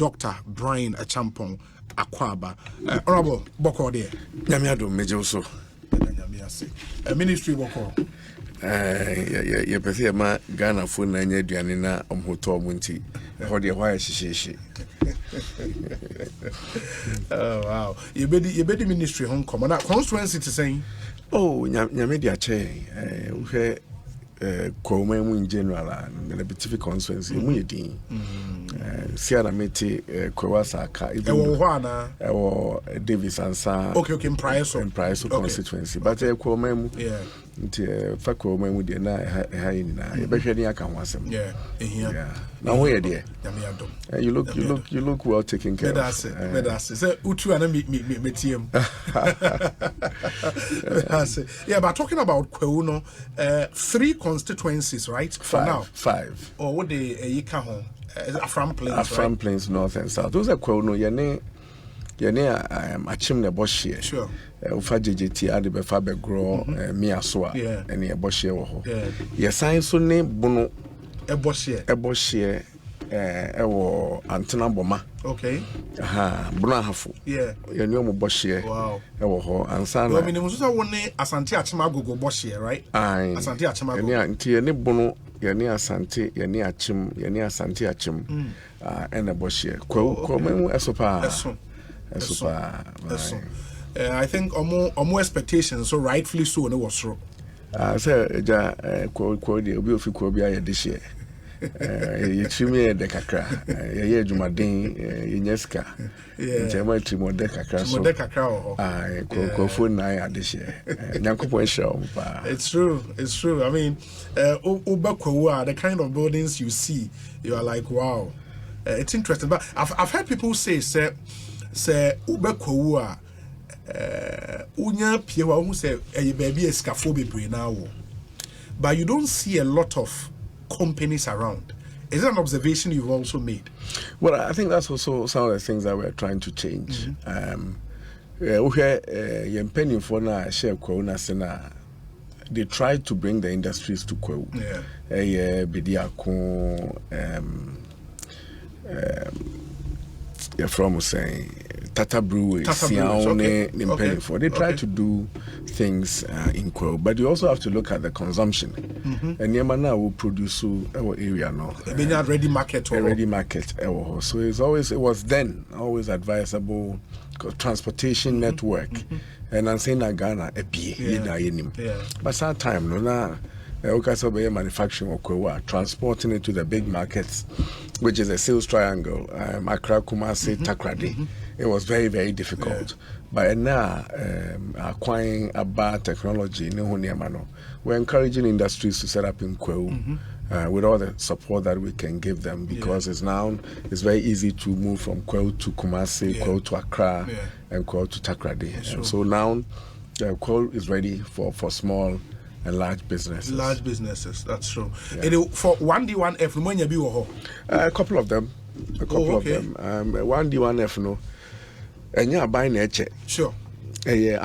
Dr. Brian Achampong Akwaba. Honorable Boko there. Nyamiado Mejoso. Ministry Boko. You prefer my Ghana for Nanya Dianina Hoto Munti. Hold your wire she. Oh wow. You be the ministry home common. Constituency to saying. Oh, Nyamedia Che. Kwome in general and the specific constituency mu din Sierra Mete Kwasaka even Davis Ansa okay prior constituency but Kwome yeah nti fa Kwome mu de na ha nyina e behwe ni aka ho asem yeah na ho ye de you look well taken care of that's say utu ana metiem yeah but talking about Kwewu 3 constituencies, right? Five. Or what the Yika home? Afram Plains. Afram Plains, North and South. Those are Kwewu. Yene achim ne boshie. Sure. Ufa JJT ade be fa be grow miasoa ene e boshie wo ho. Ye sign so ne bono e boshie ewo antena boma. Okay. Bono ahafo. Yeah. Ye nyo mo boshie. Wow. Ewo ho ansa na. Well, me so won Asante Achima gogo boshie, right? Asante Achima gogo. Ene nti ye ne bono ye ne Asante ye ne achim ye ne Asante achim ene boshie. Kwome esopa. Eso. I think omo expectations so rightfully so no was true. Say ja ko de obi ofi ko bia ye de hye. Ye trimi de kakra. Ye adwumaden ye nyeska. Nti ma trimi de kakra so. De kakra o. Ko phone na ya de hye. Nyankopon hye pa. It's true. I mean, Obakwewu, the kind of buildings you see, you are like, wow. It's interesting, but I've heard people say Obakwewu unya piewa who say baby escafo bebre now, but you don't see a lot of companies around. Is that an observation you've also made? Well, I think that's also some of the things that we're trying to change. They try to bring the industries to Kwewu. From saying Tata Brewery, they try to do things in Kwewu, but you also have to look at the consumption. And Yamana will produce our area now. Ready market. So it was then always advisable transportation network. And I'm saying Ghana but some time manufacturing of transporting it to the big markets, which is a sales triangle, Accra, Kumasi, Takrady. It was very, very difficult. But now, acquiring a bad technology, we're encouraging industries to set up in Kwewu with all the support that we can give them, because it's very easy to move from Kwewu to Kumasi, Kwewu to Accra, and Kwewu to Takrady. And so now, Kwewu is ready for small and large businesses. That's true. For 1D1F, a couple of them. 1D1F, no. And you're buying a check. Sure. A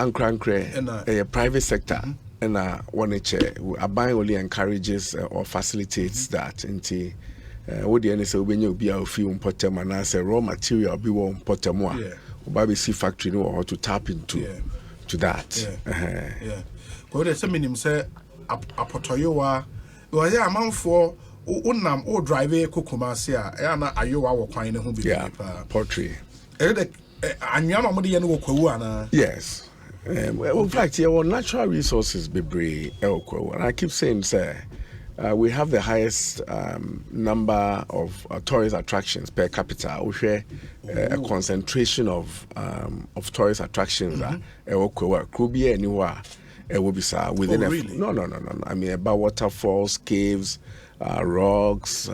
private sector. And one check. A buy only encourages or facilitates that. Until what the NSA when you be a few important and as a raw material be one important more. Baby see factory know how to tap into to that. There's some minimum say apotoyowa was a man for unam or drive a kukumasia and ayowa or quine who be poultry. Yes. In fact, our natural resources be brave, and I keep saying, sir, we have the highest number of tourist attractions per capita. We share a concentration of tourist attractions. Could be anywhere. It will be within really? No. I mean, about waterfalls, caves, rocks,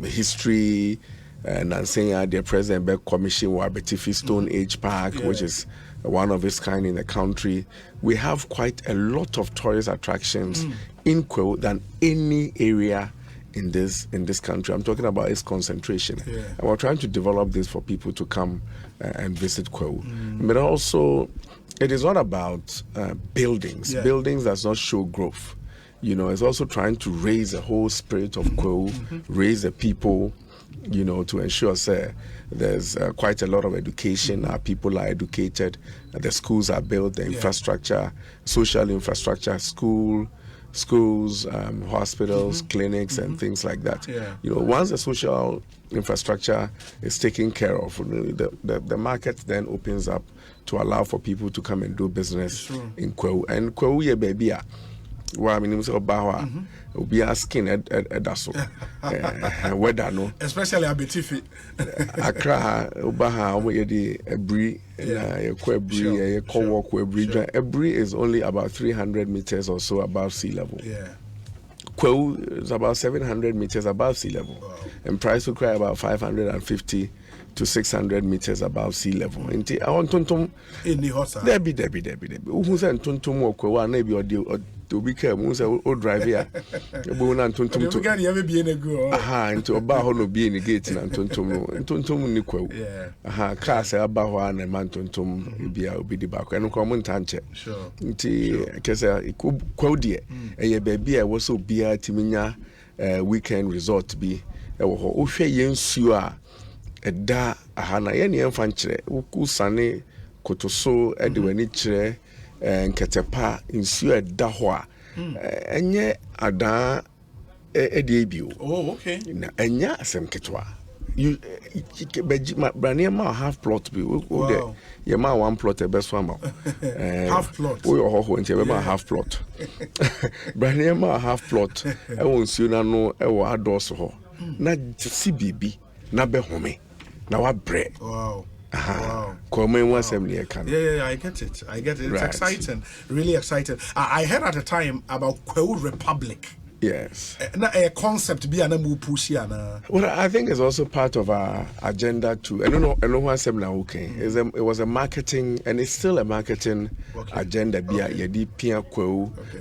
history, and I'm saying the President Beck Commission Wabetifi Stone Age Park, which is one of its kind in the country. We have quite a lot of tourist attractions in Kwewu than any area in this country. I'm talking about its concentration. And we're trying to develop this for people to come and visit Kwewu. But also, it is not about buildings. Buildings does not show growth. You know, it's also trying to raise the whole spirit of Kwewu, raise the people, you know, to ensure there's quite a lot of education. Our people are educated, the schools are built, the infrastructure, social infrastructure, schools, hospitals, clinics, and things like that. You know, once the social infrastructure is taken care of, the market then opens up to allow for people to come and do business in Kwewu. And Kwewu ye baby wa I mean so bawa obi asking edaso weather no, especially abetifi Accra obaha omo ye di ebri na ye ko ebri ye ko walk ebri. Ebri is only about 300 meters or so above sea level. Kwewu is about 700 meters above sea level. And price will cry about 550 to 600 meters above sea level. Inti I want tuntum in the hot side. Debi. Who say tuntum wo Kwewu na bi to be care who say o drive here. Ebo na tuntum to. You ever be in a go. Aha, into oba ho no be in the gate na tuntum ni Kwewu. Aha, car say aba ho na man tuntum bia obi di back. Eno ko mo ntanche. Sure. Inti kese Kwewu de eye baby e wo so bia timinya weekend resort bi e wo ho. Wo hwe yensuo a eda aha na ye ne emfa nkyere wo sane kotoso e de wani kyere nketepa nsuo eda ho a enye ada de bio. Oh, okay. Na enya asem ketwa you brania ma half plot bi wo ye ma one plot e beso ama half plot wo yo ho nti e be ma half plot brania ma half plot e won nsuo na no e wo ados ho na si bibi na be home na wa bre. Wow. Wow. Yeah, I get it. It's right. Exciting, really exciting. I heard at the time about Kwewu Republic. Yes. A concept be an push. Well, I think it's also part of our agenda too. I don't know what it was a marketing, and it's still a marketing agenda.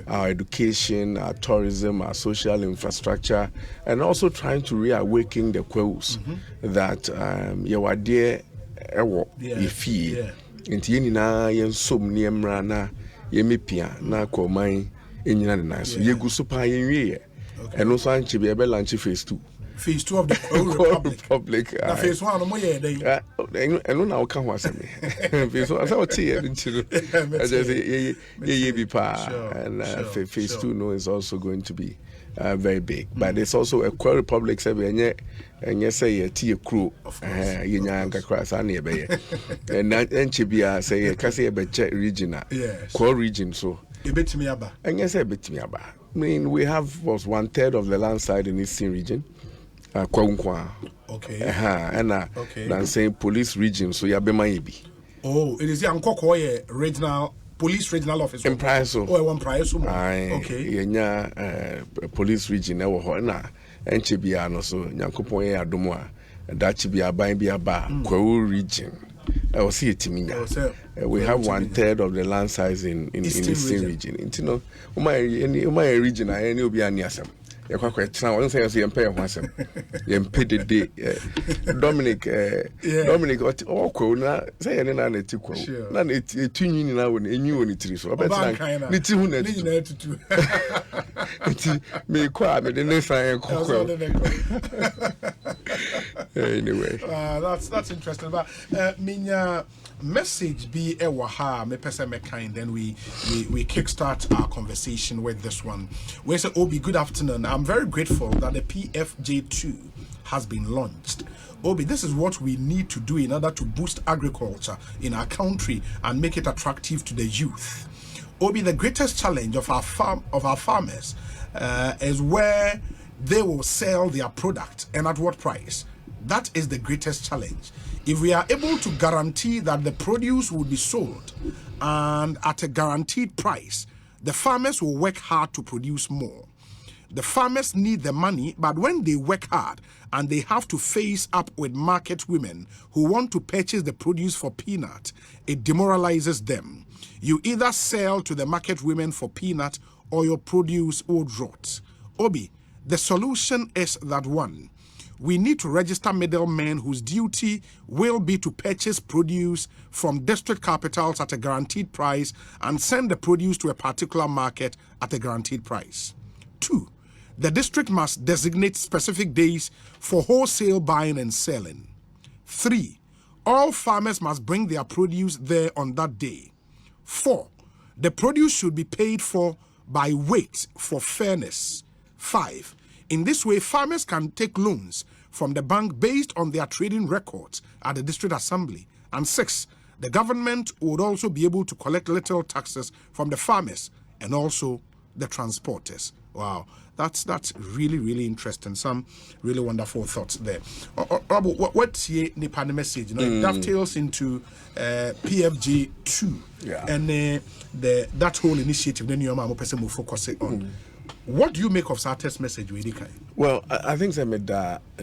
Our education, our tourism, our social infrastructure, and also trying to reawaken the Kwewus that you are there. Ifi nti yeni na yensom ne mra na yemepia na koman enyina ne nan so yegu so pa yenwie eno so anche be lunch phase 2 of the Kwewu Republic. Na phase 1 no mo ye dey eno na oka ho asemi phase 1 so tie e ntiro ye bi pa and phase 2 no is also going to be very big, but it's also a Kwewu Republic and yes say a tea crew yenya cross and chibia say kasi be region Kwewu region so ebetimi aba and yes ebetimi aba. I mean we have was 1/3 of the land side in Eastern region Kwewu okay and then saying police region so ya be mayibi. Oh, it is the Ankoko regional police regional office in price so one price so okay yenya police region e wo ho na enche bia no so nyankopon ye adomo a da chi bia ban bia ba Kwewu region I was see etiminya we have 1/3 of the land size in Eastern region into no my region any obi ani asem ye kwakwa tena won say so ye mpa ye ho asem ye mpedede Dominic Kwewu na say ye na na ti Kwewu na etunyi ni na won enyi won tiri so obetena ni ti hu na tutu nti me kwa me de ne san anyway that's interesting but minya message be a waha me pese me kind then we kickstart our conversation with this one. We say Obi, good afternoon. I'm very grateful that the PFJ2 has been launched. Obi, this is what we need to do in order to boost agriculture in our country and make it attractive to the youth. Obi, the greatest challenge of our farmers is where they will sell their product and at what price. That is the greatest challenge. If we are able to guarantee that the produce will be sold and at a guaranteed price, the farmers will work hard to produce more. The farmers need the money, but when they work hard and they have to face up with market women who want to purchase the produce for peanut, it demoralizes them. You either sell to the market women for peanut or your produce would rot. Obi, the solution is that one, we need to register middlemen whose duty will be to purchase produce from district capitals at a guaranteed price and send the produce to a particular market at a guaranteed price. Two, The district must designate specific days for wholesale buying and selling. 3. All farmers must bring their produce there on that day. 4. The produce should be paid for by weight for fairness. 5. In this way, farmers can take loans from the bank based on their trading records at the district assembly. And 6. The government would also be able to collect little taxes from the farmers and also the transporters. Wow, that's really, really interesting. Some really wonderful thoughts there. Rabu, what's your Nipan message? It dovetails into PFG 2 and that whole initiative. Then your mom person will focus on. What do you make of Sarte's message, Wedika? Well, I think I made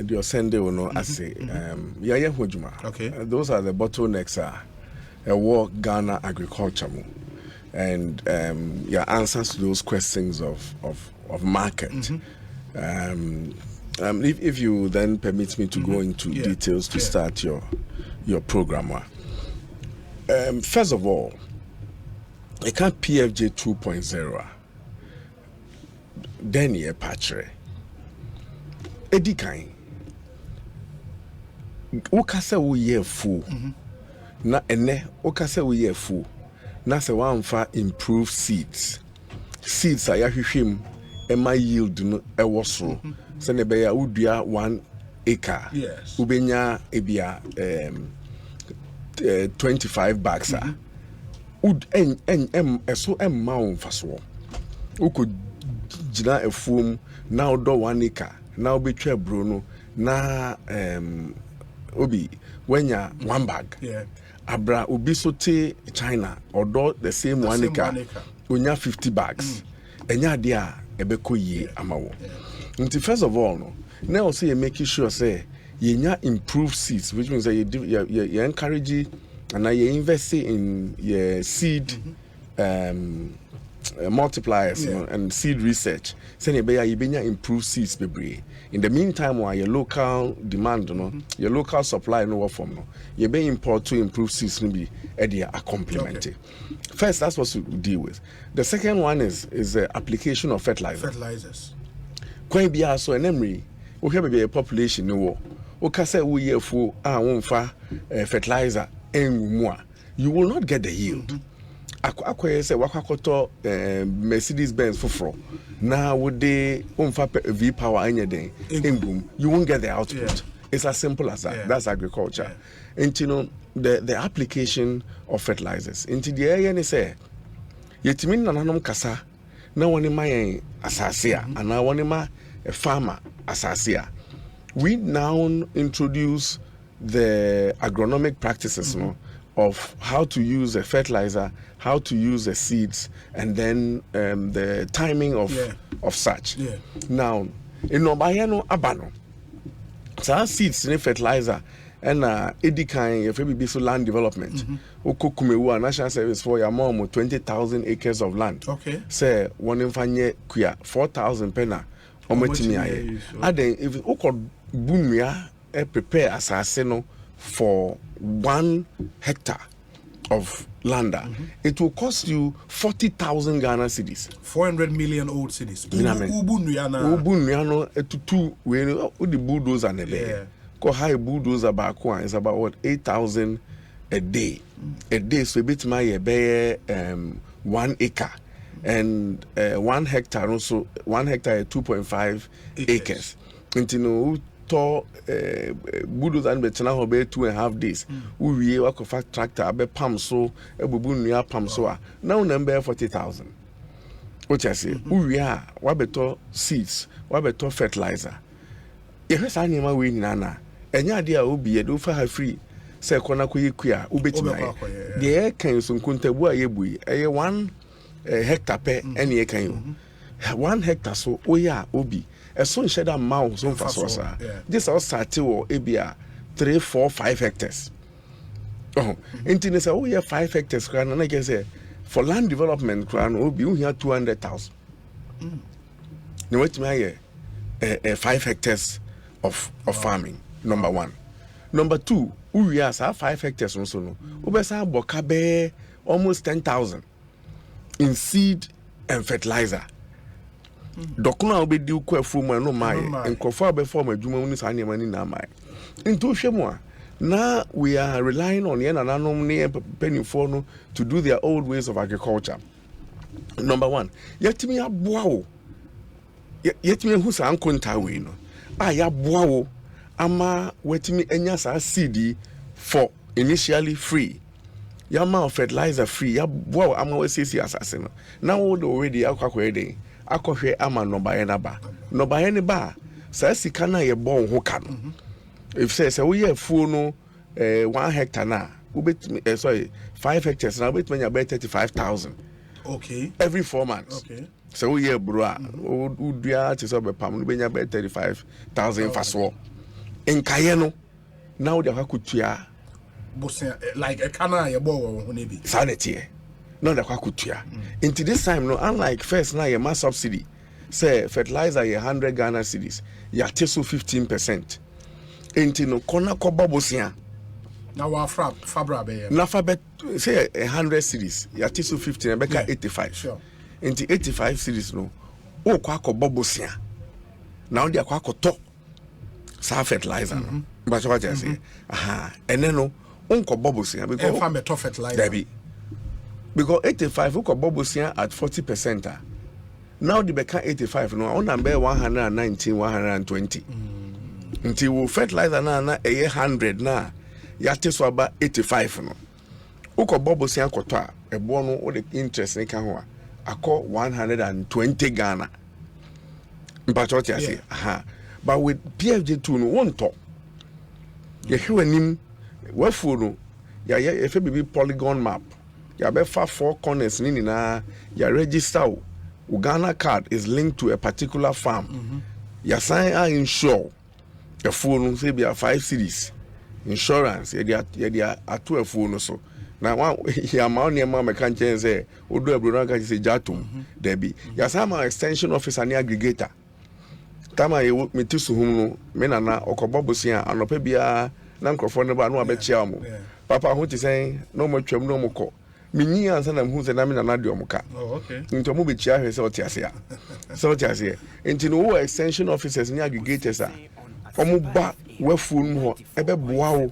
your Sunday or no. I say, okay. Those are the bottlenecks. War Ghana agriculture, and your answers to those questions of market. If you then permit me to go into details to start your program. First of all, I can't PFJ 2.0. Then ye patre. Edikan. Ukasa wo ye fu. Na ene ukasa wo ye fu. Na se wamfa improve seeds. Seeds are yahwehwem ema yield no ewo so. Se ne be ya udua 1 acre. Yes. Ubenya ebia 25 bags. Ud eso emma wonfaso. Uko jina efuom na odo 1 acre na obetwa bruno na obi wenya 1 bag abra obi sote China odo the same 1 acre onya 50 bags enya de a ebeko yie amawo nti first of all no na also you make sure say yenya improve seeds, which means that you encourage and you invest in your seed multipliers and seed research. Say you benya improve seeds bebre. In the meantime, while your local demand, your local supply no form no, you be import to improve seeds no be a complement. Okay. First, that's what we deal with. The second one is the application of fertilizers. When be also an emery, we have a population no. Okase we year for wonfa fertilizer en more. You will not get the yield. Akwa say wakakoto Mercedes Benz foforo na would they V power anything engum, you won't get the output. It's as simple as that. That's agriculture. And you know the application of fertilizers into the area ni say yetimin nananom kasa na woni mayen asase a ana woni ma a farmer asase. We now introduce the agronomic practices of how to use a fertilizer, how to use the seeds, and then the timing of such. Now, in Obayano Abano, so seeds and fertilizer and edikan if be so land development. Okukumewa National Service for your mom 20,000 acres of land. Okay. Say one in fanye kuya 4,000 pena. Ometimi aye. If you Bawumia prepare asase no for 1 hectare of land, it will cost you 40,000 Ghana cedis. 400 million old cedis. Ubunuyana no etutu we the bulldozer nebe. Ko high bulldozer back one is about what 8,000 a day. A day so bit my be 1 acre. And 1 hectare also 1 hectare 2.5 acres. And you know to bulldozer and betena ho be 2.5 days. We work of tractor be pam so ebubu nua pam so now number 40,000. What I say we are what better seeds, what better fertilizer. Yes anima we nana enya dia obi e do fa free say kona ko yekua ubetima de kan so nkontabu ayebu e 1 hectare per any kan you 1 hectare so oya obi so nsheda mouth so faso sa this all start or ebia 3 4 5 hectares intine say oh yeah 5 hectares kran na get say for land development kran obi we here 200,000 no wait me here 5 hectares of farming. Number 1. Number 2, we have 5 hectares also no ubesa boka be almost 10,000 in seed and fertilizer. dokuna obedi ukwa fumu no mai nkofo abeform adwuma mu ni sa niam ni na mai nti ohwemu a now we are relying on yenananom ne penifo no to do their old ways of agriculture. Number one, yetimi aboa wo yetimi hu sa ankonta we no ya boa wo ama wetimi enya sa seed for initially free. Yama fertilizer free ya boa wo ama wesisi asase no. Now already akwakwede akohwe ama nobaye na ba. Nobaye ne ba sa sika na ye bo ho ka no. If say we have full no 1 hectare na sorry 5 hectares now bet many about 35,000. Okay. Every 4 months. Okay. So we have bro udua to so be pam no benya about 35,000 for so. In Kayeno now they akutua like a kana ye bo ho ne bi. Sanity. No the akutua. Into this time no unlike first now your mass subsidy say fertilizer 100 Ghana cedis ya teso 15%. Enti no kona ko bobosia na wa fabra be na fabet say 100 series ya tisu 50 na beka 85 sure enti 85 series no o kwa ko bobosia na on dia kwa ko to sa fertilizer no ba so what you say aha ene no unko bobosia because farm to fertilizer Debbie because 85 uko bobosia at 40%. Now the beka 85 no on number 119 120 until we fertilizer na 100 na ya teso aba 85 no uko bobo si akoto a ebo no o the interest ne ka ho a akọ 120 Ghana mpacho ti ase aha but with PFG2 no won to ye hwenim wafu no ya efe bibi polygon map ya be fa 4 corners ni na ya register Ghana card is linked to a particular farm ya sign are insure a phone say be a 5 series insurance ye dia ato a phone so na one ya ma on ma kan chen say odo abro na ka say jatum there be ya sama extension officer ni aggregator tama ye meti so hum no me na okobobosia anopa bia na nkrofo ne ba no abechia mo papa ho ti say no mo twam no mo ko minyi ansa na hu say na me na de omuka okay nto mo be chia hwe say otiase ya so otiase enti no extension officers ni aggregators a omuba wafun ho ebe boawo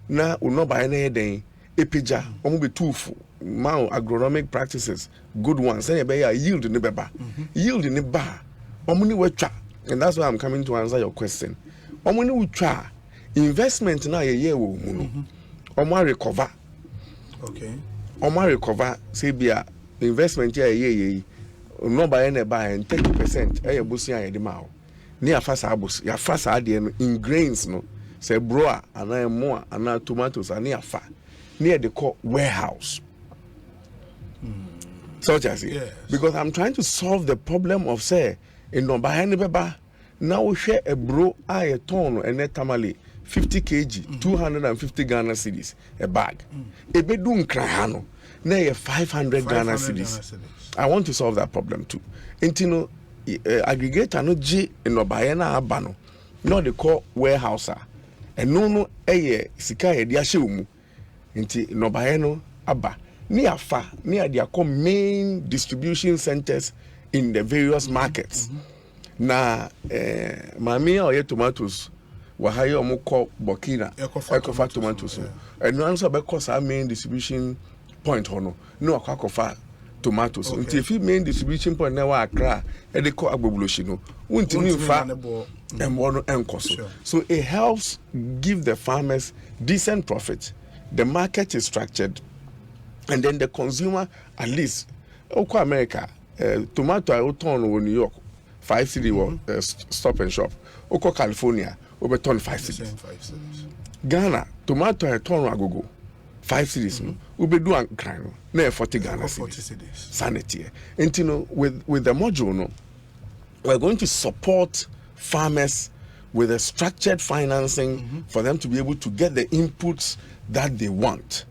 na unoba na eden epija omube tufu ma agronomic practices good ones say ebe ya yield ne beba yield ne ba omuni watwa and that's why I'm coming to answer your question omuni utwa investment na ye wo mu no omo recover okay omo recover say bia investment ya ye unoba na ba 30% e bosia ye de ma ni afasa abos ya fasa ade no in grains no say broa ana mo ana tomatoes ani afa near the warehouse so just yes. Because I'm trying to solve the problem of say in no buy any beba now we share a bro a ton and tamale 50 kg 250 Ghana cedis a bag e be do nkra no na 500 Ghana cedis. I want to solve that problem too intino aggregator no G no buy na aba no no they call warehouser and no sika e dia hye nti no buy no aba ni afa ni dia come main distribution centers in the various markets na mami o tomatoes wa haye o mko Burkina ekofa tomatoes and no answer be cause our main distribution point hono no akwakofa tomatoes until if main distribution point na wa Accra e dey call agboboloshi no untimi fa embo enkoso so it helps give the farmers decent profit. The market is structured and then the consumer at least oko America tomato I turn in New York 5 cedi stop and shop oko California over turn 5 cedis Ghana tomato I turn agogo 5 cedis no we be do ankran no na 40 Ghana cedis sanity and you know with the module no we're going to support farmers with a structured financing for them to be able to get the inputs that they want.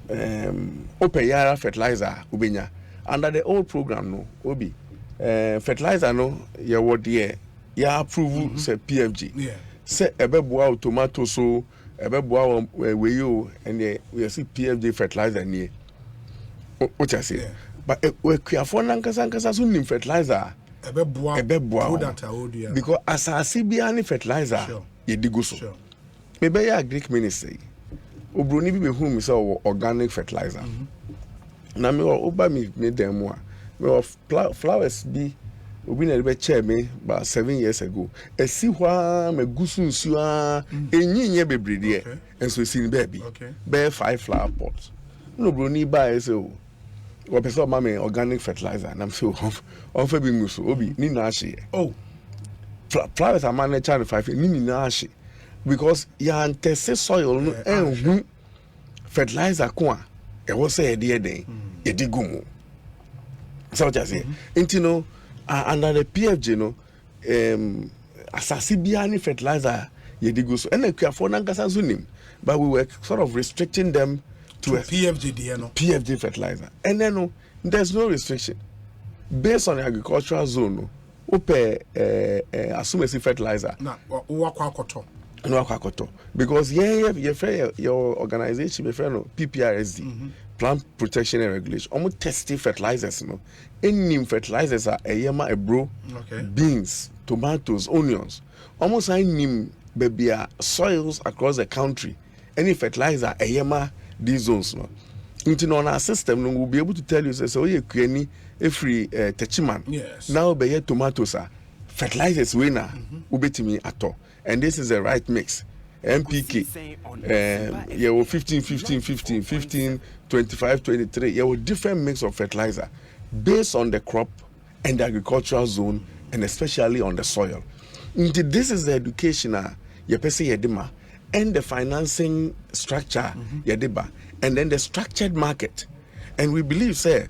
Opeyara fertilizer ubenya under the old program no obi fertilizer no ya wodie ya approve say PFG say ebeboa tomato so ebeboa weyo and we see PFG fertilizer ni what I say but we for nankasa so nim fertilizer ebeboa because as a CBN fertilizer ye di go so me be ya Greek ministry obroni bi be hu mi say organic fertilizer na me oba me dem a me of flowers bi obi na be chair me about 7 years ago esi hwa magusu nsu a enyinye bebrede enso esi ni baby be 5 flower pots no broni ba say o we person mama organic fertilizer and I'm so on fa bi nguso obi ni na ahye flowers are managed 5 ni na ahye because ya antese soil no enhu fertilizer ko a e wo say e de den e di gumu so what I say into no under the PFG no asasi bia ni fertilizer ye di go so and for nankasa so nim but we were sort of restricting them to PFG fertilizer and then no there's no restriction based on the agricultural zone no ope assume fertilizer na wakwakoto no akwakoto because your organization be friend no PPRSD plant protection and regulation almost testing fertilizers no any fertilizers are yema ebro beans tomatoes onions almost I nim baby soils across the country any fertilizer yema these zones no into on our system no will be able to tell you say oh you any every techiman now be tomatoes are fertilizers we na ubetimi ato and this is the right mix MPK yeah 15 25 23 yeah with different mix of fertilizer based on the crop and the agricultural zone and especially on the soil. This is the education yedima and the financing structure yediba and then the structured market and we believe say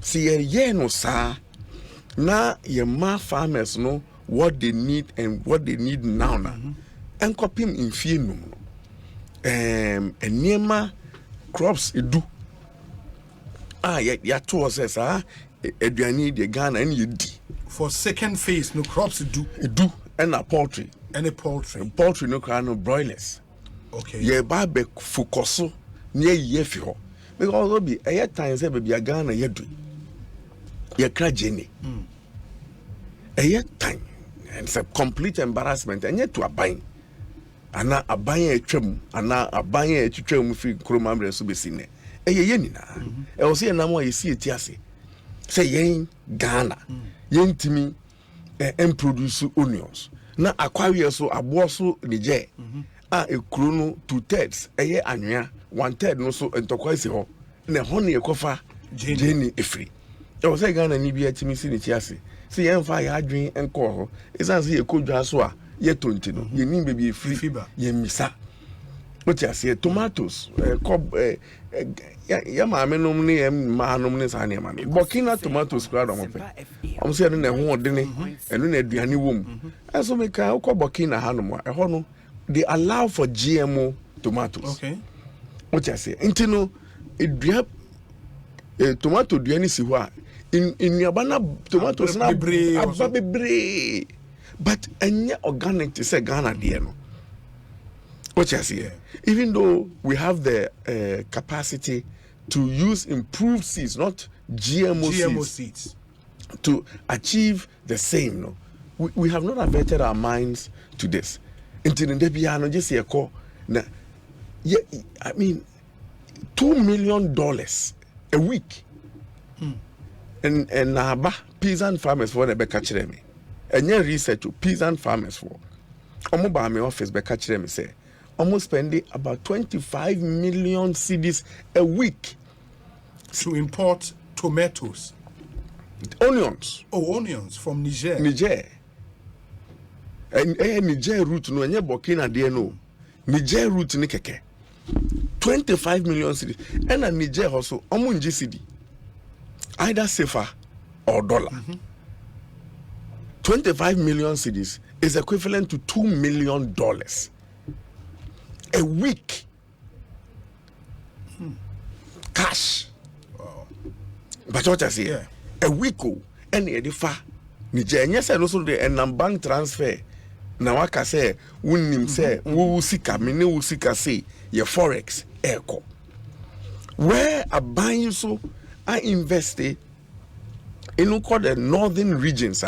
see ye no sa na ye ma farmers know what they need and what they need now and copy him in fear no and nema crops edu ya to us eduani de Ghana and you di for second phase no crops edu and a poultry no crown no broilers ye ba be focus near ye fi ho because be a time say be Ghana ye do ye kra jeni a time and it's a complete embarrassment and yet to a buying ana abanye atwam ana abanye atwam fi kromamre so besine ye nina e wo se na mo ye si etiase say yen Ghana yen timi produce onions na akwawe so abo so nije a ekuro no 2/3 eye anwea 1/3 no so entokwase ho na ho ne ekofa jeni efri e wo se Ghana ni bia timi si etiase se yen fa ya adwen enko ho isan se ye kodwa so a ye tonti no ye nim baby free ye misa what you say tomatoes ya ma me nom ne ma nom ne sa ne ma no Burkina tomatoes kra do mo pe am se ne ho ode ne eno na aduane wom eso me kan ko Burkina ha no mo e ho no they allow for GMO tomatoes what you say intino edua tomato duane si ho a in yabana tomatoes na ababebre but any organic to say Ghana there no what you see even though we have the capacity to use improved seeds not GMO seeds to achieve the same no we have not averted our minds to this until the piano just here call na yeah I mean $2 million a week and aba peasant farmers for the catch them and your research to peasant farmers for almost by my office be catch them say almost spending about 25 million cedis a week to import tomatoes onions from Niger and Niger route no anya Burkina there no Niger route ni keke 25 million cedis and a Niger also omunji cedi either safer or dollar 25 million cedis is equivalent to $2 million a week. Cash. Wow. But what I say, a week and the fa Niger yes I also the and bank transfer. Now I can say unim say wo sika me ne wo sika say your forex echo. Where a buying so I invested in the northern regions,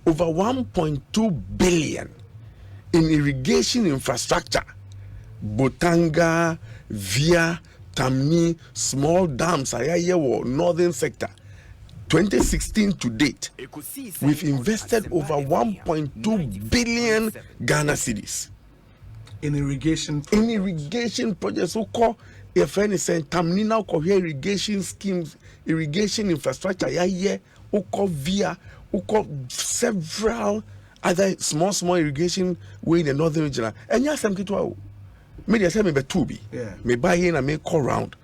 over 1.2 billion in irrigation infrastructure. Botanga, Via, Tamni, small dams, Ayayewo, northern sector. 2016 to date, we've invested over 1.2 billion Ghana cedis in irrigation projects. So call if anything, Tamni now call irrigation schemes, irrigation infrastructure. Yeah, call Via, call several other small irrigation way in the northern region. And yes, I'm going to say me be two be. Me buy in and me call round.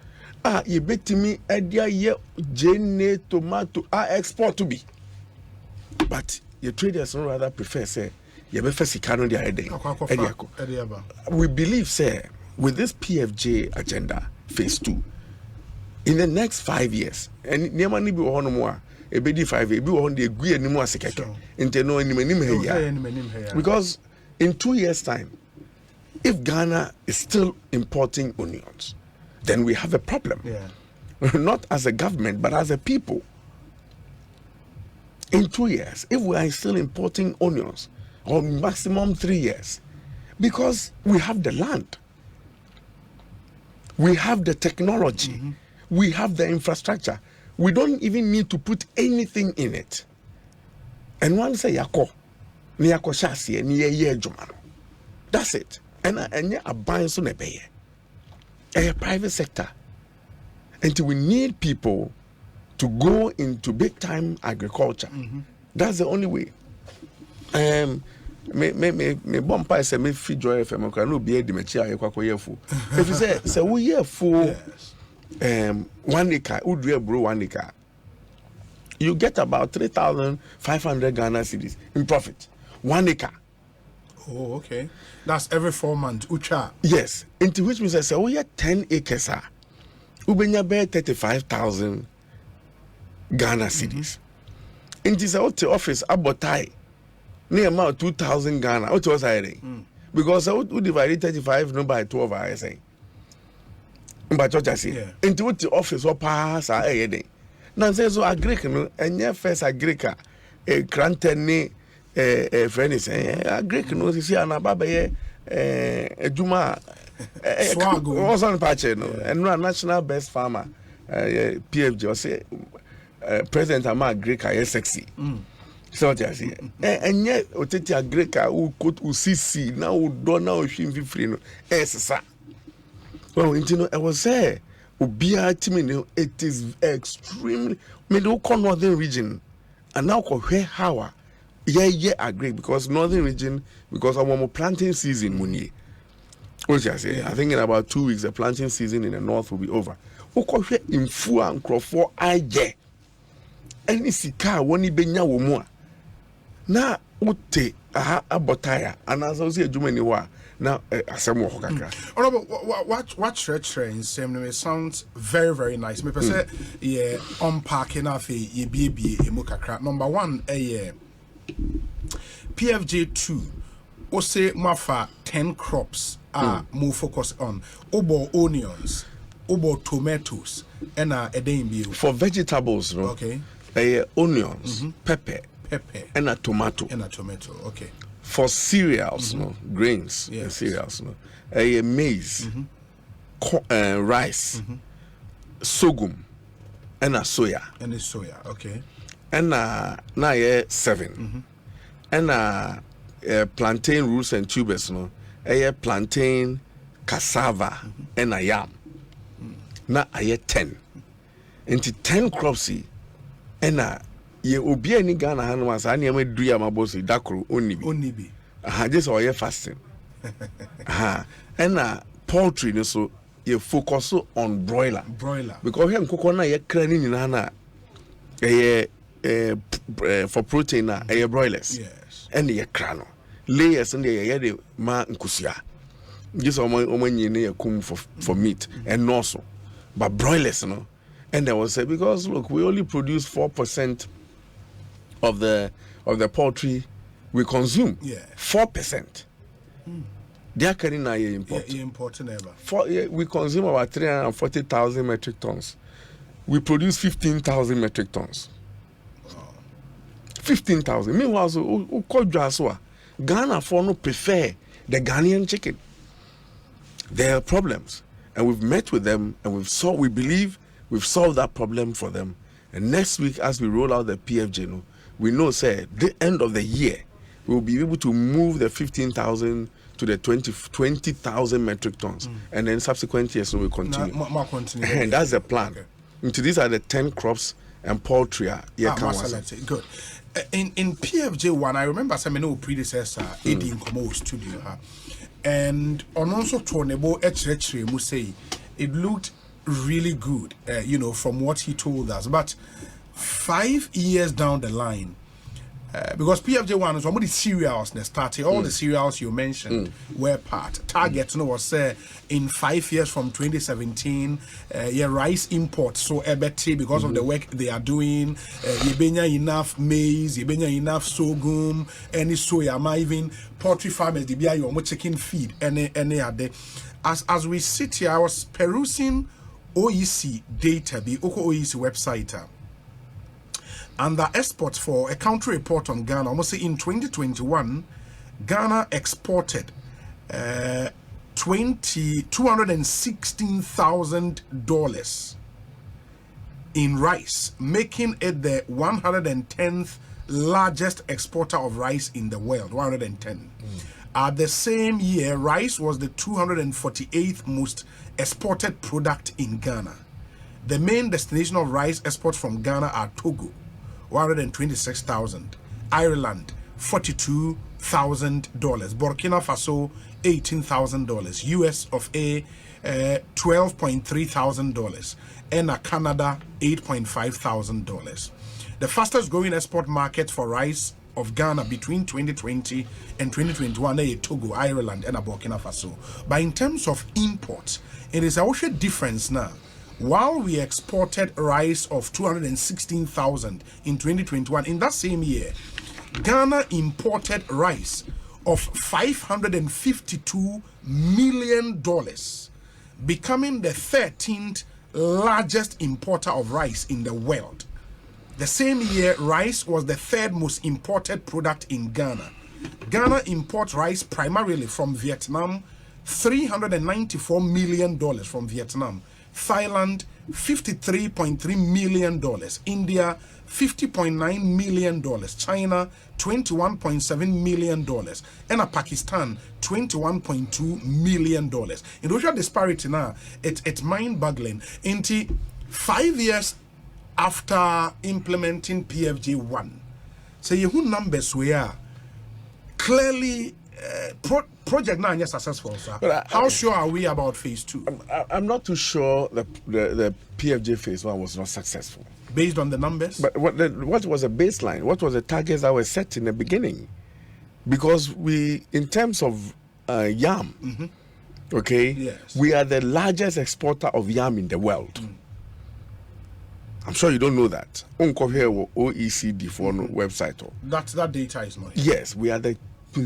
You bet me idea ye jene tomato export to be. But your traders don't rather prefer say you be first on their head. We believe say with this PFJ agenda phase 2 in the next 5 years and never ni be one more e be 5 years be one dey gu animu asekeke inte no animanim here because in 2 years time if Ghana is still importing onions, then we have a problem. Not as a government, but as a people. In 2 years, if we are still importing onions, or maximum 3 years, because we have the land, we have the technology, we have the infrastructure, we don't even need to put anything in it. And one say yako, ni yako shasi, ni ye jumano. That's it. And a buying soon a pay. A private sector. And we need people to go into big time agriculture. That's the only way. Me bompa say me feed joy FM can no be the mechi ayekwako fu. If you say we here for 1 acre, would we bro 1 acre, you get about 3,500 Ghana cedis in profit. 1 acre. Oh, okay. That's every 4 months. Ucha. Yes. Into which means I say, we have 10 acres. Ubenya be 35,000 Ghana cedis. Into the office abotai near about 2,000 Ghana. What was I because I would divide 35 no by 12 I say. But what I say. Into the office or pass I day. Now says so agree no and your first agree a grantene friend is Greek no see na baba ye ejuma was on patch no and national best farmer PFG or say president ama Greek are sexy so what you see and yet oteti Greek who could UCC now do now him free no sir well you know I was say obia timi it is extremely middle northern region and now ko how agree because northern region because of our planting season muni. What I say? I think in about 2 weeks the planting season in the north will be over. Okofwe imfu ankrofo aye. Any sika woni benya wo mu a. Na utte abotaya anazo se adwuma ni wa na asem wo kakra. What trends sounds very very nice. Me pese ye unpacking afi ye biebie emu kakra. Number 1 PFJ2 ose mafa 10 crops are more focused on obo onions, obo tomatoes and for vegetables no? Okay. Onions, pepper and a tomato. Okay. For cereals no, grains, cereals no, maize, rice, sorghum and a soya. Okay. And na 7 and plantain roots and tubers no plantain cassava and a yam na 10 into 10 crops and ye obi ani Ghana hanu asa na me du ya mabosi dakro onibi just oye fasting and poultry no so ye focus on broiler because him kokon na ye kra ni nyina na for protein broilers and the crano layers and the ma nkusia just omanyi kum for meat and also but broilers no and I was say because look we only produce 4% of the poultry we consume 4%. They are carrying import. Importing ever. We consume about 340,000 metric tons. we produce 15,000 metric tons. 15,000. Meanwhile, Ghana for no prefer the Ghanaian chicken. There are problems, and we've met with them, and we believe we've solved that problem for them. And next week, as we roll out the PFJ, we know, say, the end of the year, we will be able to move the 15,000 to the 20,000 metric tons, and then subsequent years we will continue. And that's the plan. Okay. Into these are the 10 crops and poultry. Good. In PFJ1, I remember some predecessor, Eddie in Como studio, and on also Tonebo H Musei, it looked really good, from what he told us. But 5 years down the line, because PFJ1 is one of the cereals that started, all the cereals you mentioned were part. Target was in 5 years from 2017, rice imports so ebeti because of the work they are doing. Yebenya enough maize, yebenya enough sorghum, any soya, even poultry farmers, the your chicken feed, any other. As we sit here, I was perusing OEC data, the OEC website. And the exports for a country report on Ghana, almost say in 2021, Ghana exported $216,000 in rice, making it the 110th largest exporter of rice in the world. 110. At the same year, rice was the 248th most exported product in Ghana. The main destination of rice exports from Ghana are Togo, $126,000, Ireland, $42,000, Burkina Faso, $18,000, US of A, $12,300, and Canada, $8,500. The fastest growing export market for rice of Ghana between 2020 and 2021 are Togo, Ireland, and Burkina Faso. But in terms of imports, it is also a difference now. While we exported rice of 216,000 in 2021, in that same year, Ghana imported rice of $552 million, becoming the 13th largest importer of rice in the world. The same year, rice was the third most imported product in Ghana. Ghana imports rice primarily from Vietnam, $394 million from Vietnam. Thailand, $53.3 million. India, $50.9 million. China, $21.7 million. And Pakistan, $21.2 million. In Russia disparity now, it's mind-boggling. In 5 years after implementing PFJ1, so you numbers were clearly project now is successful, sir. But how sure are we about phase 2? I'm not too sure the PFJ phase 1 was not successful. Based on the numbers? But what was the baseline? What was the targets that were set in the beginning? Because in terms of yam, okay, yes, we are the largest exporter of yam in the world. I'm sure you don't know that. OECD for website. That data is not here. Yes, we are the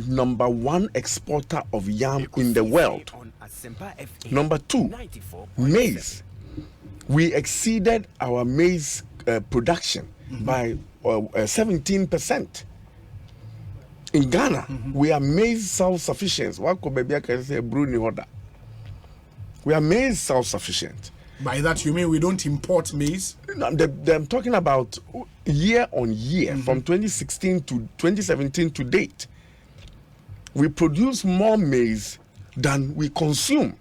number 1 exporter of yam in the world. Number 2, maize. We exceeded our maize production by 17%. In Ghana, we are maize self-sufficient. We are maize self-sufficient. By that you mean we don't import maize? No, I'm talking about year on year, from 2016 to 2017 to date. We produce more maize than we consume.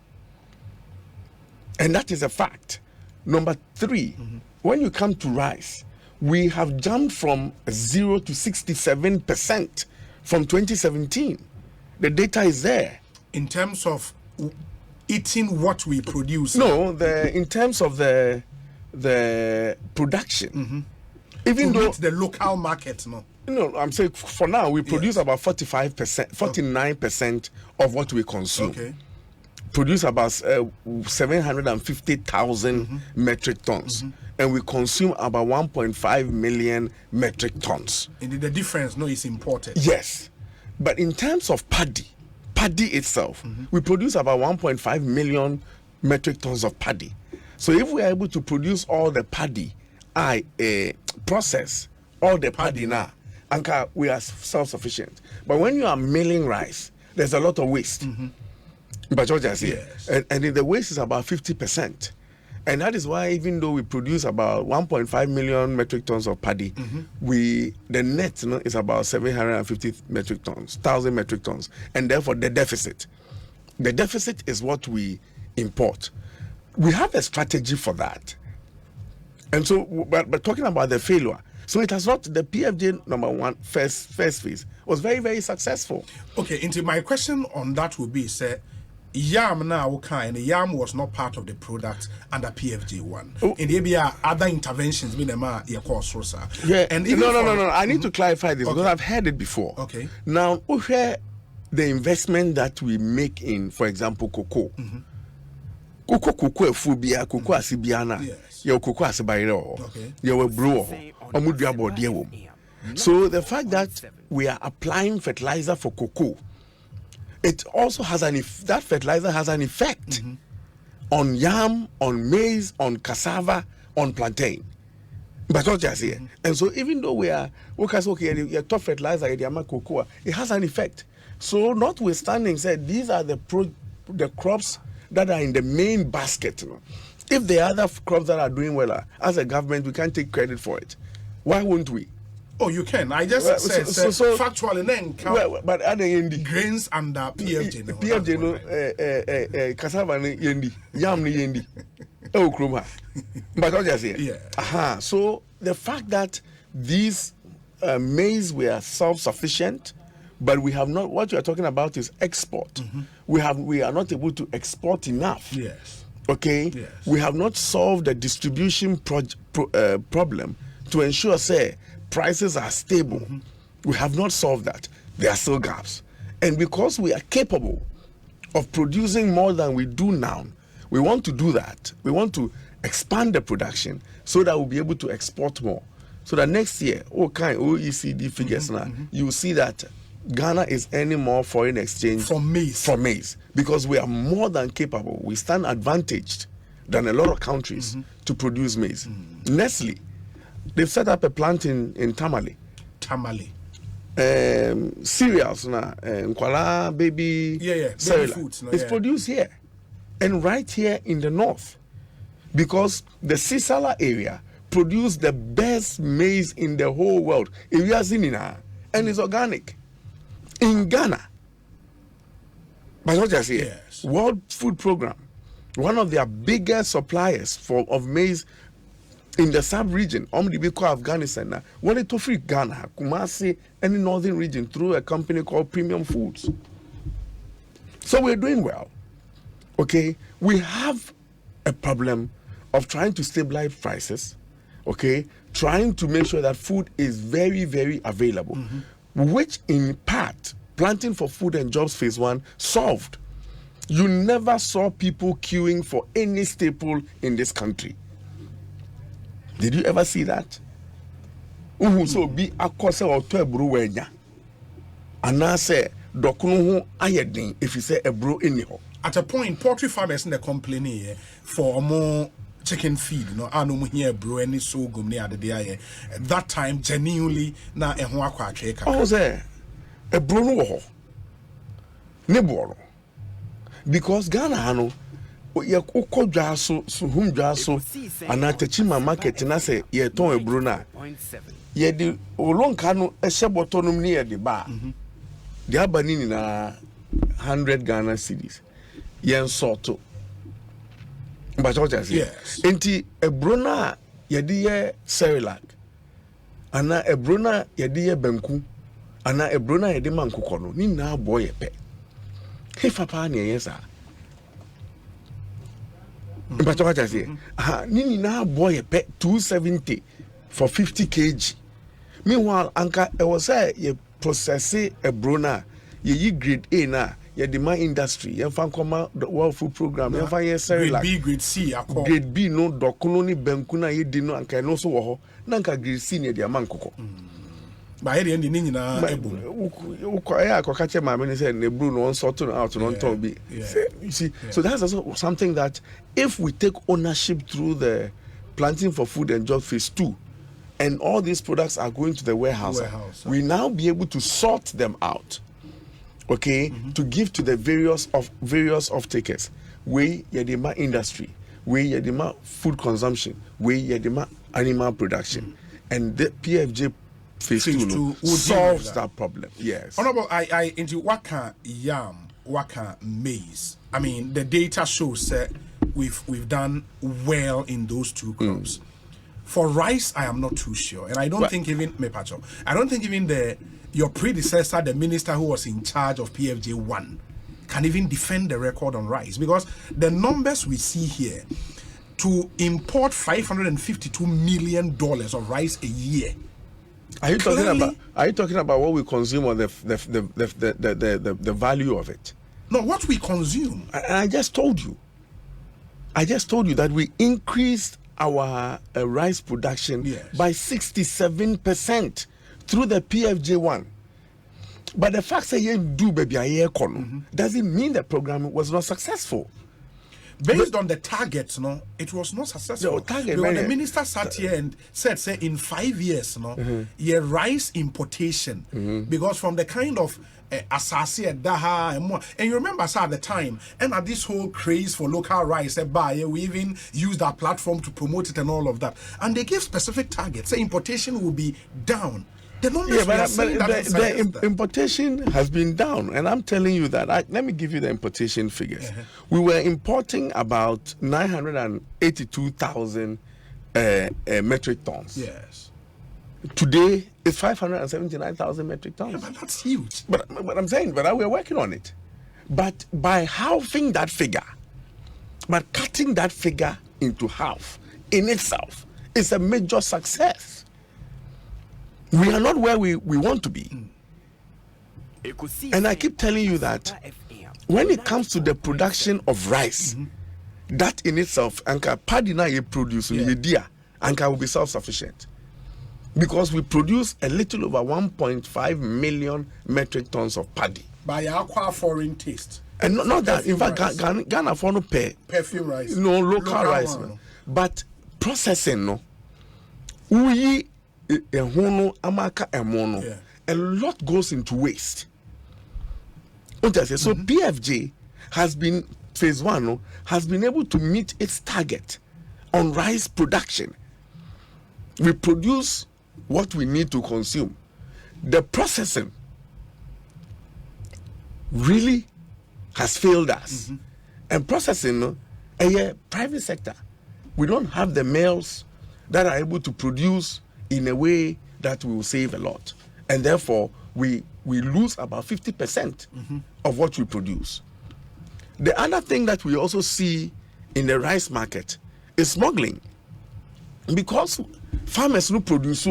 And that is a fact. Number 3, when you come to rice, we have jumped from 0 to 67% from 2017. The data is there. In terms of eating what we produce? No, in terms of the production. Even though the local market, no. No, I'm saying for now we produce about 45%, 49% of what we consume. Okay. Produce about 750,000 metric tons, and we consume about 1.5 million metric tons. And the difference, no, is imported. Yes, but in terms of paddy itself, we produce about 1.5 million metric tons of paddy. So if we are able to produce all the paddy, process all the paddy now, and we are self-sufficient. But when you are milling rice, there's a lot of waste. But Georgia is here, and the waste is about 50%. And that is why, even though we produce about 1.5 million metric tons of paddy, the net is about 750 metric tons, 1,000 metric tons, and therefore the deficit is what we import. We have a strategy for that, and so, but talking about the failure, so it has not. The PFJ number one first phase was very, very successful. Okay, into my question on that would be, sir. Yam now and the yam was not part of the product under PFJ1. In the area, other interventions minima your course, sir. Yeah, and no. I need to clarify this because I've heard it before. Okay. Now, where the investment that we make in, for example, cocoa, cocoa fubia, cocoa asibiana, your cocoa asibairo, your brewer, so the fact that we are applying fertilizer for cocoa, it also has that fertilizer has an effect on yam, on maize, on cassava, on plantain. But not just here. And so even though we okay, top fertilizer, cocoa, it has an effect. So notwithstanding, said these are the crops that are in the main basket. If the other crops that are doing well, as a government, we can't take credit for it. Why won't we? Oh, you can. I just said factually then. But are they in the grains under PFJ? PFJ cassava yendi, yam yendi. Oh, kruma. But I just say, yeah. So the fact that these maize were self-sufficient, but we have not. What you are talking about is export. We are not able to export enough. Yes. Okay. Yes. We have not solved the distribution problem to ensure, say, prices are stable. We have not solved that. There are still gaps. And because we are capable of producing more than we do now, we want to do that. We want to expand the production so that we'll be able to export more. So that next year, OECD figures now, you will see that Ghana is earning more foreign exchange from maize. Because we are more than capable. We stand advantaged than a lot of countries to produce maize. Nestle, they've set up a plant in Tamale. Cereals now, Nkwala baby cereal. Foods, it's produced here and right here in the north, because the Sisala area produced the best maize in the whole world. And it's organic in Ghana. But not just here. Yes. World Food Program, one of their biggest suppliers of maize in the sub-region, Afghanistan, wanted to free Ghana, Kumasi, and the northern region through a company called Premium Foods. So we're doing well. Okay, we have a problem of trying to stabilize prices, okay, trying to make sure that food is very, very available, which in part, Planting for Food and Jobs Phase 1 solved. You never saw people queuing for any staple in this country. Did you ever see that? So be a course or to a brewenya. And I say, Dokuno ayedin if you say a brew anyhow. At a point, poultry farmers in the complaining for more chicken feed, I no here brew any so gum near the day. At that time, genuinely, na a huaqua check. I was there. A brew no Neboro. Because Ghana, ya uko jaso suhum jaso anatechima market na se ye ton ebru na ye di olonka no ehye botonum ni ye di ba di abani ni na 100 Ghana cedis yen sorto but what I say yes enti ebru na ye di ye Cerelac ana ebru na ye di ye banku ana ebru na ye di mankukọ no ni na boy ye pe hefa pa na ye sa. But what I say, Nini na boy pet 270 for 50 kg. Meanwhile, Anka, I was say you process a brona, ye grade A na, ye demand industry, ye fan come the World Food Program, ye fan ye Cerelac. Grade B, grade C, grade B no dokuno ni benkuna ye dino anka no so wo ho, nanka grade C ne dia mankoko. By the end, the nina I catch my man said Nebru no sorting out on top be. You see, so that's also something that if we take ownership through the planting for food and job phase 2, and all these products are going to the warehouse. We now be able to sort them out, okay, to give to the various off-takers. We yedima industry, we yedima food consumption, we yedima animal production, and the PFJ phase 2 solves that problem. Yes. Honorable, I into waka yam, waka maize. I mean, the data shows that we've done well in those two crops. For rice, I am not too sure, and I don't think even your predecessor, the minister who was in charge of PFJ 1, can even defend the record on rice, because the numbers we see here to import $552 million of rice a year. Are you talking about what we consume or the value of it? No, what we consume. I just told you that we increased our rice production by 67% through the PFJ1. But the fact that you do baby doesn't mean the program was not successful. Based on the targets, it was not successful. The minister sat here and said, say, in 5 years, your rice importation, because from the kind of Asasi Daha and you remember sir, at the time, and at this whole craze for local rice, we even used our platform to promote it and all of that. And they gave specific targets. Say importation will be down. The numbers the importation has been down, and I'm telling you that. Let me give you the importation figures. We were importing about 982,000 metric tons. Yes. Today it's 579,000 metric tons. Yeah, but that's huge. But I'm saying, we're working on it. But by halving that figure, but cutting that figure into half in itself is a major success. We are not where we want to be. And I keep telling you that when it comes to the production of rice, that in itself, Anka paddy na you produce Anka will be self-sufficient. Because we produce a little over 1.5 million metric tons of paddy. By aqua foreign taste. And not that, in fact, Ghana for no pay. Perfume rice. No, local rice. No. But processing, no. A lot goes into waste. So PFJ has been, phase 1, no, has been able to meet its target on rice production. We produce what we need to consume. The processing really has failed us. And processing, a private sector, we don't have the mills that are able to produce in a way that will save a lot. And therefore, we lose about 50% of what we produce. The other thing that we also see in the rice market is smuggling. Because farmers no produce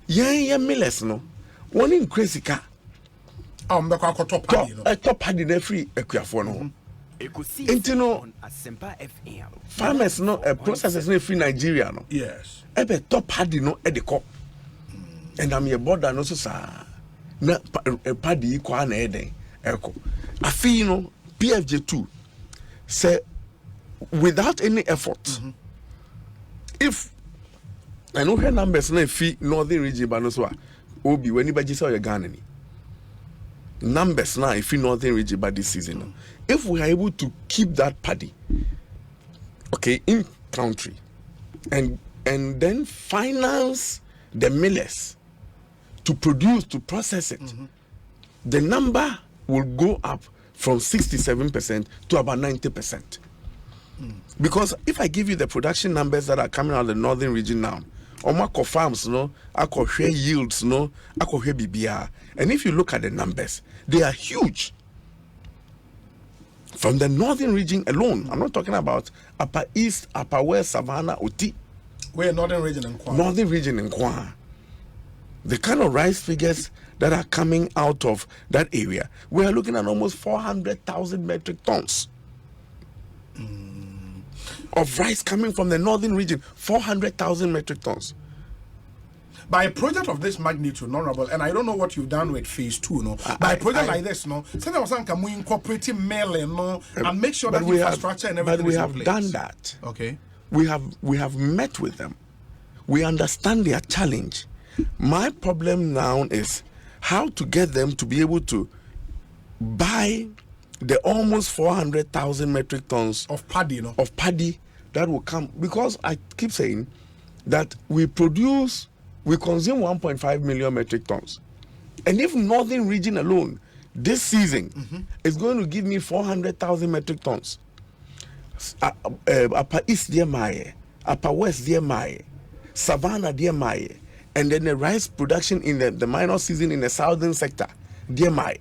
millers no one in crazy car top paddy na free ekuafo no Ekosiisen farmers no processors no free Nigeria no yes ebe top paddy no e de ko and am your border no so sa na paddy kwa na eden eko afi no PFJ2 say without any effort if I know her numbers na fi northern region ba no so a obi wani ba gisa o Ghana ni numbers now if in northern region by this season if we are able to keep that paddy okay in country and then finance the millers to produce to process it the number will go up from 67% to about 90%. Because if I give you the production numbers that are coming out of the northern region now, Omako farms, no, Ako share yields, no, Ako share BBR. And if you look at the numbers, they are huge. From the northern region alone, I'm not talking about Upper East, Upper West, Savannah, Oti. We're northern region in Kwa. Northern region in Kwa. The kind of rice figures that are coming out of that area, we are looking at almost 400,000 metric tons. Of rice coming from the northern region, 400,000 metric tons. by a project of this magnitude, honorable, and I don't know what you've done with phase 2, no. By a project like this, no, so there was some incorporating mail, no, and make sure that infrastructure and everything. But we have done that. Okay. We have met with them. We understand their challenge. My problem now is how to get them to be able to buy the almost 400,000 metric tons of paddy, you know, of paddy that will come, because I keep saying that we consume 1.5 million metric tons, and if northern region alone this season is going to give me 400,000 metric tons, upper east dear my, upper west dear my, savannah dear my, and then the rice production in the minor season in the southern sector dear my,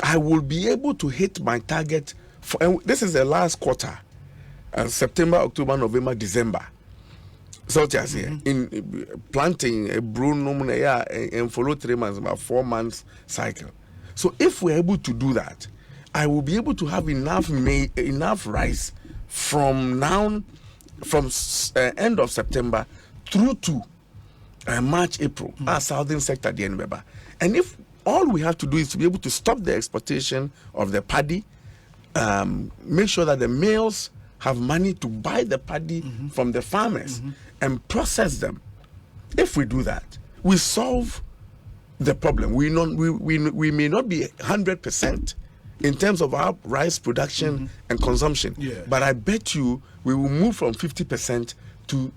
I will be able to hit my target for, and this is the last quarter, September, October, November, December. So in planting a Bruno and follow 3 months, about 4 months cycle. So if we're able to do that, I will be able to have enough rice from now, from end of September through to March, April, our southern sector, the Enbeba. And if all we have to do is to be able to stop the exportation of the paddy, make sure that the males have money to buy the paddy from the farmers and process them. If we do that, we solve the problem. We may not be 100% in terms of our rice production and consumption, but I bet you we will move from 50% to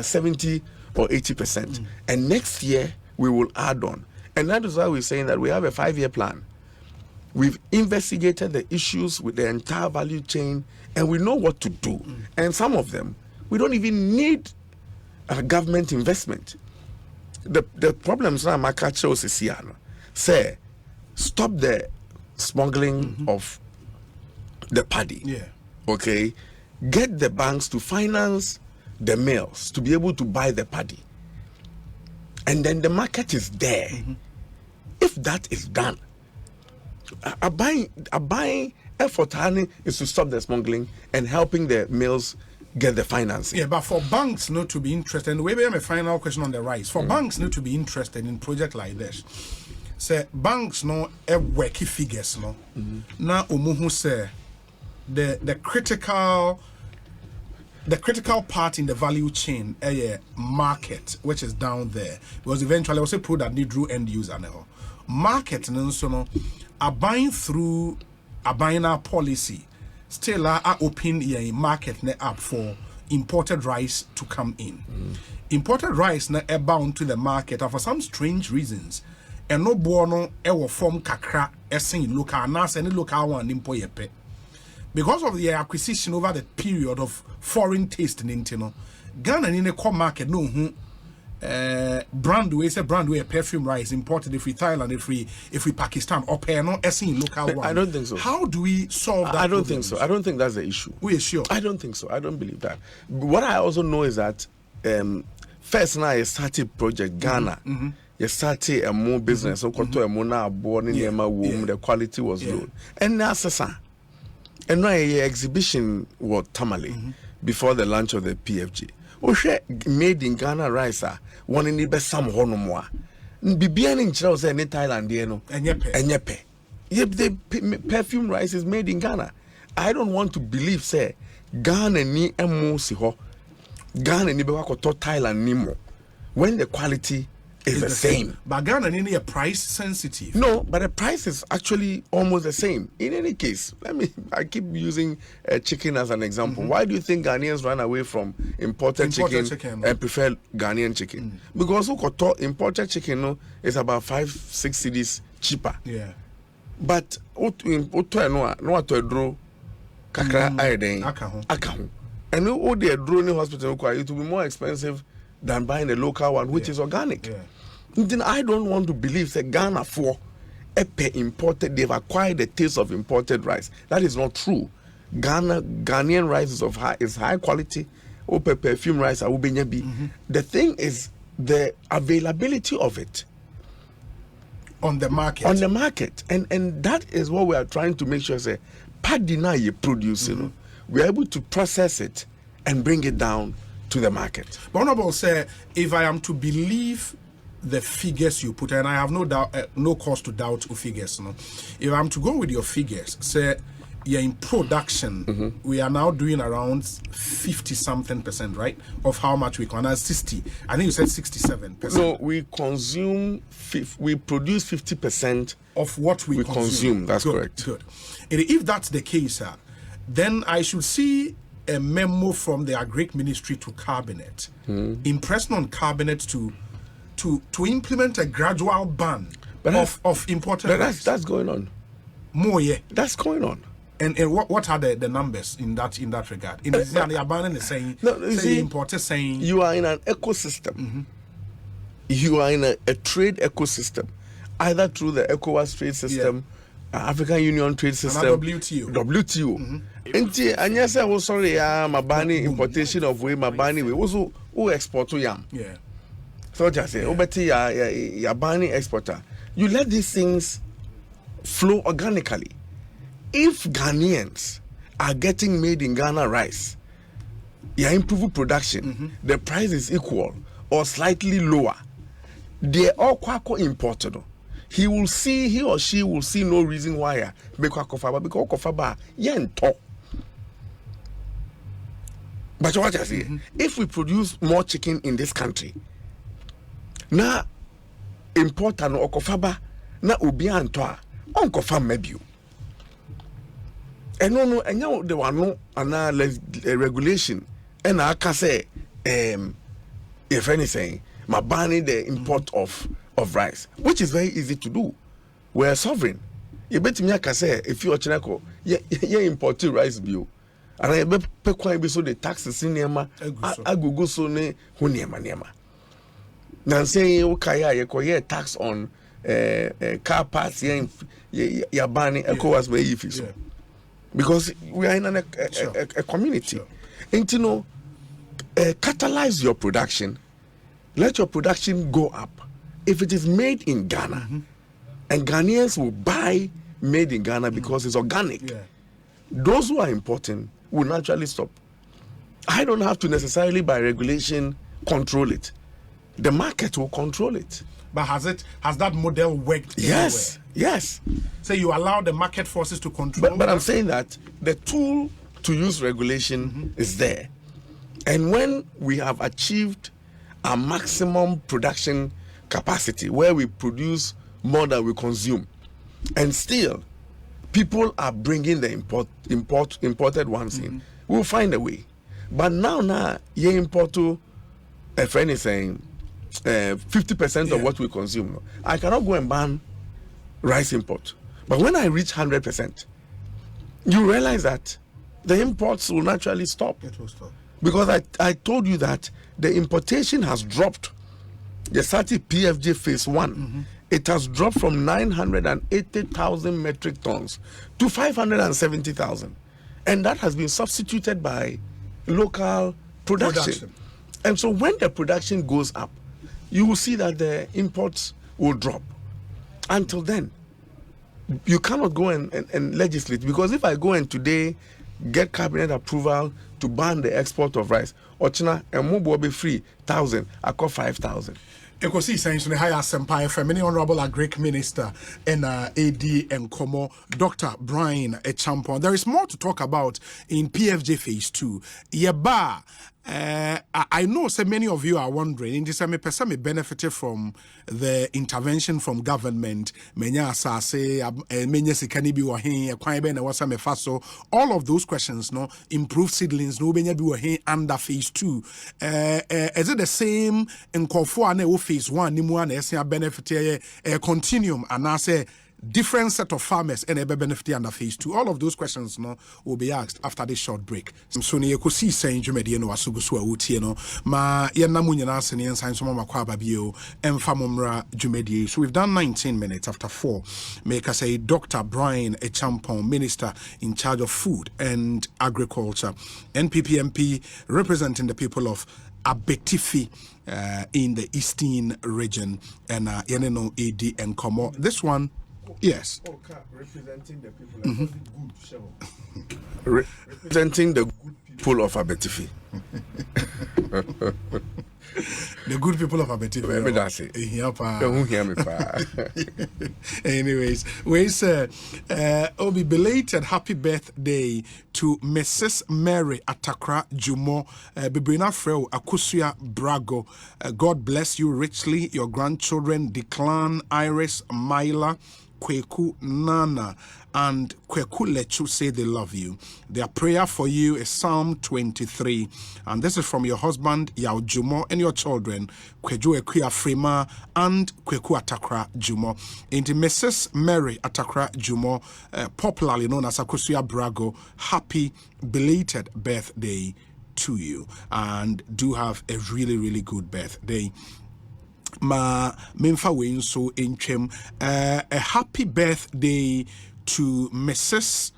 70 or 80%. And next year we will add on. And that is why we're saying that we have a 5-year plan. We've investigated the issues with the entire value chain, and we know what to do. And some of them, we don't even need government investment. The problems now, Makacho Sisiano, say, stop the smuggling of the paddy. Okay? Get the banks to finance the mills to be able to buy the paddy. And then the market is there. If that is done, a buying effort is to stop the smuggling and helping the mills get the financing. Yeah, but for banks not to be interested, and maybe a final question on the rice. For banks not to be interested in project like this, say banks no worky figures no. Now umuhu say the critical part in the value chain, market, which is down there, because eventually I will say product need drew end user now. Market and so no are buying through a buying policy still are open a market up for imported rice to come in. Imported rice na bound to the market and for some strange reasons and no bono ewo form kakra essen local nas any local one impo yepe. Because of the acquisition over the period of foreign taste in Intino, Ghana in the core market no brand way perfume rice imported if we Thailand, if we Pakistan or pay no in local one. I don't think so. How do we solve that? I don't think so. I don't think that's the issue. We are sure. I don't think so. I don't believe that. What I also know is that first now I started Project Ghana. You started a more business, so a more now born in the quality was low. And now and now a exhibition was Tamale before the launch of the PFG. Made in Ghana rice one in the best some honomwa. Bibian in Charles and in Thailand, and yepe. Yep, the perfume rice is made in Ghana. I don't want to believe, say, Ghana ni emo siho. Ghana ni bewako to Thailand ni mo. When the quality is the same. But Ghana ni a price sensitive. No, but the price is actually almost the same. In any case, I keep using chicken as an example. Why do you think Ghanaians run away from imported chicken and prefer Ghanaian chicken? Because imported chicken is about 5-6 cedis cheaper. Yeah. But no to draw kakra iodine akaho. And all the drone hospital it will be more expensive than buying a local one, which is organic. Then I don't want to believe that Ghana for imported, they've acquired the taste of imported rice. That is not true. Ghanaian rice is high quality. Perfume rice, the thing is the availability of it on the market. And that is what we are trying to make sure. Say, paddy na you produce, we are able to process it and bring it down to the market. But Honorable sir, if I am to believe the figures you put, and I have no doubt, no cause to doubt your figures, no. If I'm to go with your figures, say, yeah, in production, we are now doing around 50-something%, right? Of how much we can. 60. I think you said 67%. No, we produce 50% of what we consume. That's good, correct. Good. And if that's the case, then I should see a memo from the Agric Ministry to Cabinet, impressing on Cabinet to implement a gradual ban of imported rice. That's going on. More, yeah. That's going on. And what are the numbers in that regard? In the Abandon is saying, importers saying you are in an ecosystem. You are in a trade ecosystem, either through the ECOWAS trade system, African Union trade system, and WTO. Enti anya say wo sorry ya mabani importation of we mabani we also who export to yam. Yeah. So just say obeti ya bani exporter. You let these things flow organically. If Ghanaians are getting made in Ghana rice, you improve production, the price is equal or slightly lower. They all quako imported. He or she will see no reason why make kwakofaba because kwakofaba yen talk. But what I say, if we produce more chicken in this country, na import an okofaba na obi antoa onkofa mabio. And no, and now there were no regulation. And I can say, if anything, my banning the import of rice, which is very easy to do. We're sovereign. You bet me, I can say, if you're Chinako, you import rice bill. And I bet Pequan be so the taxes in Nema, I go so ne Huniama. Now saying, okay, you tax on car parts, you're banning ECOWAS by if so. Because we are in a community. Sure. And you know, catalyze your production. Let your production go up. If it is made in Ghana, and Ghanaians will buy made in Ghana because it's organic, those who are importing will naturally stop. I don't have to necessarily, by regulation, control it. The market will control it. But has that model worked? Yes, yes. So you allow the market forces to control. But I'm saying that the tool to use regulation is there, and when we have achieved a maximum production capacity, where we produce more than we consume, and still people are bringing the imported ones in, we'll find a way. But now you import to, if anything, 50% of what we consume. I cannot go and ban rice import. But when I reach 100%, you realize that the imports will naturally stop. It will stop. Because I told you that the importation has dropped. The SATI PFJ phase 1, it has dropped from 980,000 metric tons to 570,000. And that has been substituted by local production. And so when the production goes up, you will see that the imports will drop. Until then, you cannot go and legislate, because if I go and today get cabinet approval to ban the export of rice, Ochina and Mubo will be free 1,000, I call 5,000. Ekosiisen the higher Senpai Femini Honorable Agric Minister and AD and Como Dr. Brian Echampon. There is more to talk about in PFJ phase 2. Yeba. I know so many of you are wondering, in this me benefited from the intervention from government. Menya asase, menya sikani bi wahin, kwan be na wasa me faso. All of those questions, no, improved seedlings, no menya bi wahin under phase 2. Is it the same in Kofo ane phase 1 ni mu na ese benefit continuum and I say different set of farmers and ebe benefit under phase 2. All of those questions no will be asked after this short break. So ni Ekosiisen dwumade no asuguso a wotie no ma ye namu nyina ase ne ensan so ma kwa babio emfa momra dwumade. So we've done 19 minutes after 4. Make us say Dr. Brian Echampon, Minister in charge of Food and Agriculture, NPP MP representing the people of Abetifi in the Eastern region, and Yeneno AD and Como. This one, yes. Representing the people, representing the good people of Abetifi. The good people of Abetifi. Anyways, we say, Obi, belated happy birthday to Mrs. Mary Atakra Jumo, Bibrina Freo Akusia Brago. God bless you richly, your grandchildren, Declan, Iris, Myla, Kweku, Nana, and Kweku Lechu say they love you. Their prayer for you is Psalm 23. And this is from your husband, Yao Jumo, and your children, Kweju Ekuya Frima and Kweku Atakra Jumo. Into Mrs. Mary Atakra Jumo, popularly known as Akusia Brago, happy belated birthday to you. And do have a really, really good birthday. Ma memfa we so entwem a happy birthday to Mrs.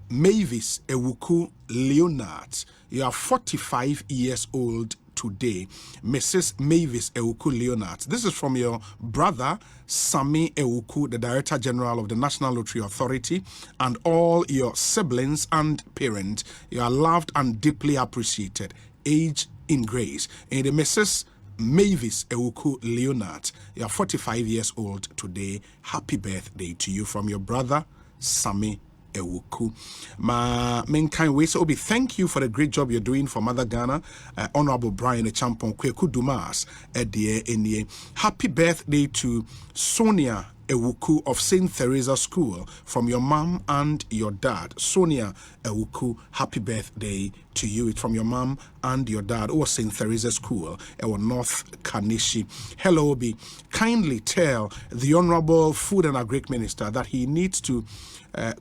Mavis Ewuku Leonard. You are 45 years old today, Mrs. Mavis Ewuku Leonard. This is from your brother Sami Ewuku, the Director General of the National Lottery Authority, and all your siblings and parents. You are loved and deeply appreciated. Age in grace. And the Mrs. Mavis Ewuku Leonard, you are 45 years old today. Happy birthday to you from your brother Sami Ewuku. Ma menkan we say Obi, thank you for the great job you're doing for Mother Ghana. Honorable Brian Champon Kweku Dumas Edie Enye. Happy birthday to Sonia Ewuku of St. Teresa School from your mom and your dad. Sonia Ewuku, happy birthday to you. It's from your mom and your dad, or St. Teresa School, or North Kanishi. Hello, Obi. Kindly tell the Honorable Food and Agric Minister that he needs to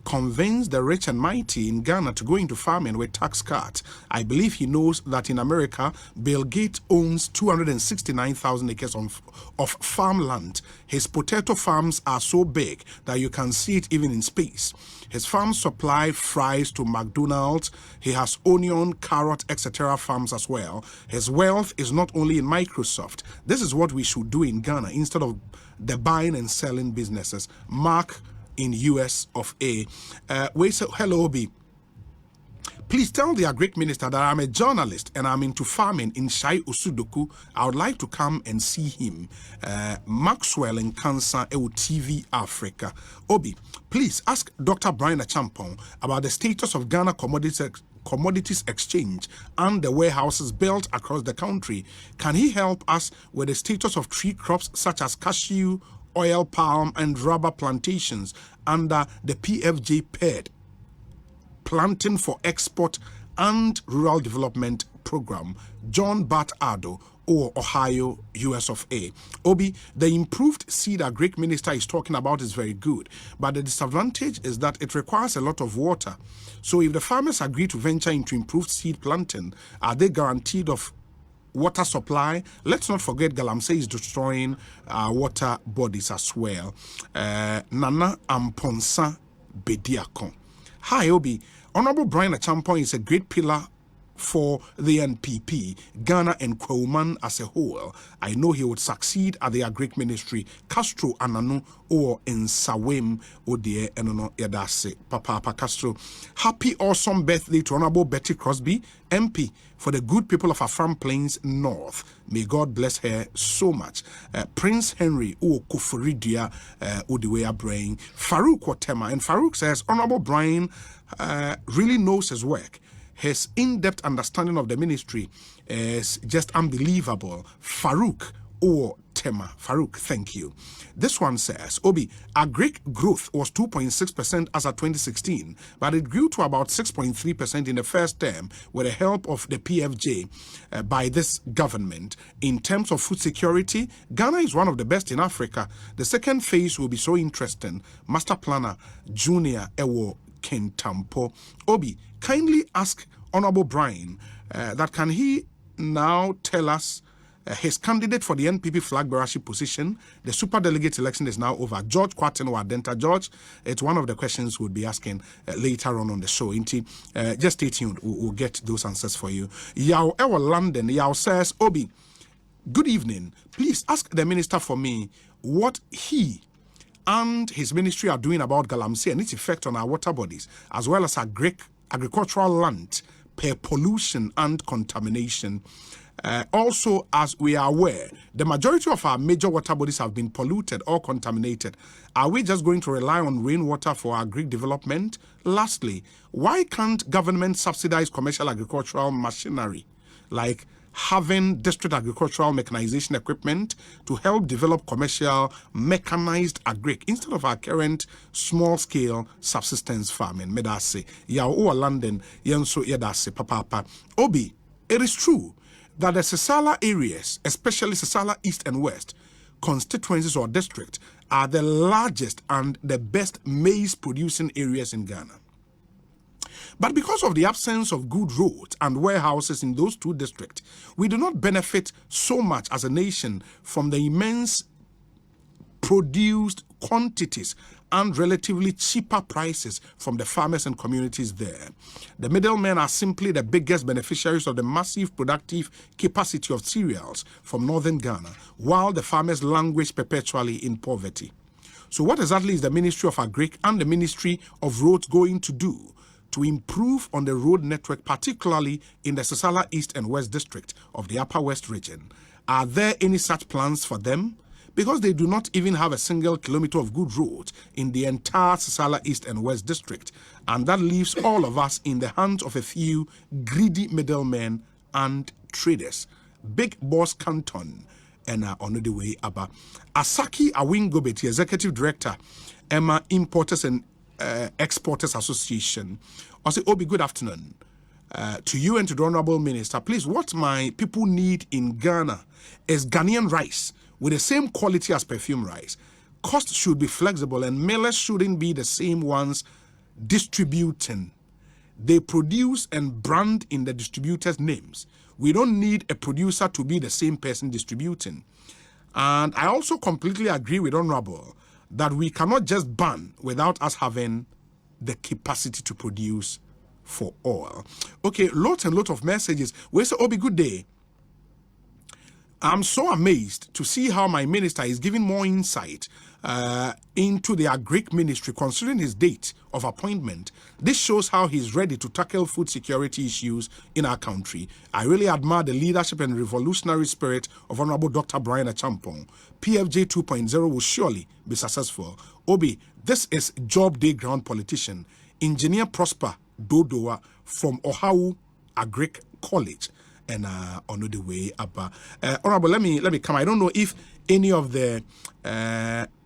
convince the rich and mighty in Ghana to go into farming with tax cuts. I believe he knows that in America, Bill Gates owns 269,000 acres of farmland. His potato farms are so big that you can see it even in space. His farms supply fries to McDonald's. He has onion, carrot, etc. farms as well. His wealth is not only in Microsoft. This is what we should do in Ghana instead of the buying and selling businesses. Mark in US of A. Wait, so hello, Obi. Please tell the Agric Minister that I'm a journalist and I'm into farming in Shai Usudoku. I would like to come and see him. Maxwell in Cancer, TV Africa. Obi, please ask Dr. Brian Achampong about the status of Ghana Commodities Exchange and the warehouses built across the country. Can he help us with the status of tree crops such as cashew, oil palm, and rubber plantations under the PFJ PED, Planting for Export and Rural Development Program? John Bat Ado, or Ohio, US of A. Obi, the improved seed Agric Minister is talking about is very good, but the disadvantage is that it requires a lot of water. So if the farmers agree to venture into improved seed planting, are they guaranteed of water supply? Let's not forget Galamsey is destroying water bodies as well. Nana Amponsa Bediakon. Hi, Obi. Honorable Brian Achampong is a great pillar for the NPP, Ghana and Kwauman as a whole. I know he would succeed at the Agric Ministry. Castro Ananu or in Sawem Odie Enono Yadase Papa Castro. Happy awesome birthday to Honorable Betty Crosby, MP for the good people of Afram Plains North. May God bless her so much. Prince Henry O Kufuridia Udiwea Brain, Farouk Watema, and Farouk says Honorable Brian really knows his work. His in-depth understanding of the ministry is just unbelievable. Farouk or Tema. Farouk, thank you. This one says, Obi, Agric growth was 2.6% as of 2016, but it grew to about 6.3% in the first term with the help of the PFJ by this government. In terms of food security, Ghana is one of the best in Africa. The second phase will be so interesting. Master Planner Junior Ewo Kentampo. Obi, kindly ask Honorable Brian that can he now tell us his candidate for the NPP flag bearership position. The superdelegate election is now over. George Quatin Wadenta. George, it's one of the questions we'll be asking later on the show. Just stay tuned. We'll get those answers for you. Yao Ewa London. Yao says, Obi, good evening. Please ask the minister for me what he and his ministry are doing about Galamsey and its effect on our water bodies, as well as agricultural land, per pollution and contamination. Also, as we are aware, the majority of our major water bodies have been polluted or contaminated. Are we just going to rely on rainwater for our Greek development? Lastly, why can't government subsidize commercial agricultural machinery, like having district agricultural mechanization equipment to help develop commercial mechanized agric instead of our current small-scale subsistence farming? Medase, ya o London, yenso yedase papa. Obi, it is true that the Sisala areas, especially Sisala East and West constituencies or district, are the largest and the best maize-producing areas in Ghana. But because of the absence of good roads and warehouses in those two districts, we do not benefit so much as a nation from the immense produced quantities and relatively cheaper prices from the farmers and communities there. The middlemen are simply the biggest beneficiaries of the massive productive capacity of cereals from northern Ghana, while the farmers languish perpetually in poverty. So what exactly is the Ministry of Agric and the Ministry of Roads going to do to improve on the road network, particularly in the Sisala East and West District of the Upper West region? Are there any such plans for them? Because they do not even have a single kilometer of good roads in the entire Sisala East and West District, and that leaves all of us in the hands of a few greedy middlemen and traders. Big Boss Canton and on the way Abba. Asaki Awingobet, Executive Director, Emma Importers and Exporters Association. I say, Obi, good afternoon. To you and to the Honorable Minister, please, what my people need in Ghana is Ghanaian rice with the same quality as perfume rice. Cost should be flexible and millers shouldn't be the same ones distributing. They produce and brand in the distributors' names. We don't need a producer to be the same person distributing. And I also completely agree with Honorable that we cannot just ban without us having the capacity to produce for all. Okay, lots and lots of messages. We say, Obi, good day. I'm so amazed to see how my minister is giving more insight into the Agric ministry considering his date of appointment. This shows how he's ready to tackle food security issues in our country. I really admire the leadership and revolutionary spirit of Honorable Dr. Brian Achampong. PFJ 2.0 will surely be successful. Obi, this is job day ground politician, Engineer Prosper Dodoa from Ohawu Agric College. And on the way up. Honorable, let me come. I don't know if any of the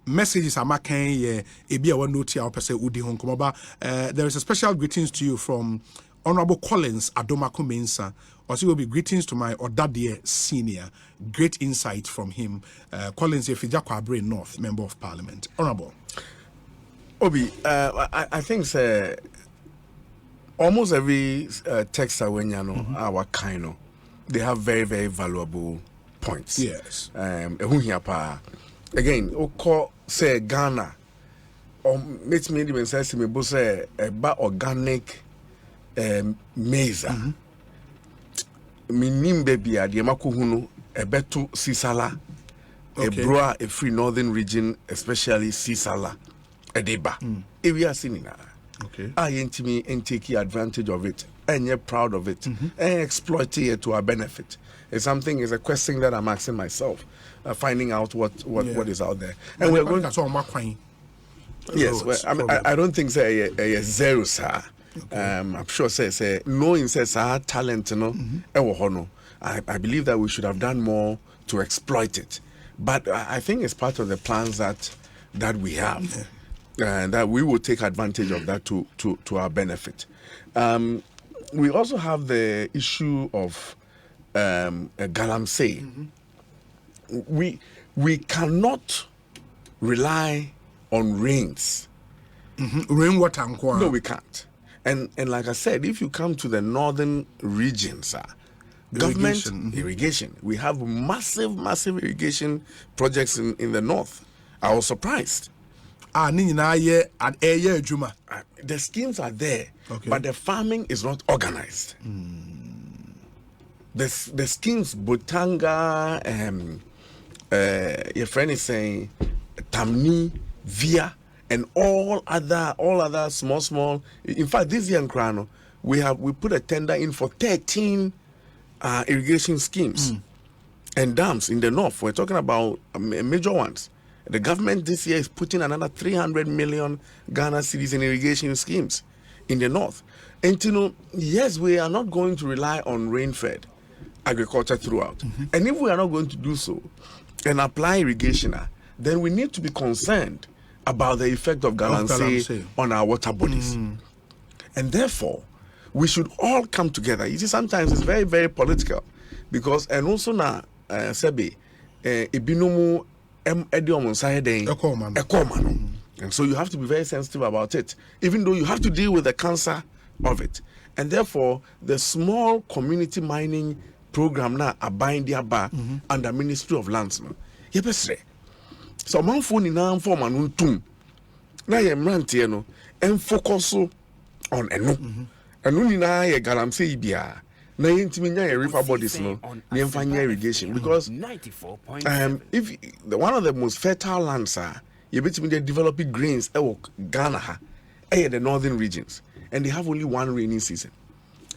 messages are making there is a special greetings to you from Honorable Collins Adomaku Mensa. Also will be greetings to my Odadie Senior. Great insight from him. Collins Efijakwabre North, Member of Parliament. Honorable. Obi, I think almost every text our kind of, they have very, very valuable points. Yes. Again, Oko say Ghana, or makes me even say to me, say about organic maize. Minim baby a diemakuhunu ebetu Sisala, a broa a free northern region, especially Sisala, Edeba. We are seeing Okay. I intimi and take advantage of it, and you're proud of it, and exploit it to our benefit. It's a question that I'm asking myself, finding out what is out there. And we're going to. Yes, well, I don't think say a zero, sir. I'm sure say knowing says talent, I believe that we should have done more to exploit it, but I think it's part of the plans that we have. Yeah. And that we will take advantage of that to our benefit. We also have the issue of galamsey. We cannot rely on rains. Rainwater. No, we can't. And like I said, if you come to the northern regions, government irrigation, we have massive irrigation projects in the north. I was surprised. The schemes are there, but the farming is not organized. The schemes, Botanga, your friend is saying, Tamni, Via, and all other small. In fact, this year in Krano, we put a tender in for 13 irrigation schemes and dams in the north. We're talking about major ones. The government this year is putting another 300 million Ghana cedis in irrigation schemes in the north. And yes, we are not going to rely on rain-fed agriculture throughout. And if we are not going to do so and apply irrigation, then we need to be concerned about the effect of galamsey on our water bodies. And therefore, we should all come together. You see, sometimes it's very, very political because, and also now, Sebi, Ibinumu and so you have to be very sensitive about it, even though you have to deal with the cancer of it. And therefore, the small community mining program now are binding bar under Ministry of Lands. So man phone in form and tum. Now you mantieno and focus on eno. And when na ye galamsey bia na yentimi nya river bodies no na yemfanya irrigation because if one of the most fertile lands are you betimi dey developing grains Ghana ha the northern regions, and they have only one rainy season,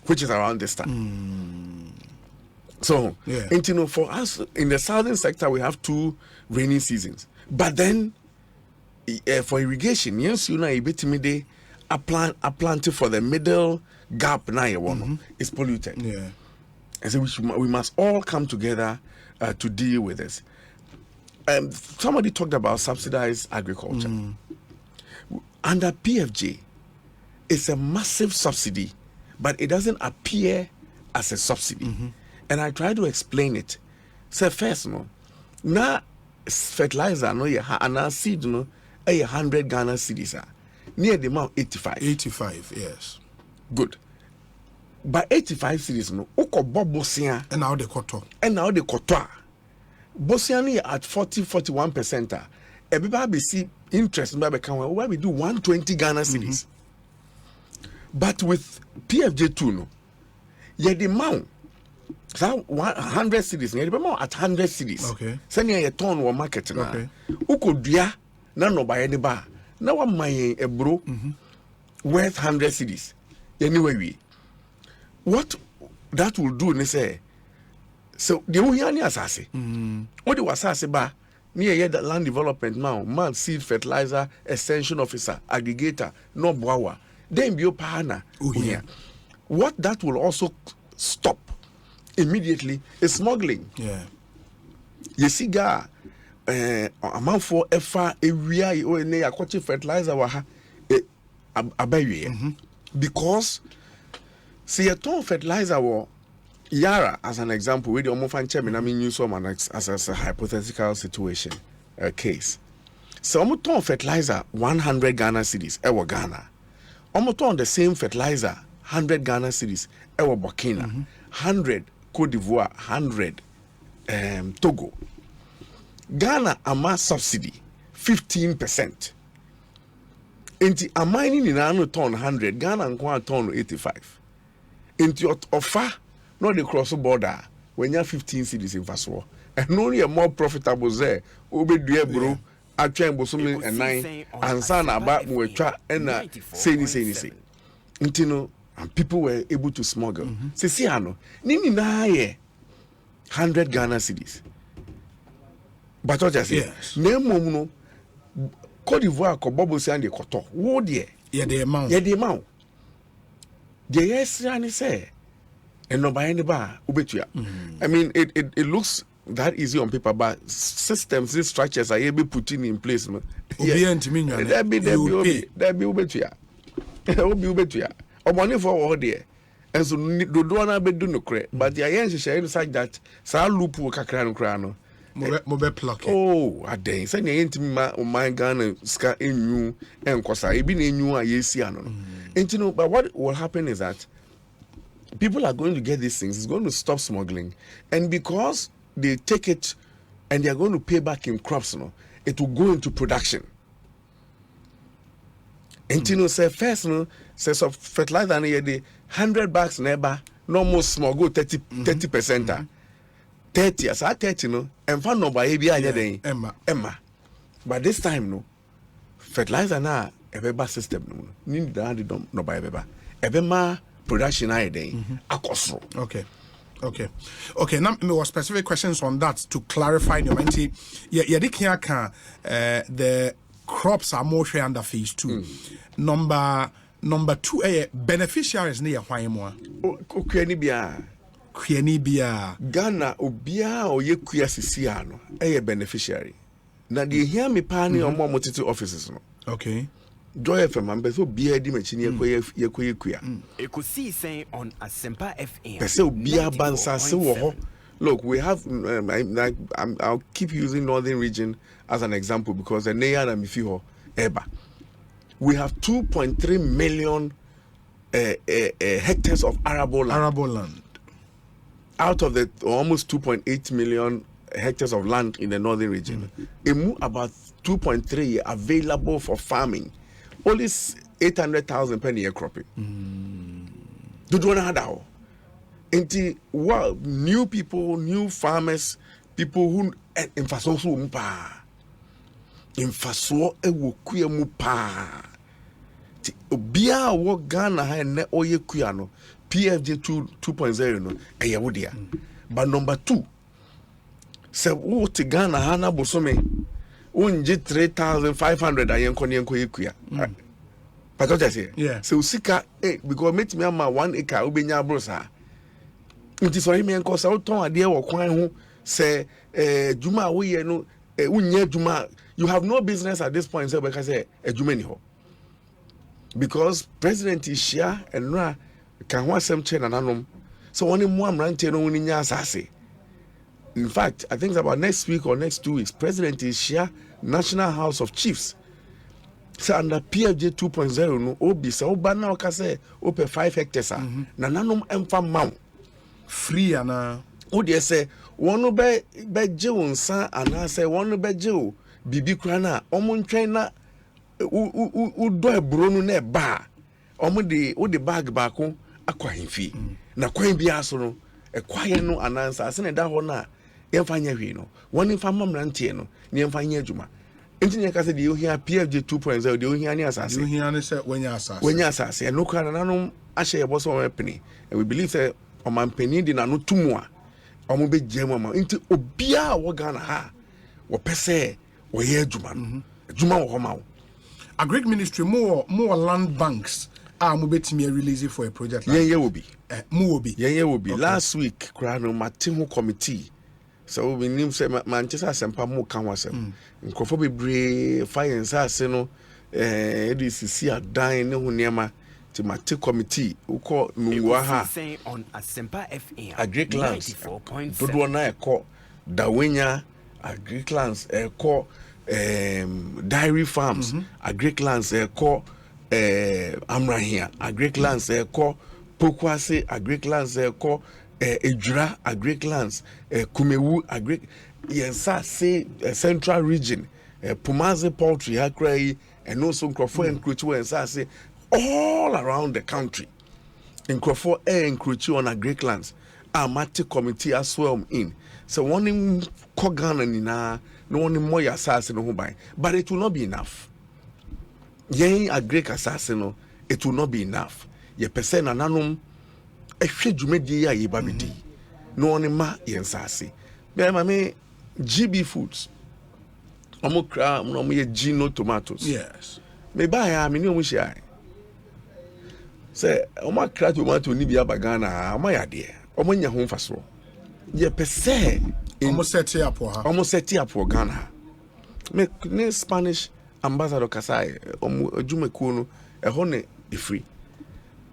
which is around this time. So for us in the southern sector we have 2 rainy seasons, but then for irrigation yes you know you betimi dey a plant for the middle gap now is polluted. And so we must all come together to deal with this. Somebody talked about subsidized agriculture. Under PFJ, it's a massive subsidy, but it doesn't appear as a subsidy. And I try to explain it. So first, now fertilizer and now seed 100 Ghana cedis near the amount 85. 85, yes. Good. But 85 cedis bosia and now the koto. Bosia at 40-41%. Everybody see interest where we do 120 Ghana cedis. But with PFJ2 the amount 100 cedis at 100 cedis. Okay. Send you a ton or market now. Okay. Uko no buy any bar. Now I'm buying a bro worth 100 cedis. Anyway, what that will do, they say, so the Uyani Asase, what do Asase ba near the land development now, man, seed fertilizer, extension officer, aggregator, no boawa, then be partner. What that will also stop immediately is smuggling. You see, amount for FA area or near a fertilizer waha because see a ton fertilizer war Yara as an example with the Omofan chairman I mean use someone as a hypothetical situation case. So ton fertilizer 100 Ghana cedis ewa Ghana. Ton the same fertilizer 100 Ghana cedis ewa Burkina, 100 Cote d'Ivoire, 100 Togo. Ghana ama subsidy 15%. Inti a mining in an ton 100, Ghana and one ton 85. Inti offer not the cross border when you have 15 cities in Faswa. And only a more profitable there, Obe Duebro, Achen Bosumi and 9, and Sana about Muetra and say. Intino, and people were able to smuggle. Sesiano, Nini na 100 Ghana cities. But what I say, name no Cote d'Ivoire ko bobo si ande koto. Wo de the amount. The amount. The yes ani say and no buy any bar ubetua. I mean it looks that easy on paper, but systems, these structures are able putting in place. There be ubetua. Obi ubetua. O money for all there. And so do na be do no cre. But the ayen share such that sa loop wo kakra no kra no. Mobe pluck. Oh, I dang. Say na yentimi my Ghana ska enyu enkosa. Ebi na enyu a yesi ano. And you know, but what will happen is that people are going to get these things. It's going to stop smuggling, and because they take it and they are going to pay back in crops, it will go into production. And you know, say first, say so fertilizer na the 100 bags neighbor, no more small go 30%. 30 as I 30 and fan no by Emma. But this time fertilizer na a system need no by ebema production I day akosro. Okay. Okay, now me was specific questions on that to clarify your mind. Yeah, the crops are more share under phase 2. Number 2 beneficiaries near why more. Bia Ghana obia o ye kuya sisia no beneficiary. Na de hia me pa ne omo motete offices no. Okay. Joy FM ambeso bia di machine ye kuya. Ekosiisen on Asempa FM. Pese obia bansa se wo ho. Look, we have I'll keep using Northern Region as an example because the near na mifi ho eba. We have 2.3 million hectares of arable land. Out of the almost 2.8 million hectares of land in the Northern Region, about 2.3 available for farming. Only 800,000 per year cropping. Do you want to have that? Well, new people, new farmers, people who infrastructure mupa, infrastructure ewukuye mupa. Obia wo Ghana ha ne oye kuya no PFJ 2.0 no eyewodia. But number 2, se wo te Ghana ha na bosome unje 3,500 ayenko yekuya. But what I say? Yeah. So usika because make me ama 1 acre obenya brosa. Nti so him enko sa uton ade wo kwan ho se juma wo ye no unye juma, you have no business at this point say because juma ni ho. Because President is here and na can want some chain and anom. So only more amrante no woni nya asase. In fact, I think it's about next week or next 2 weeks, President is here, National House of Chiefs. So under PFJ 2.0 no obi se oba na oka se ope 5 hectares na nanom emfa maw free ana o de se wonu be je wonsa ana se wonu be je o bibi kura na omo ntwen na u do eburo no na ba omo de o de bag baako akwa hemfi na kwan bia so no ekwaye no anansa ase na da ho na yemfa nya hwi no woni fa mamrantie no ne yemfa nya adwuma enti kase de ohia PFJ 2.0 de ohia ne asase de ohia ne se wenya asase e no kra na no ahye yebo so mapeni and we believe say o mampeni de na no tumu a omo be jema ma enti obia wo Ghana ha wo pese wo ye adwuma no adwuma wo ho ma wo Agric Ministry more land banks mo betimi release for a project like yeah will be yeah will be last week kra no mate committee. So we name say Manchester Asempa mo kan wasem nkofo bebre fire nsase no EDCC adan ne ho niema ti mate committee uko nungwa ha on Asempa FM Agric lands dodo na eko dawenya Agric lands eko dairy farms Agric lands eko amrahia Agric lands eko pokwase Agric lands eko Ejura Agric lands Kumewu Agric yensa say central region Pumaze poultry hakrai and also Nkrofo and Kruchu yensa say all around the country Nkrofo and Kruchu on Agric lands amati committee as well in so one in Kogana nina no one more assassin no buy but it will not be enough yen Agric assassin no it will not be enough ye percent ananum ehwe dwumadi ya yebabedi no one ma yensase be ma me GB Foods omokra no mo ye Gino tomatoes yes me ba ya me ni omo hia say omakra tomato ni bia bagana omo ya de omo nya ho mfaso ye pese omo set up for Ghana me ne Spanish ambassador kasai omo adwumaku no eho ne free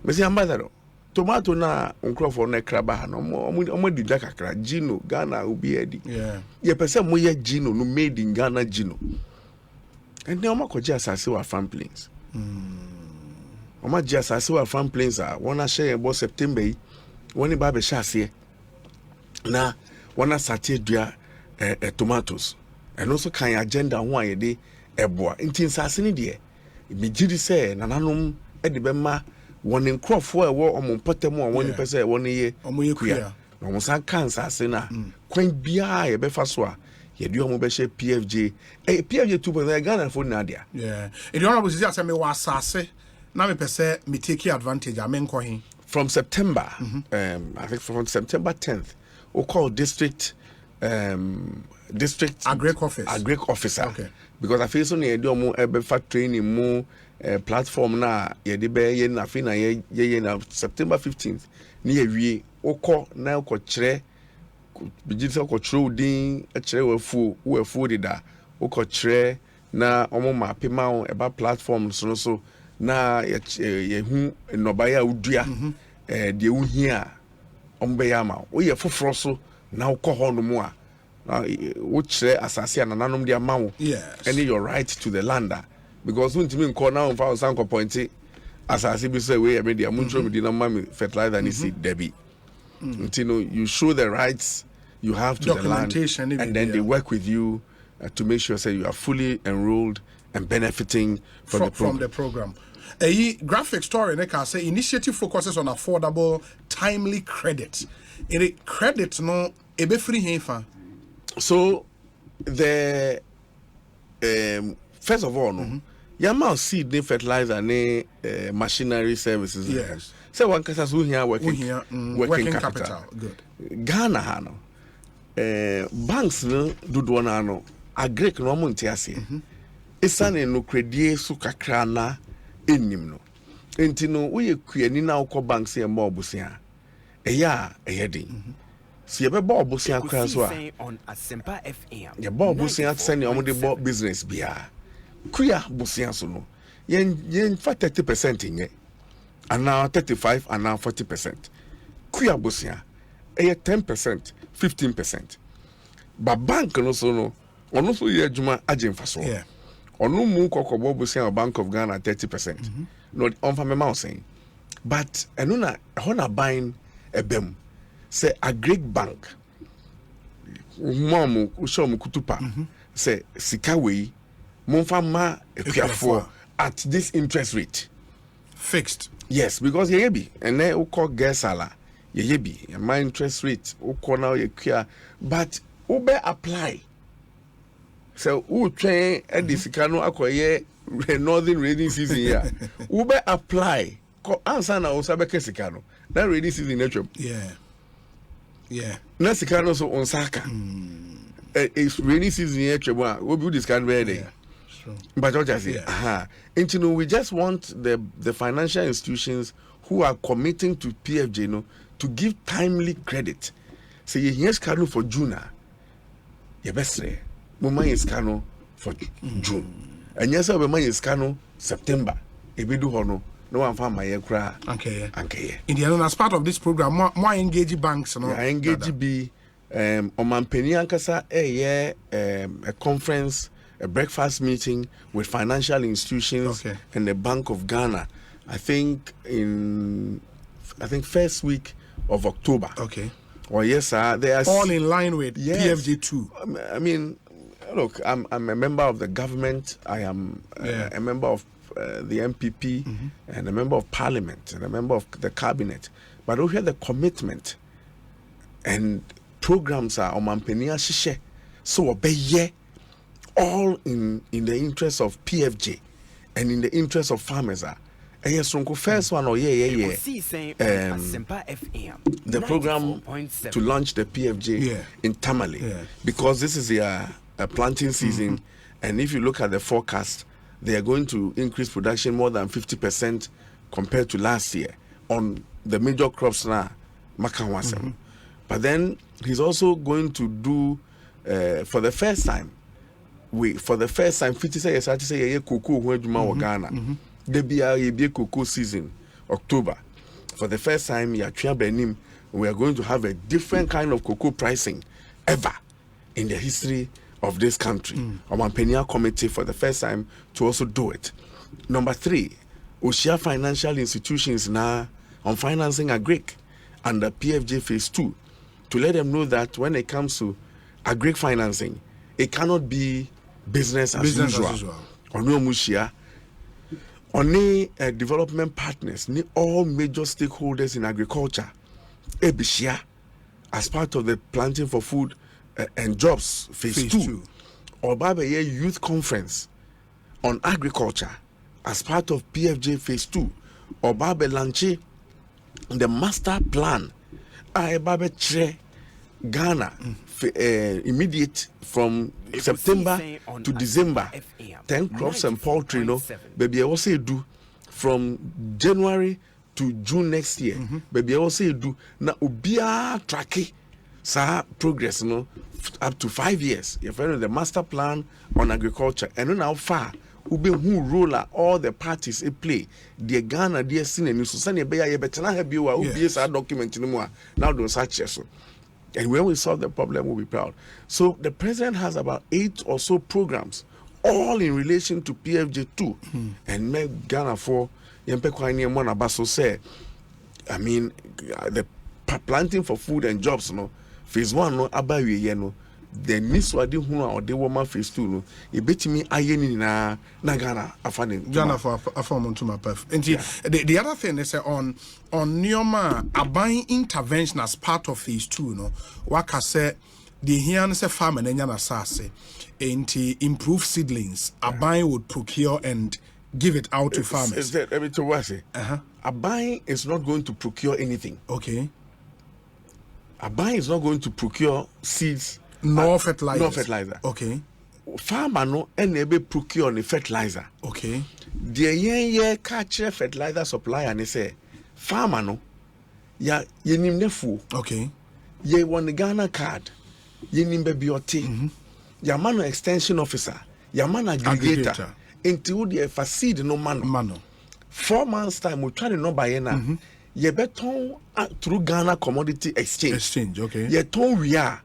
me say ambassador tomato na Nkrofo na kraba no omo di da kakra Gino Ghana obi edi ye pese mo ye Gino no made in Ghana Gino and then omo koje asase wa farm plains omo je asase wa farm plains a wona share about September yi woni ba be shase na wona sate dua tomatoes and also kan agenda ho ayede eboa ntin sase ne de me gidi se nananom e de be ma one Nkrofo ewo omompotemu a woni pese woni ye kuya no mo san kan sase na kwan bia ye be fa so a ye de omo be she PFJ PFJ 2.0 Ghana for nadia yeah e the honorable say me wa asase na me pese me take advantage amenko hin from September, I think from September 10th, we'll call district agric officer. Okay. Because I feel so near the training more platform na ye na fi na ye na September 15th near we oko na oko chere bijisa oko true din chere we fu dida oko chere na omo mape ma eba platform so na ye hu nobaya udua de hu hia ombe ya ma wo ye foforo so na oko ho no mu a wo chere asase na nanom de amawo any your right to the lander. Because when you call now for some point asase bi say we media muntro me di na mama fertilizer and seed debi. You show the rights you have to the land, and then they work with you to make sure say you are fully enrolled and benefiting from the program. A graphic story can say initiative focuses on affordable, timely credit. Credit no ebe free here. So the first of all, no, Yama seed ne fertilizer ne machinery services. Yes. So one case who here working capital. Good. Ghana hano banks no do na no agric no mo ntiase. Esane no credit su kakra na enim no. Enti no we kuani na ukọ banks e mo obusia. Eya din. Si ebe bo obusia kra so a. Ye bo obusia send omo de bo business bia. Kuya busia so no. Yen fa 30% nye. And now 35 and now 40%. Kuya busia. 10%, 15%. But bank no so no. Ono so ye adwuma agye mfaso. Yeah. Ono mu kokobo busia Bank of Ghana 30%. No on fa me ma saying. But eno na hona buying ebem. Say a great bank. Mom usho mu kutupa. Say sika we monfa ma ekuafo at this interest rate. Fixed. Yes, because ye be and then uko gesala ye be my interest rate uko now ye kia, but ube apply. So u train at the sikano akoye northern rainy season here. Ube apply. Ko answer na usabeke sikano. That rainy season nature. Yeah. Na sikano so on saka. It's rainy season here chebwa. We build this kind of day. But what I say, we just want the financial institutions who are committing to PFJ to give timely credit. Say yes, cano for June. Your best say, Mama is cano for June. And yes, our money is cano September. If we do hono, no one found my cry. Okay. In the end, as part of this program, more engage banks. No, engage be Omampeni Ankasa a conference. A breakfast meeting with financial institutions and the Bank of Ghana. I think first week of October. Okay. Or yes, sir. They are all in line with PFJ2. I mean, look, I'm a member of the government. I am a member of the MPP and a member of Parliament and a member of the cabinet. But over here, the commitment and programs are Omampenia Shishe. So obey all in the interest of PFJ and in the interest of farmers. Yes, first one or the program to launch the PFJ in Tamale because this is a planting season, and if you look at the forecast, they are going to increase production more than 50% compared to last year on the major crops now, Makanwasem. But then he's also going to do for the first time. 50 say say cocoa when Ghana. There be a cocoa season, October. For the first time, we are going to have a different kind of cocoa pricing ever in the history of this country. Our Penia Committee for the first time to also do it. Number 3, Oshia financial institutions now on financing agric under PFJ phase 2 to let them know that when it comes to agric financing, it cannot be business as usual. Only development partners, all major stakeholders in agriculture, Ebishia, as part of the planting for food and jobs phase 2, or Baba Youth Conference on agriculture as part of PFJ phase 2, or Baba Lanche the master plan I babe Ghana immediate from September to December 10 crops and poultry no baby I will say do from January to June next year baby I will say do na ubia track sa progress no up to 5 years you follow the master plan on agriculture and now far ube who role all the parties play the Ghana dear sin and so sane be ya betena have you ubi sa document no more now don't search so. And when we solve the problem, we'll be proud. So the president has about 8 or so programs, all in relation to PFJ2. And make Ghana for say, I mean, the planting for food and jobs, no, phase 1, no, abawi yeno. The niswadi huna or the woman phase 2, no, it bet me ayeni na Ghana afani. Ghana for afam to my perf. And the other thing is on Nyoma a buying intervention as part of phase 2, no. Waka say the here say farm and nyana sase. And improve seedlings. A buying would procure and give it out to farmers. Is that every to what say? A buying is not going to procure anything. Okay. A buying is not going to procure seeds. No fertilizer. No fertilizer. Okay. Farmer no enable procure the fertilizer. Okay. The ye catch fertilizer supplier and say farmer no ya yenim nefu. Okay. Ye won the Ghana card. Yenim bebioti. Ya man extension officer. Ya man aggregator. Into the facade no man. 4 months time we try to know by na. Ye beton through Ghana Commodity Exchange. Okay. Ye ton we are.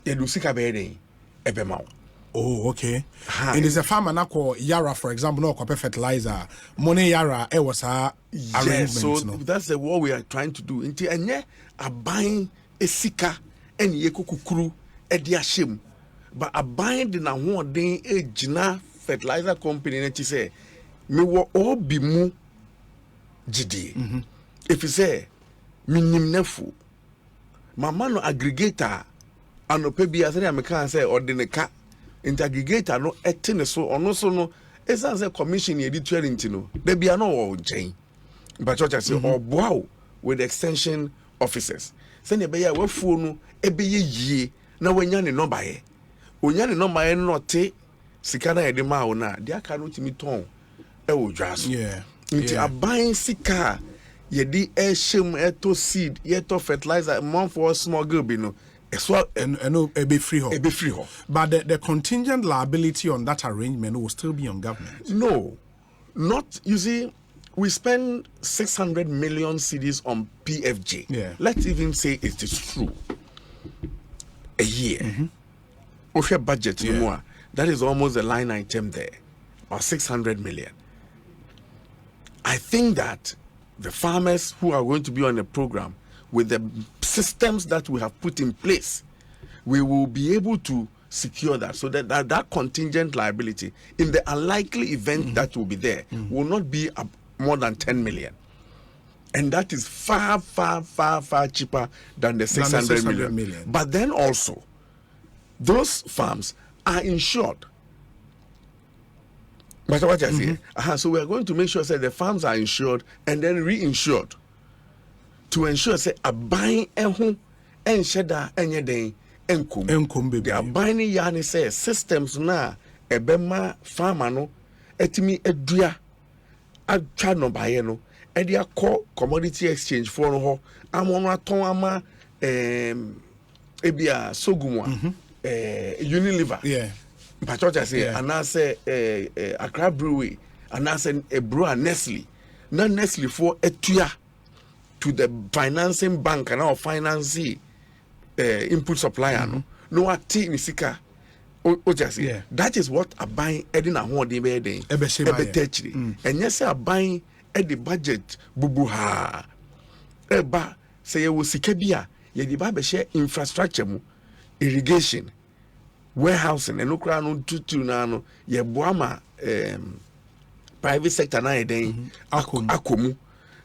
Ye do sika bere ebema. Oh, okay. And there's a farmer now called Yara, for example, no copper fertilizer. Money Yara, it was a arrangement. So no? that's what we are trying to do. Until and a buying a sika and ye kukuru a diashim. But a buying the na one day a jina fertilizer company and she say, me will all be mu GD. If you say, minim nefu, my man aggregator, and no pebi as I can say, or the car. Integrator no etene so ono so no essence commission editorial intino there be no o chain but church say oboa with extension officers send be ya wafuo no ebe yie na wanya ne number ye onya ne number ye no te sika na yede ma wo na dia ka no timi ton e wo dwa so nti aban sika yedi e shem eto seed yeto fertilizer mon for small girl be no and a be free ho. But the contingent liability on that arrangement will still be on government. No, not. You see, we spend 600 million cedis on PFJ. Yeah. Let's even say it is true. A year. Of your budget, more. That is almost the line item there, about 600 million. I think that the farmers who are going to be on the program, with the systems that we have put in place, we will be able to secure that, so that contingent liability, in the unlikely event that will be there, will not be more than 10 million. And that is far, far, far, far cheaper than the 600 million. But then also, those farms are insured. But what I say, so we are going to make sure that the farms are insured and then reinsured, to ensure say a buying and sheda anything enkum baby. They are buying yani say systems na ebema farmer no etimi edua atwa no baye no e dia call commodity exchange for no ho amono aton ama ebia sogumwa Unilever pachocha say anase Accra Brewery anase a brewer Nestle na Nestle for etua to the financing bank and our financing input supplier no ati nisika o just that is what a buying edin a ho de be den ebetechiri and yes a buying at the budget bubu ha eba say you sika bia ye di ba be share infrastructure mu irrigation warehousing and okra no tutu na no ye boama private sector na den akomu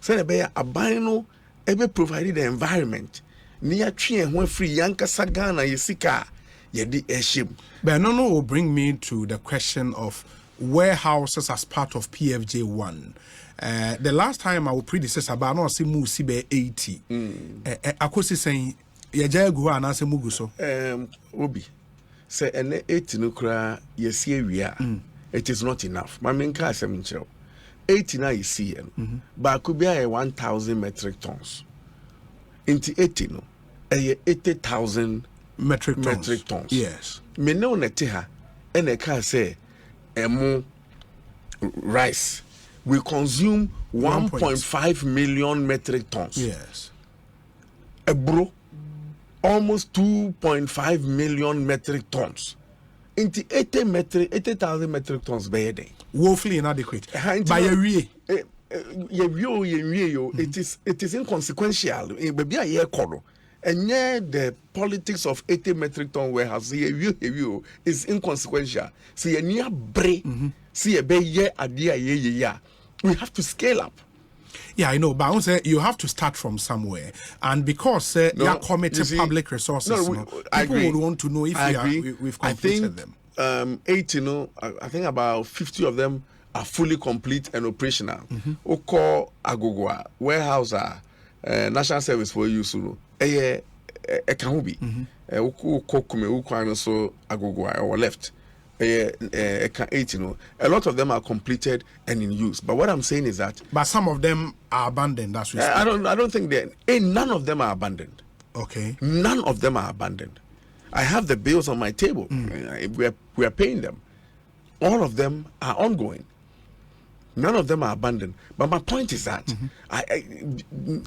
say be a ban no ebe provide the environment near tree and free yanka sagana yesika yedi eshim. But no will bring me to the question of warehouses as part of PFJ1. The last time our predecessor about no see musi be 80. Ekosiisen yaja gu ha na se mugu so. Obi say ene 80 no kra yesi awia. It is not enough. My main car asem nchero. 80 na yesi no. Ba could be 1,000 metric tons. Into 80 no. 80,000 metric tons. Yes. Me no na te ha ene ka say emo rice. We consume 1.5 million metric tons. Yes. Ebro, almost 2.5 million metric tons. Into 80,000 metric tons by a day. Woefully inadequate. By a year. It is inconsequential. Baby, a year corridor. And yeah, the politics of 80 metric ton warehouse is inconsequential. See, a near break. See, a bay year a year. We have to scale up. Yeah, I know, but I say you have to start from somewhere, and because you are committed public resources, people would want to know if we've completed them. 80, I think about 50 of them are fully complete and operational. Oko Agogwa warehouse, National Service for Use, Ekahubi, Oko Kume, Oko so Agogwa or left. 80, a lot of them are completed and in use. But what I'm saying is that, but some of them are abandoned. That's what I don't think none of them are abandoned. Okay, none of them are abandoned. I have the bills on my table. We are paying them. All of them are ongoing. None of them are abandoned. But my point is that and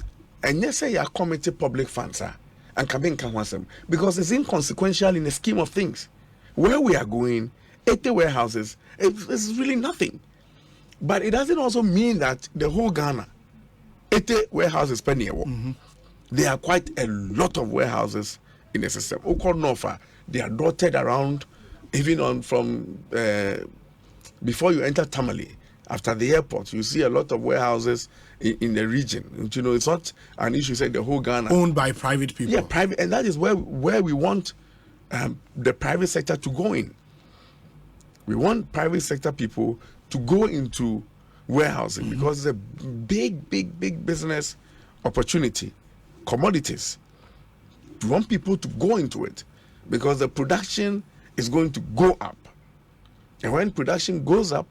yes, say you are committed public funds and can because it's inconsequential in the scheme of things. Where we are going, 80 warehouses, it's really nothing. But it doesn't also mean that the whole Ghana, 80 warehouses per year. There are quite a lot of warehouses in the system. Okonofa, they are dotted around, even from before you enter Tamale. After the airport, you see a lot of warehouses in the region. You know, it's not an issue, say the whole Ghana. Owned by private people. Yeah, private, and that is where we want the private sector to go in. We want private sector people to go into warehousing because it's a big business opportunity, commodities. We want people to go into it because the production is going to go up. And when production goes up,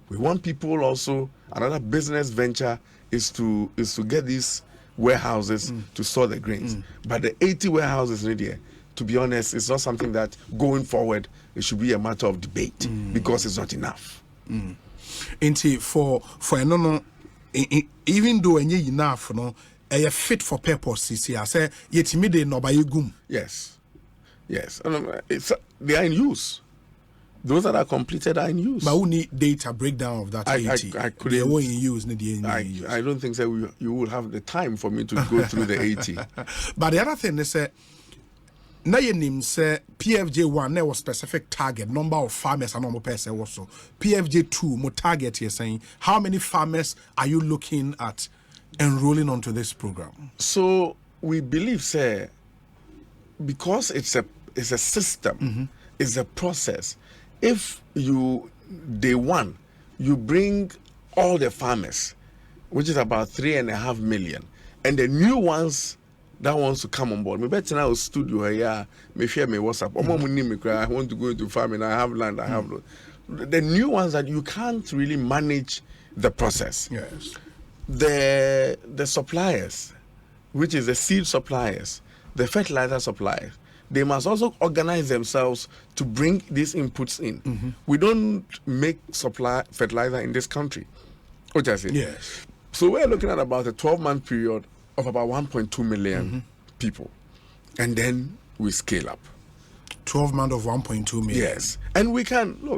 we want people also, another business venture is to get these warehouses to store the grains. But the 80 warehouses in India, to be honest, it's not something that going forward it should be a matter of debate because it's not enough. For no, even though any enough, no, a fit for purpose. I say yet me no by gum. Yes. They are in use. Those that are completed are in use. But we need data breakdown of that 80. I couldn't. They were in use. I don't think so. You will have the time for me to go through the 80. But the other thing is, now your name say PFJ1 there was specific target number of farmers and normal person also. PFJ2 more target you're saying how many farmers are you looking at enrolling onto this program? So we believe, say, because it's a system, it's a process. If you day one you bring all the farmers, which is about 3.5 million, and the new ones that wants to come on board. Me better now studio here. Me share me WhatsApp. I want to go into farming. I have land. I have the new ones that you can't really manage the process. Yes. The suppliers, which is the seed suppliers, the fertilizer suppliers, they must also organize themselves to bring these inputs in. We don't make supply fertilizer in this country. What I say? Yes. So we're looking at about a 12-month period of about 1.2 million people. And then we scale up. 12 months of 1.2 million. Yes. And we can do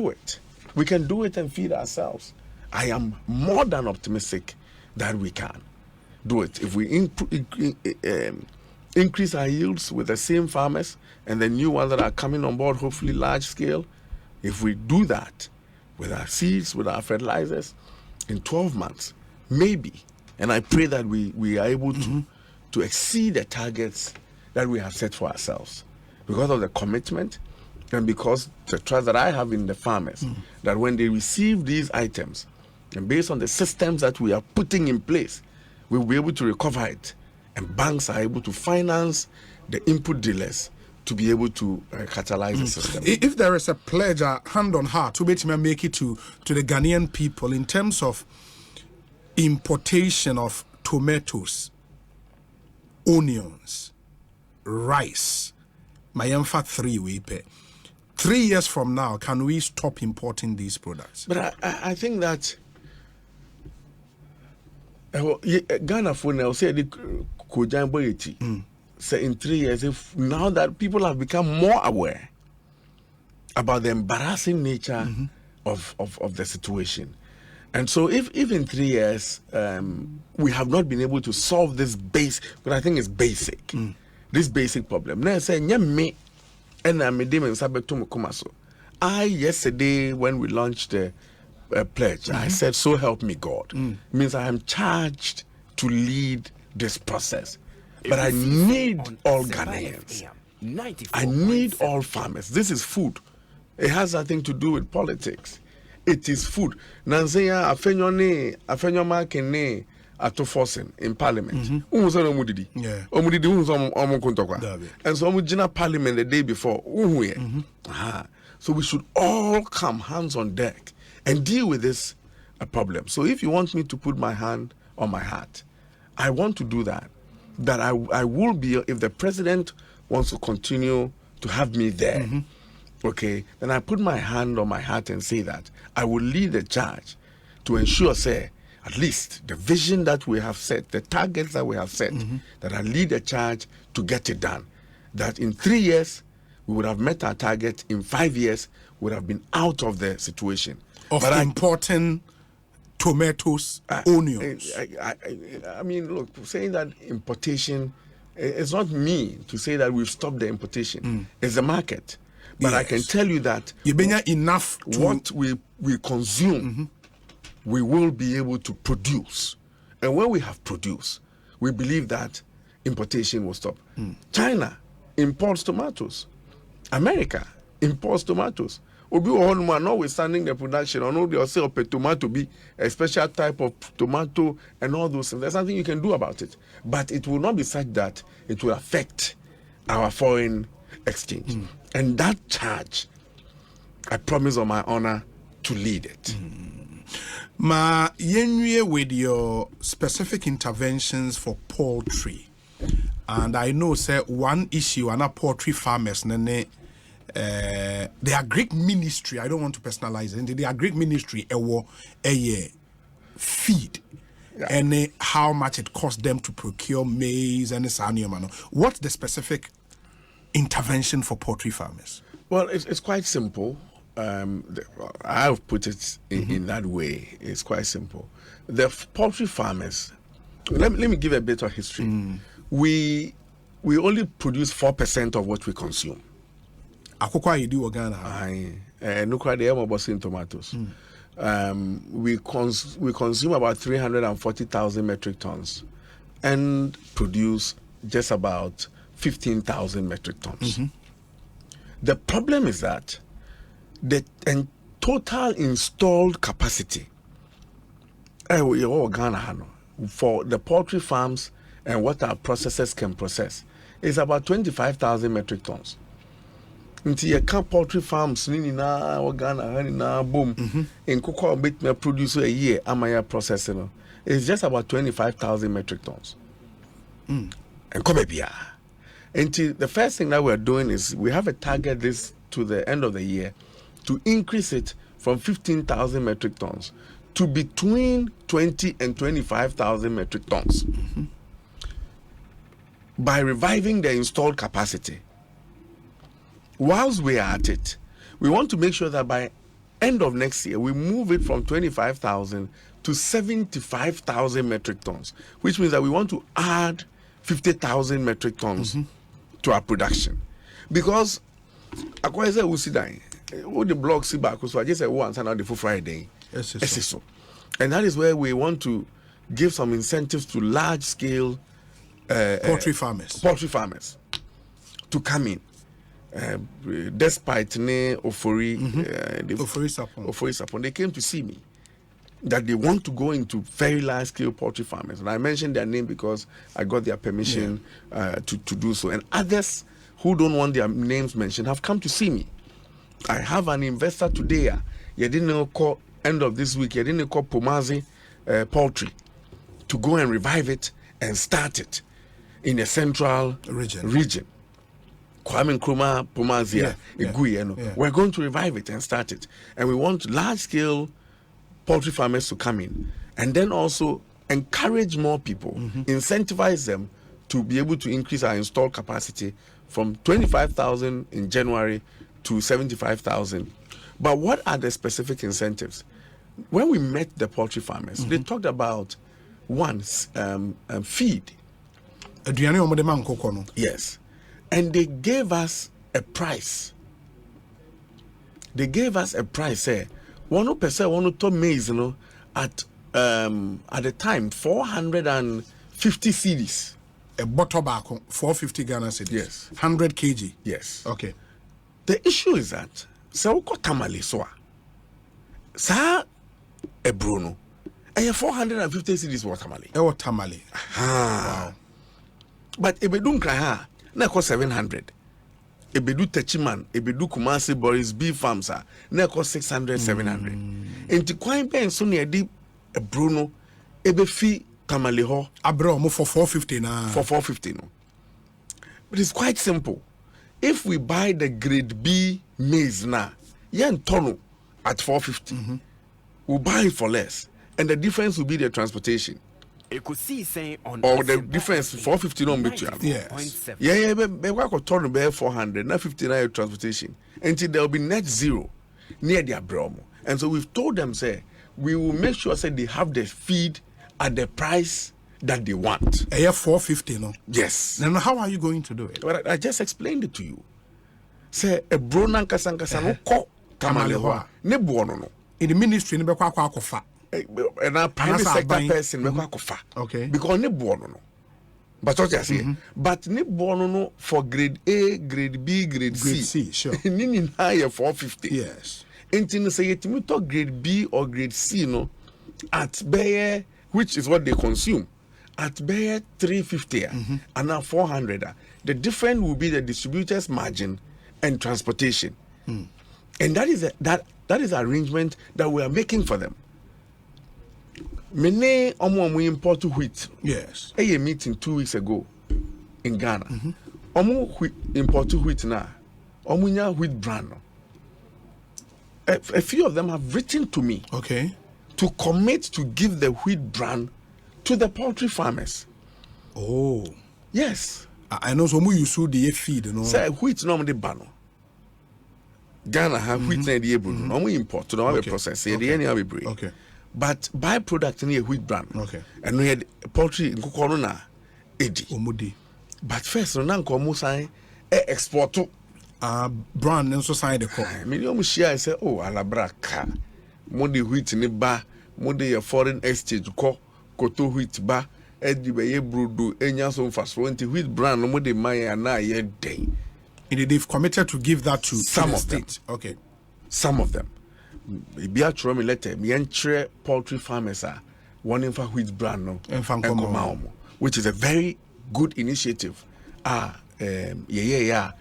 it. We can do it and feed ourselves. I am more than optimistic that we can do it. If we increase our yields with the same farmers and the new ones that are coming on board, hopefully large scale, if we do that with our seeds, with our fertilizers, in 12 months, maybe, and I pray that we are able to exceed the targets that we have set for ourselves because of the commitment And because the trust that I have in the farmers, that when they receive these items, and based on the systems that we are putting in place, we will be able to recover it. And banks are able to finance the input dealers to be able to catalyze the system. If there is a pledge, hand on heart, to make it to the Ghanaian people in terms of importation of tomatoes, onions, rice, Mayamfa 3 we pay. 3 years from now, can we stop importing these products? But I think that Ghana for now say the Kojan say in 3 years, if now that people have become more aware about the embarrassing nature of the situation. And so if in 3 years we have not been able to solve this but I think it's basic, this basic problem. Now say me and I yesterday when we launched the pledge, I said, so help me God. Means I am charged to lead this process. But I need all Ghanaians. I need all farmers. This is food. It has nothing to do with politics. It is food. Nanzeya afenyoma kene atoforcing in parliament. Omudidi. And so omujina parliament the day before. So we should all come hands on deck and deal with this problem. So if you want me to put my hand on my heart, I want to do that. That I will be, if the president wants to continue to have me there, okay, then I put my hand on my heart and say that I will lead the charge to ensure, say, at least the vision that we have set, the targets that we have set, that I lead the charge to get it done. That in 3 years, we would have met our target. In 5 years, we would have been out of the situation. Of importing tomatoes, onions. I mean, look, saying that importation, it's not me to say that we've stopped the importation. It's the market. But I can tell you that enough what we consume, we will be able to produce. And when we have produced, we believe that importation will stop. China imports tomatoes. America imports tomatoes. Obi Ohonuma, notwithstanding the production, or no, they'll say a tomato be a special type of tomato and all those things. There's nothing you can do about it. But it will not be such that it will affect our foreign exchange. And that charge, I promise on my honor to lead it. Ma yenye with your specific interventions for poultry. And I know, say, one issue, and poultry farmers, the agric ministry, I don't want to personalize it, the agric ministry a feed and how much it costs them to procure maize and sanium. What's the specific intervention for poultry farmers? Well, it's quite simple. I've put it in that way. It's quite simple. The poultry farmers, let me give a bit of history. We only produce 4% of what we consume. Akokwa yidi Ghana. Nukra de emo tomatoes. We consume about 340,000 metric tons and produce just about 15,000 metric tons. The problem is that the total installed capacity for the poultry farms and what our processors can process is about 25,000 metric tons. Until you can't poultry farms, Ghana, boom, in cocoa bit produce a year, Amaya processing. It's just about 25,000 metric tons. And come here. Until the first thing that we're doing is we have a target this to the end of the year to increase it from 15,000 metric tons to between 20 and 25,000 metric tons by reviving the installed capacity. Whilst we are at it, we want to make sure that by end of next year, we move it from 25,000 to 75,000 metric tons, which means that we want to add 50,000 metric tons to our production. Because, according to Usidai, all the blocks see back, so I just said once and now the full Friday. So. And that is where we want to give some incentives to large scale poultry farmers to come in. despite ne Ofori, Ofori Sapon, they came to see me that they want to go into very large scale poultry farmers. And I mentioned their name because I got their permission to do so. And others who don't want their names mentioned have come to see me. I have an investor today. You didn't call end of this week. You didn't call Pomazi Poultry to go and revive it and start it in a central region. Kwame Nkrumah Pomazi, we're going to revive it and start it. And we want large scale poultry farmers to come in and then also encourage more people, incentivize them to be able to increase our installed capacity from 25,000 in January to 75,000. But what are the specific incentives? When we met the poultry farmers, they talked about feed. Yes. And they gave us a price. They gave us a price, 1% maize, at the time 450 cedis. A bottle back 450 Ghana cedis. Yes. 100 kg. Yes. Okay. The issue is that so tamale soa. Sa e Bruno. 450 cedis what tamale. What tamale. Wow. But ebedun kra na cost 700. Ebedu Techiman, Ebedu Kumasi Boris B farms na cost 600 700. Enti kwan ben so na di Bruno ebefi tamale ho abro mo for 450 na. For 450 no. But it's quite simple. If we buy the grade B maize now, yen tono at 450, we'll buy it for less. And the difference will be the transportation. Ekosiisen on or the difference 450 no between. Yes. Yeah, be tono be 400, na 59 transportation. Until there will be net zero near their bromo. And so we've told them, say, we will make sure say they have the feed at the price that they want. 450 no. Yes. Now how are you going to do it? Well, I just explained it to you. Say a bronan kasankasa no ko tamale ho ne buono no. In the ministry ne be kwa akofa. And a private sector person be kwa akofa. Okay. Because ne buono no. But what you say? But ne buono no for grade A, grade B, grade C. C, sure. Ni higher 450. Yes. Until say yetimi to grade B or grade C no at Bayer, which is what they consume. At Bayer 350 and now 400. The difference will be the distributor's margin and transportation. And that is arrangement that we are making for them. Many we import wheat. Yes. A meeting 2 weeks ago in Ghana. Import wheat now. Wheat brand. A few of them have written to me. Okay. To commit to give the wheat brand to the poultry farmers. Oh. Yes. I know some you should the feed, no. Say wheat no the bano. Ghana have wheat na the able no we import to the process. Say the any have break. Okay. But byproduct in a wheat brand. Okay. And we had poultry in Kukono na edi. Omudi. But first no nanko mo sign export to brand and so sign the call. Million share say oh alabraka. Mo the wheat ni ba, mo the foreign exchange ko koto wheat ba. Edi be ye brudu enya so fast nti wheat brand no de man na ye den. And they've committed to give that to some of them. Okay. Some of them. Be a throw me letter. Me entre poultry farmers are wanting for wheat brand no. Which is a very good initiative. Yeah.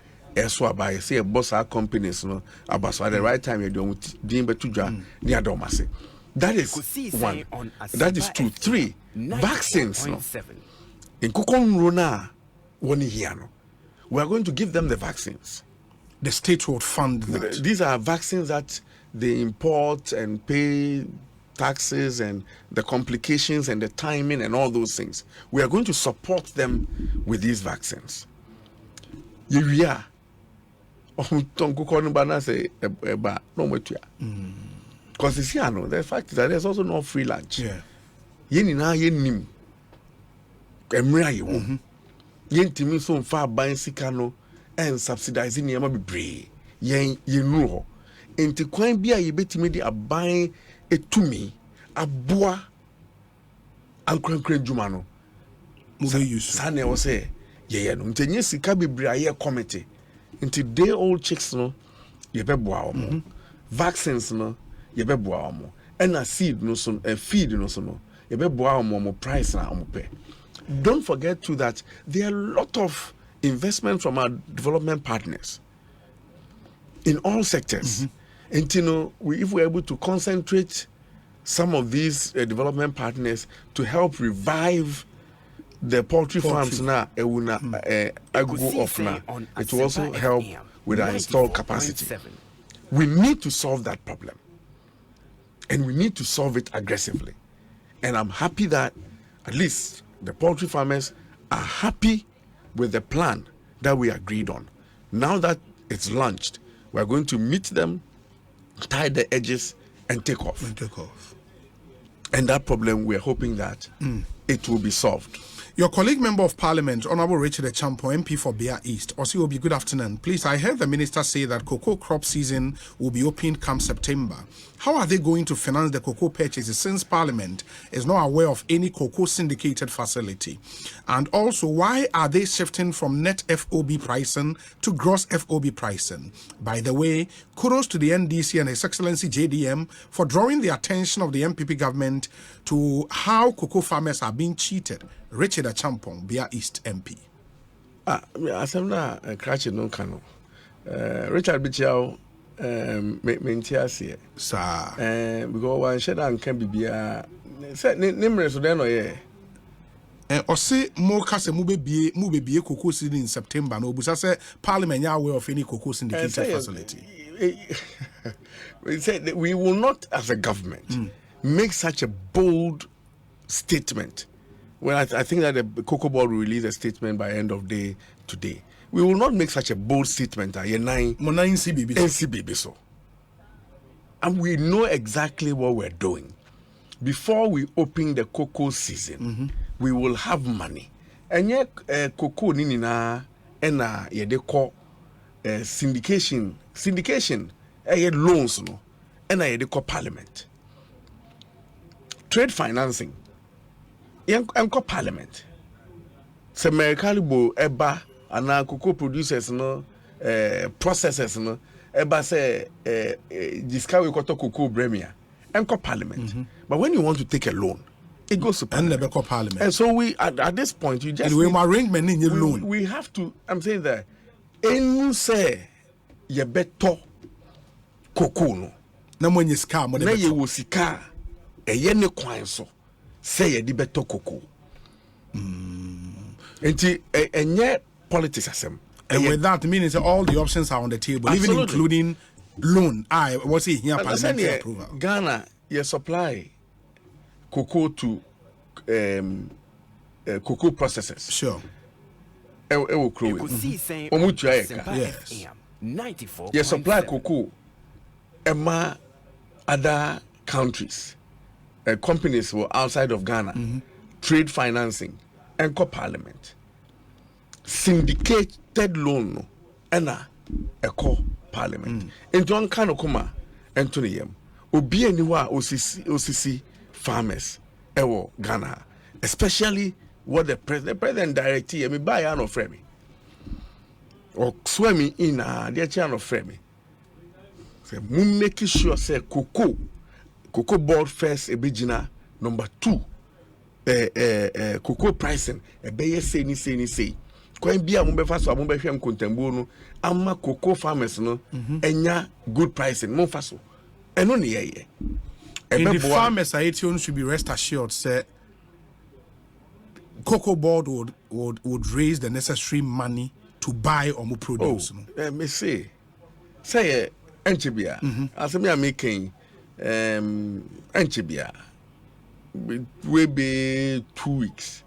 So by say boss our companies no about so at the right time you don't deem betu dwa near domase. That is one. That is 2. 3. Vaccines. No? In Kukon Rona, 1 year. No? We are going to give them the vaccines. The state will fund that. These are vaccines that they import and pay taxes and the complications and the timing and all those things. We are going to support them with these vaccines. Yeah. Because it's here, no. The fact is that there's also no free lunch. Yeah. Yeni na yenim. Emra yewo. Yentimi so mfa ban sika no and subsidize ni ama bebre. Yen yenu ho. Enti kwan bia ye betimi di aban etumi aboa ankrankran djuma no. Mo be use. Sa na wo say ye no. Ntenye sika bebre aye committee. Into day-old chicks, no, you be boa vaccines, no, you be boa and a seed, no, so a feed, no, so no, you be boa more price na pay. Don't forget too that there are a lot of investment from our development partners in all sectors. And you know, if we're able to concentrate some of these development partners to help revive the poultry farms now, it will also help with our installed capacity. We need to solve that problem, and we need to solve it aggressively. And I'm happy that at least the poultry farmers are happy with the plan that we agreed on. Now that it's launched, we're going to meet them, tie the edges, and take off. And that problem, we're hoping that it will be solved. Your colleague member of parliament, Honorable Richard Echampo, MP for Bia East, Osiobi, good afternoon. Please, I heard the minister say that cocoa crop season will be opened come September. How are they going to finance the cocoa purchases since parliament is not aware of any cocoa syndicated facility? And also, why are they shifting from net FOB pricing to gross FOB pricing? By the way, kudos to the NDC and His Excellency JDM for drawing the attention of the MPP government to how cocoa farmers are being cheated. Richard Achampong, Bia East MP. Asamna Cratchit no cano. Richard Bichao, Mentiasia. Sir. Because one shed and can be set numerous of them or yeah. Or say more case mube be a cocoa season in September. No, but I say Parliament ya aware of any cocoa syndicated facility. We said that we will not, as a government, make such a bold statement. Well, I think that the Cocoa Board will release a statement by end of day today. We will not make such a bold statement. NCBB so. And we know exactly what we're doing. Before we open the cocoa season, we will have money. And yet, cocoa ninina ena yedeko syndication loans no ena yedeko parliament. Trade financing. Enko parliament. Se merikalibo eba ana cocoa producers no processors no eba se discover koto cocoa bremia. Enko parliament. But when you want to take a loan, it goes to parliament. Parliament. And so we at this point you just arrangement in your loan. We have to, I'm saying that enu say ye beto cocoa no. Na when you scam mo na ye wo sika eye ne kwan so. Say ye di beto cocoa. Enti enye politics asem. And with that meaning all the options are on the table, Absolutely. even including loan. I was here parliamentary approval. Ghana ye supply cocoa to cocoa processors. Sure. Ekosiisen Yes. 94. You supply cocoa ema other countries. Companies were outside of Ghana, trade financing, and parliament. Syndicated loan, and a parliament. And John Kanokuma, Anthony Yem, Obi Eniwa OCC farmers, ewo Ghana, especially what the president directed me buy an of frame. Or swimming in their channel frame. Say, make sure say cocoa board first ebijina number 2 cocoa pricing ebeye say kwan bia mo befa so mo behwem kontambuo no ama cocoa farmers no enya good pricing mo fa so eno ne yeye the farmers should be rest assured say cocoa board would raise the necessary money to buy or more produce. Me say enchibia asemi am making Anchibia will be 2 weeks.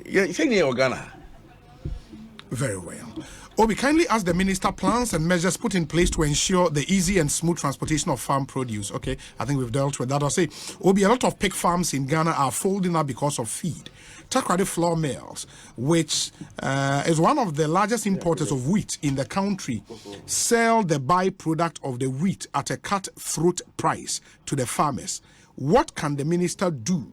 Yeah, Ghana. Very well. Obi, kindly ask the minister plans and measures put in place to ensure the easy and smooth transportation of farm produce. Okay, I think we've dealt with that. I'll say, Obi, a lot of pig farms in Ghana are folding up because of feed. Takrady flour mills, which is one of the largest importers of wheat in the country, sell the byproduct of the wheat at a cut-throat price to the farmers. What can the minister do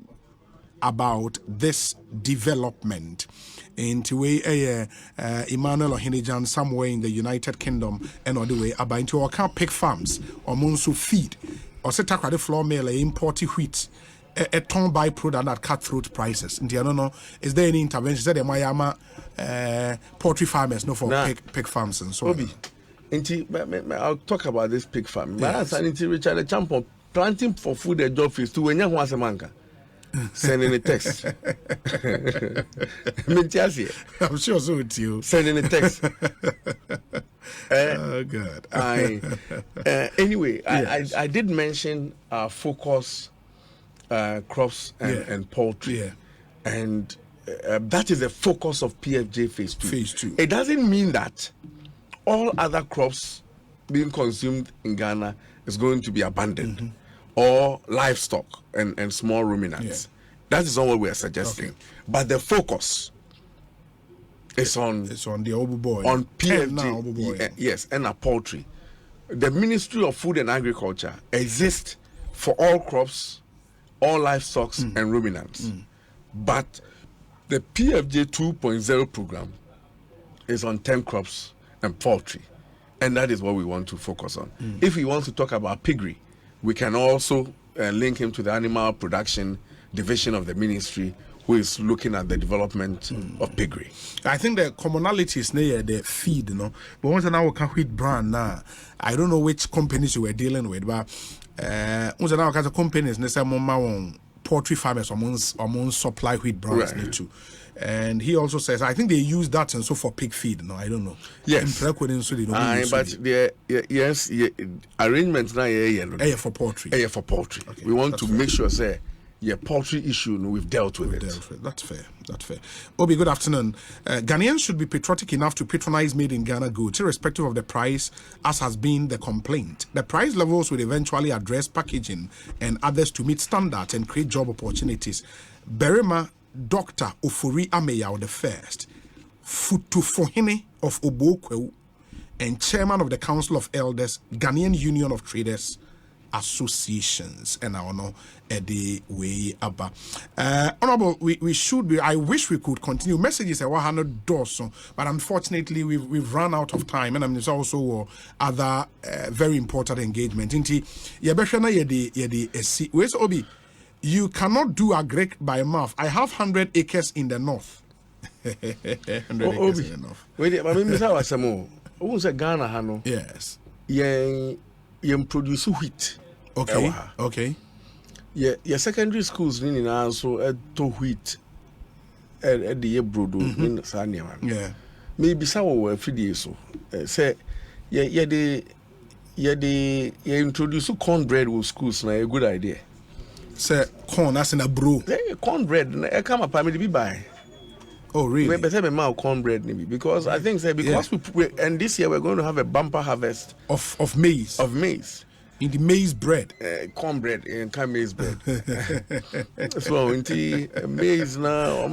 about this development. Into way Emmanuel Ohinijan somewhere in the United Kingdom and all the way about into our pig farms or monsu feed or set up the floor mill imported wheat a ton by product at cutthroat prices. And I don't know, is there any intervention? Said the Mayama poultry farmers no for pig farms and so on. I'll talk about this pig farm. Yes. Richard the champion planting for food a job is to when you want a manka. Sending a text. I'm sure so with you. Sending a text. Oh God. Anyway, yes. I did mention focus crops and poultry. Yeah. And that is the focus of PFJ Phase 2. Phase 2. It doesn't mean that all other crops being consumed in Ghana is going to be abandoned. Or livestock and small ruminants. Yeah. That is not what we are suggesting. Okay. But the focus is on the Obu boy. On PFG, yes, and a poultry. The Ministry of Food and Agriculture exists for all crops, all livestock and ruminants. But the PFJ 2.0 program is on 10 crops and poultry. And that is what we want to focus on. If we want to talk about piggery, we can also link him to the animal production division of the ministry, who is looking at the development of piggery. I think the commonalities near the feed, you know. But once now we can wheat brand now, I don't know which companies you were dealing with, but once now we companies necessarily poultry farmers among supply wheat brands right. Too. And he also says, I think they use that and so for pig feed. No, I don't know. Yes. But the arrangements now for poultry. For poultry. Okay, we want to make sure say poultry issue we've dealt with it. That's fair. Obi, good afternoon. Ghanaians should be patriotic enough to patronize made in Ghana goods, irrespective of the price, as has been the complaint. The price levels will eventually address packaging and others to meet standards and create job opportunities. Berima Dr. Ofori Ameyaw the first, Futufohene of Obokweu, and chairman of the Council of Elders, Ghanaian Union of Traders Associations, and I know the way abba. Honorable, we should be. I wish we could continue. Messages are 100 doors, but unfortunately we've run out of time, and there's also other very important engagement. Inti where's Obi? You cannot do agric by mouth. I have 100 acres in the north. 100 acres in the north. Wait, but me say was some. Who say Ghana hano? Yes. You produce wheat. Okay. Yeah, secondary schools ni na so to wheat. The ye brodo in Sanya. Yeah. Maybe some fidie so. Say you introduce cornbread with schools na a good idea. Say corn as in a brew. Cornbread, I come up I be buy. Oh really? We say me cornbread maybe because I think we and this year we're going to have a bumper harvest of maize. Of maize. In the maize bread. Cornbread in maize bread. So into maize now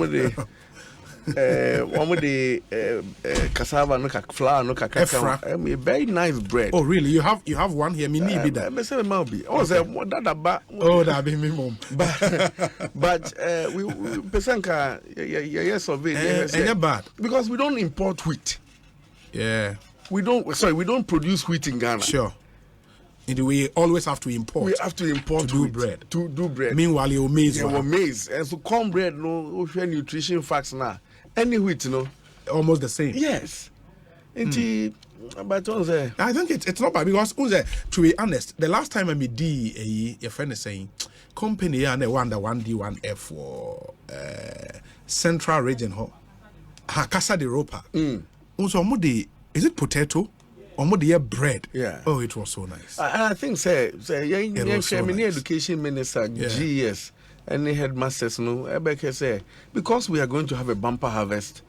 cassava no flour no kakaka. Very nice bread. Oh really? You have one here. Me need that. Me say me be. Oh say that be me mom. But we pesanka yes of it. Ain't bad because we don't import wheat. Yeah. We don't produce wheat in Ghana. Sure. We always have to import. We have to import to do bread. To do bread. Meanwhile, your maize. Yeah, maize. And so cornbread, no nutrition facts now. Any wheat, almost the same. Yes. But I think it's not bad because to be honest, the last time I made your friend is saying company and the 1D1F for Central Region Hakasa de Ropa. Also, is it potato? Bread. Yeah. Oh, it was so nice. I think say education minister GS and the headmasters say because we are going to have a bumper harvest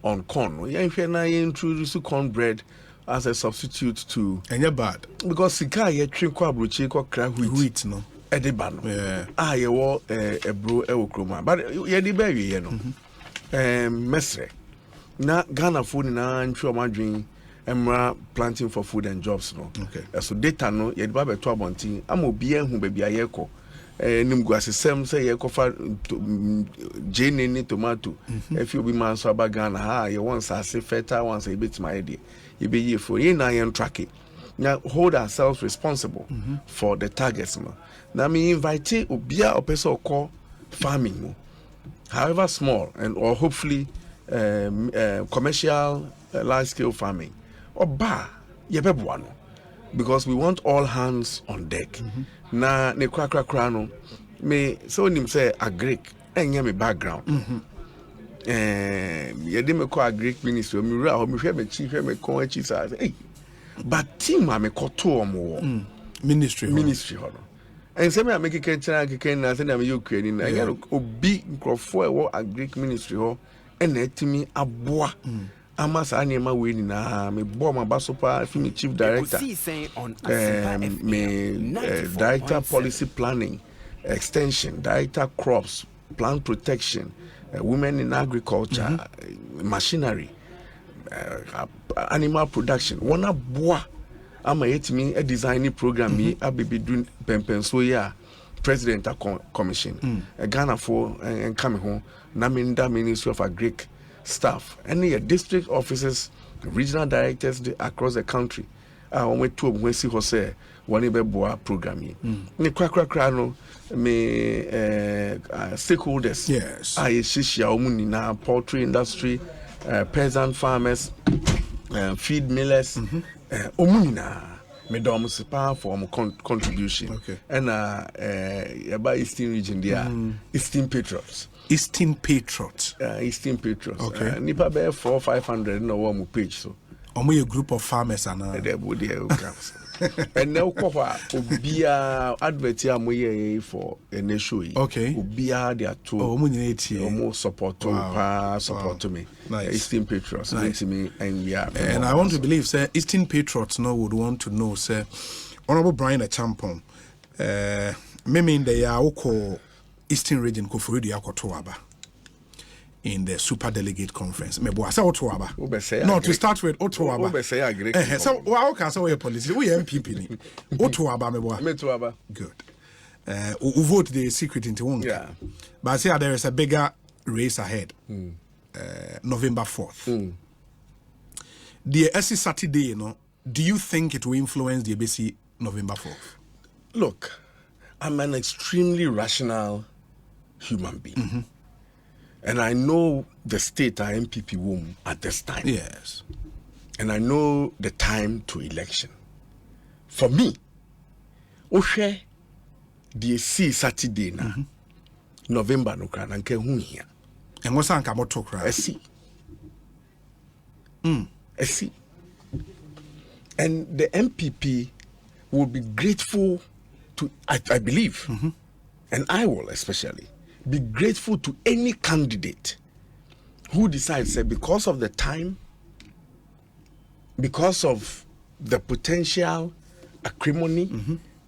on corn. Introduce cornbread as a substitute to and bad because sika ye drink wheat no. Edibano. Yeah. You want a bro kroma. But the baby mesre. Na Ghana food na ntwa madwin emra planting for food and jobs no. Okay. So data no ye ba beto abontin am obi ehun baby ayeko nimguase sem say ye kofa jene ni tomato if you be man so abagana ha ye want say fertile ones a bit my idea you be ye for ye na yen track it now hold ourselves responsible for the targets now me invite obia opesa call farming however small and or hopefully commercial large scale farming or bar ye beboa no because we want all hands on deck. Na ne kra no me so nim say agric enye me background. Ye de me ko agric ministry me ra ho me hwe me chief me kon achi say hey but team ma me koto omo ministry ho no. And say me make keken na say na me Ukraine na ye obi nkrofo e wo agric ministry ho and etimi aboa ama sa anema we ni na me bo ma basopa fi me chief director director policy planning extension director crops plant protection women in agriculture machinery animal production wana boa ama yetimi a designing program me abebi do pempenso ya president commission Ghana for and come home na me nda ministry of agric staff and the district officers regional directors across the country when we to when see ho say one be boa program ni kra no me stakeholders yes shishia omuni na poultry industry peasant farmers feed millers omuni na me dom sipa for contribution and about eastern region there eastern patriots Eastern Patriots. Eastern Patriots. Okay. Nipa be 400-500 no one page so. Omo a group of farmers and they would and now kofa obia advert ya moye for a show. Okay. Obia they are two. Omo nyeti. Omo support me. Nice. Eastern Patriots. Nice. Me and we are. And I want to believe say Eastern Patriots no would want to know say Honorable Brian Achampong me mean they are call Eastern region Kofuridi Akotoaba in the Super Delegate Conference. Mebo asa Otoaba. No, to start with Otoaba. So how can say we policy? We MPP ni. Otoaba mebo. Metoaba. Good. We vote the secret into one. Yeah. But I say there is a bigger race ahead. November 4th. The SC Saturday, you know, do you think it will influence the ABC November 4th? Look, I'm an extremely rational human being. And I know the state our MPP womb at this time. Yes. And I know the time to election. For me, Oshe the see Saturday na November no kra nanke hu hia. And what's anka moto kra? I see. And the MPP will be grateful to I believe and I will especially be grateful to any candidate who decides that because of the time, because of the potential acrimony,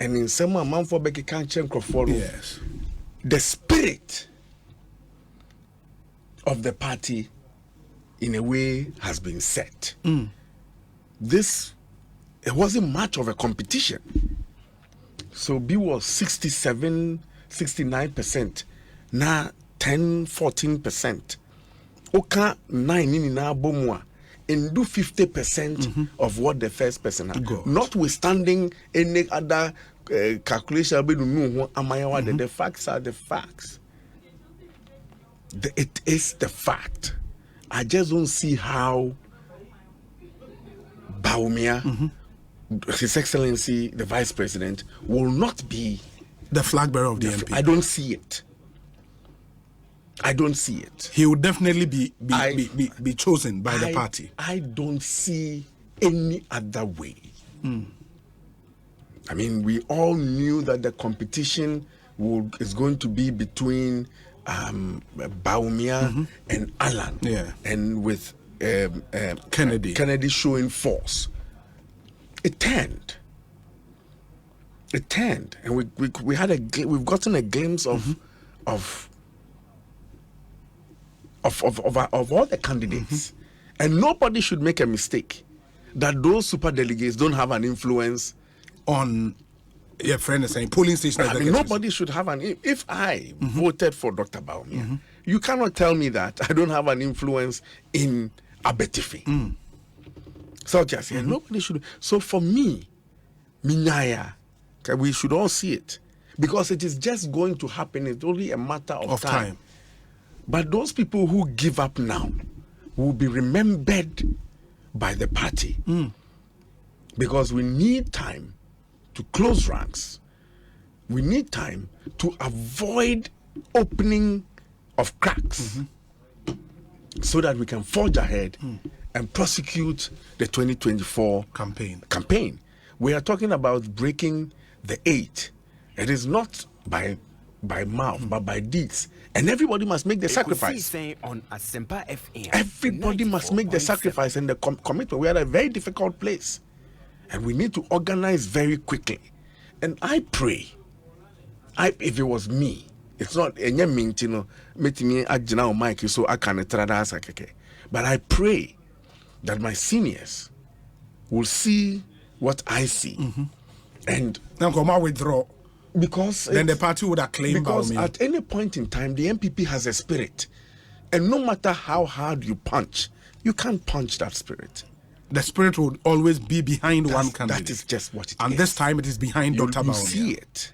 and in some amount for Becky Kanchen Crawford, Yes. the spirit of the party in a way has been set. This, it wasn't much of a competition. So B was 67, 69%. Now 10, 14%. Oka 9 in na bomwa and do 50% of what the first person had. Notwithstanding any other calculation, the facts are the facts. It is the fact. I just don't see how Bawumia, His Excellency the Vice President, will not be the flag bearer of the MP. I don't see it. I don't see it. He would definitely be chosen by the party. I don't see any other way. I mean, we all knew that the competition is going to be between Bawumia and Alan, and with Kennedy showing force. It turned, and we've gotten a glimpse of all the candidates, and nobody should make a mistake that those super delegates don't have an influence on Yeah, friend is saying polling station. I mean, nobody should have an. If I voted for Dr. Bawumia, you cannot tell me that I don't have an influence in Abetifi. So just nobody should. So for me, Minyaya, we should all see it because it is just going to happen. It's only a matter of time. But those people who give up now will be remembered by the party because we need time to close ranks. We need time to avoid opening of cracks so that we can forge ahead and prosecute the 2024 campaign. We are talking about breaking the 8. It is not by mouth, but by deeds. And everybody must make the sacrifice. On Asempa FM, everybody must make the sacrifice and the commitment. We are at a very difficult place. And we need to organize very quickly. And I pray, if it was me, it's not any mean, you know, meeting me at General Mike, so I can't try that. But I pray that my seniors will see what I see. And now come out withdraw. Because then the party would have claimed because at any point in time the MPP has a spirit, and no matter how hard you punch, you can't punch that spirit. The spirit would always be behind one candidate. That is just what it is. And this time it is behind Dr. Bawumia. You see it.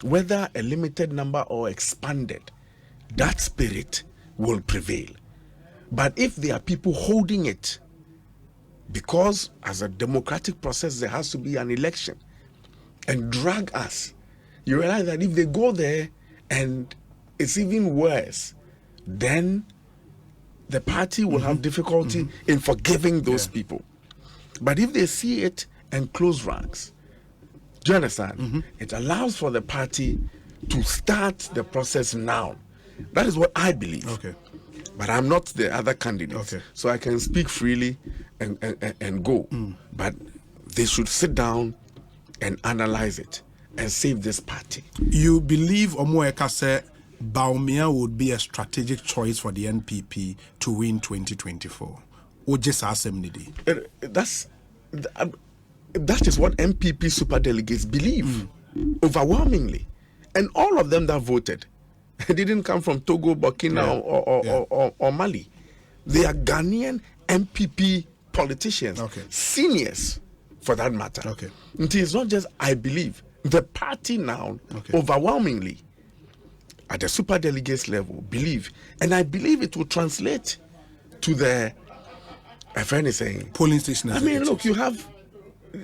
Whether a limited number or expanded, that spirit will prevail. But if there are people holding it, because as a democratic process there has to be an election, and drag us, you realize that if they go there and it's even worse, then the party will have difficulty in forgiving those people. But if they see it and close ranks, do you understand? It allows for the party to start the process now. That is what I believe. Okay. But I'm not the other candidates. Okay. So I can speak freely and go. But they should sit down and analyze it and save this party. You believe Omoeka said Bawumia would be a strategic choice for the NPP to win 2024? Or just assembly? That is what MPP superdelegates believe overwhelmingly. And all of them that voted didn't come from Togo, Burkina, or Mali. They are Ghanaian MPP politicians, seniors for that matter. It is not just I believe. The party now overwhelmingly at the superdelegates level believe, and I believe it will translate to the a friend is saying polling station. I mean, look, you have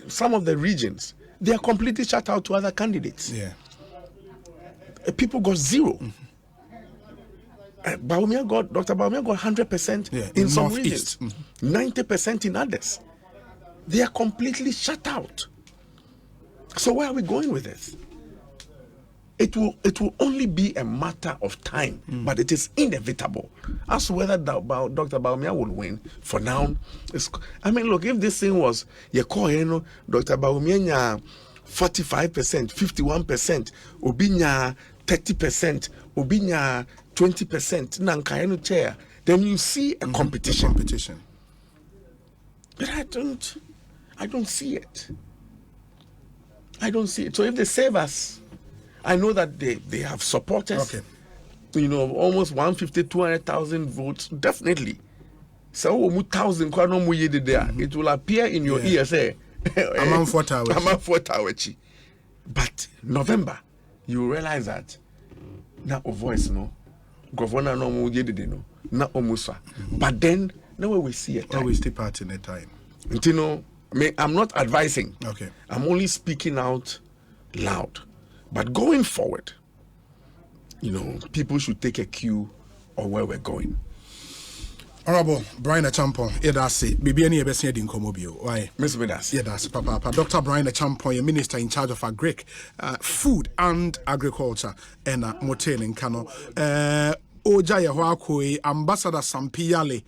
some of the regions, they are completely shut out to other candidates. People got zero. Dr. Bawumia got 100% in some regions, 90% in others. They are completely shut out. So where are we going with this? It will only be a matter of time, but it is inevitable. As to whether Dr. Bawumia will win, for now, I mean, look, if this thing was Dr. Bawumia 45%, 51%, Obinya 30%, Obinya 20%, Nankayeno chair, then you see a competition. But I don't see it. I don't see it. So if they save us, I know that they have supporters. You know, almost 150, 200,000 votes, definitely. So 1,000, it will appear in your ears. Among 4 But November, you realize that now a voice no governor no mu no na omusa. But then now we see it. Always take part in a time. You know, I'm not advising. I'm only speaking out loud. But going forward, you know, people should take a cue on where we're going. Honorable Brian Achampong, Edasi, Bibi any ebesi edi nkomobio. Why? Miss Medas. Yes, Papa. Dr. Brian Achampong, Minister in charge of Food and Agriculture, and Motel in Kano. Oja Yahwakwe, Ambassador Sampiyale,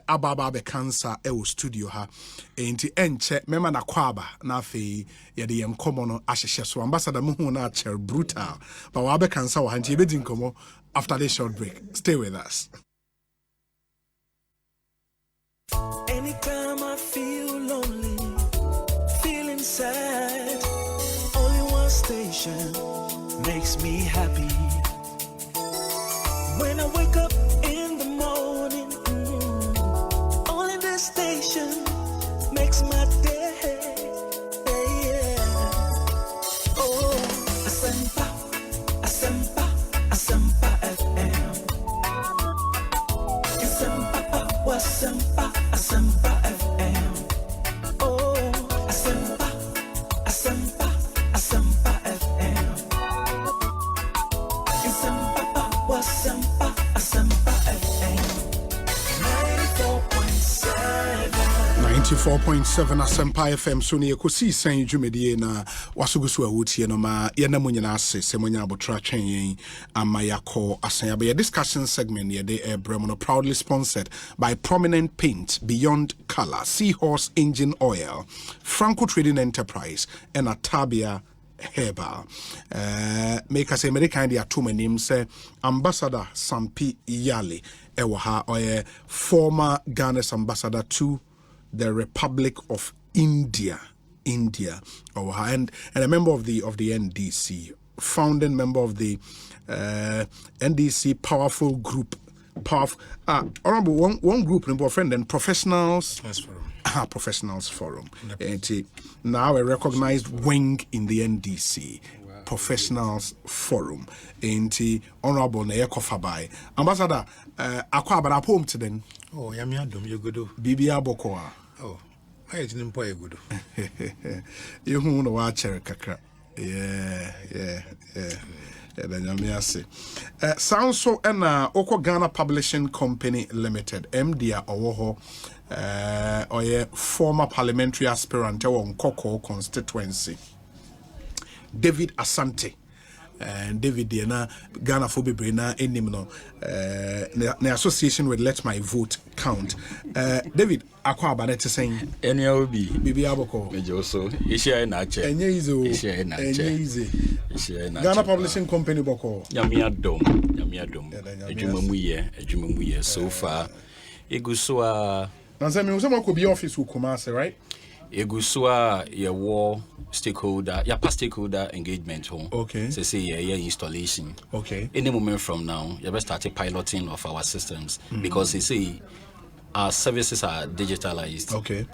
Ababa Bekansa, studio ha. Enti enche, mema na kwaba, na fe, yadi yemkomono asheshe. So Ambassador Muhuna Cher brutal. But Wabe Kansa wa hanti ebedi nkomo after this short break. Stay with us. Anytime I feel lonely, feeling sad, station makes me happy. When I wake up in the morning, only this station makes my day. Yeah. Oh, Asempa, Asempa, Asempa FM. Asempa, Asempa, Asempa FM. Oh, Asempa, Asempa, Asempa FM. Asempa, Asempa, Asempa FM. 94.7 Asempa FM so ne Ekosiisen dwumedie na wasoguso a wotie no ma ye na munyina ase se munya abotra twen yen amayako asan ya discussion segment ye de Bremono proudly sponsored by Prominent Paint, Beyond Color, Seahorse Engine Oil, Franco Trading Enterprise and Atabia Herbal. Make us say American dia to my name say Ambassador Sampi Yale ewa or former Ghana's ambassador to the Republic of India, and a member of the NDC, founding member of the NDC powerful group, honorable one group number friend and professionals forum. And now a recognized wing in the NDC. Wow. Professionals Forum. And honorable Neyekofabai. Ambassador, akwa bara home to then. Oh, yami adom you good. Bibi abokoa. Oh, I didn't play good. You who know what kakra. Yeah. Sounds so Oko Ghana Publishing Company Limited, MDA Owoho, or former parliamentary aspirant on Koko constituency, David Asante. And David Diana Ghana for Bibrina Enimno, the association with Let My Vote Count. David Akwa Banete saying, Any will be Bibi Aboko, Mejoso, Isha Nache, Ghana Publishing Company Boko, Yamia Dom, Ejumuye, so far. Egusua, and someone could be office who Kumase, right? Egusua, your war stakeholder, your past stakeholder engagement home. Okay. So say your installation. Okay. Any moment from now, you better start piloting of our systems because they say our services are digitalized. Okay.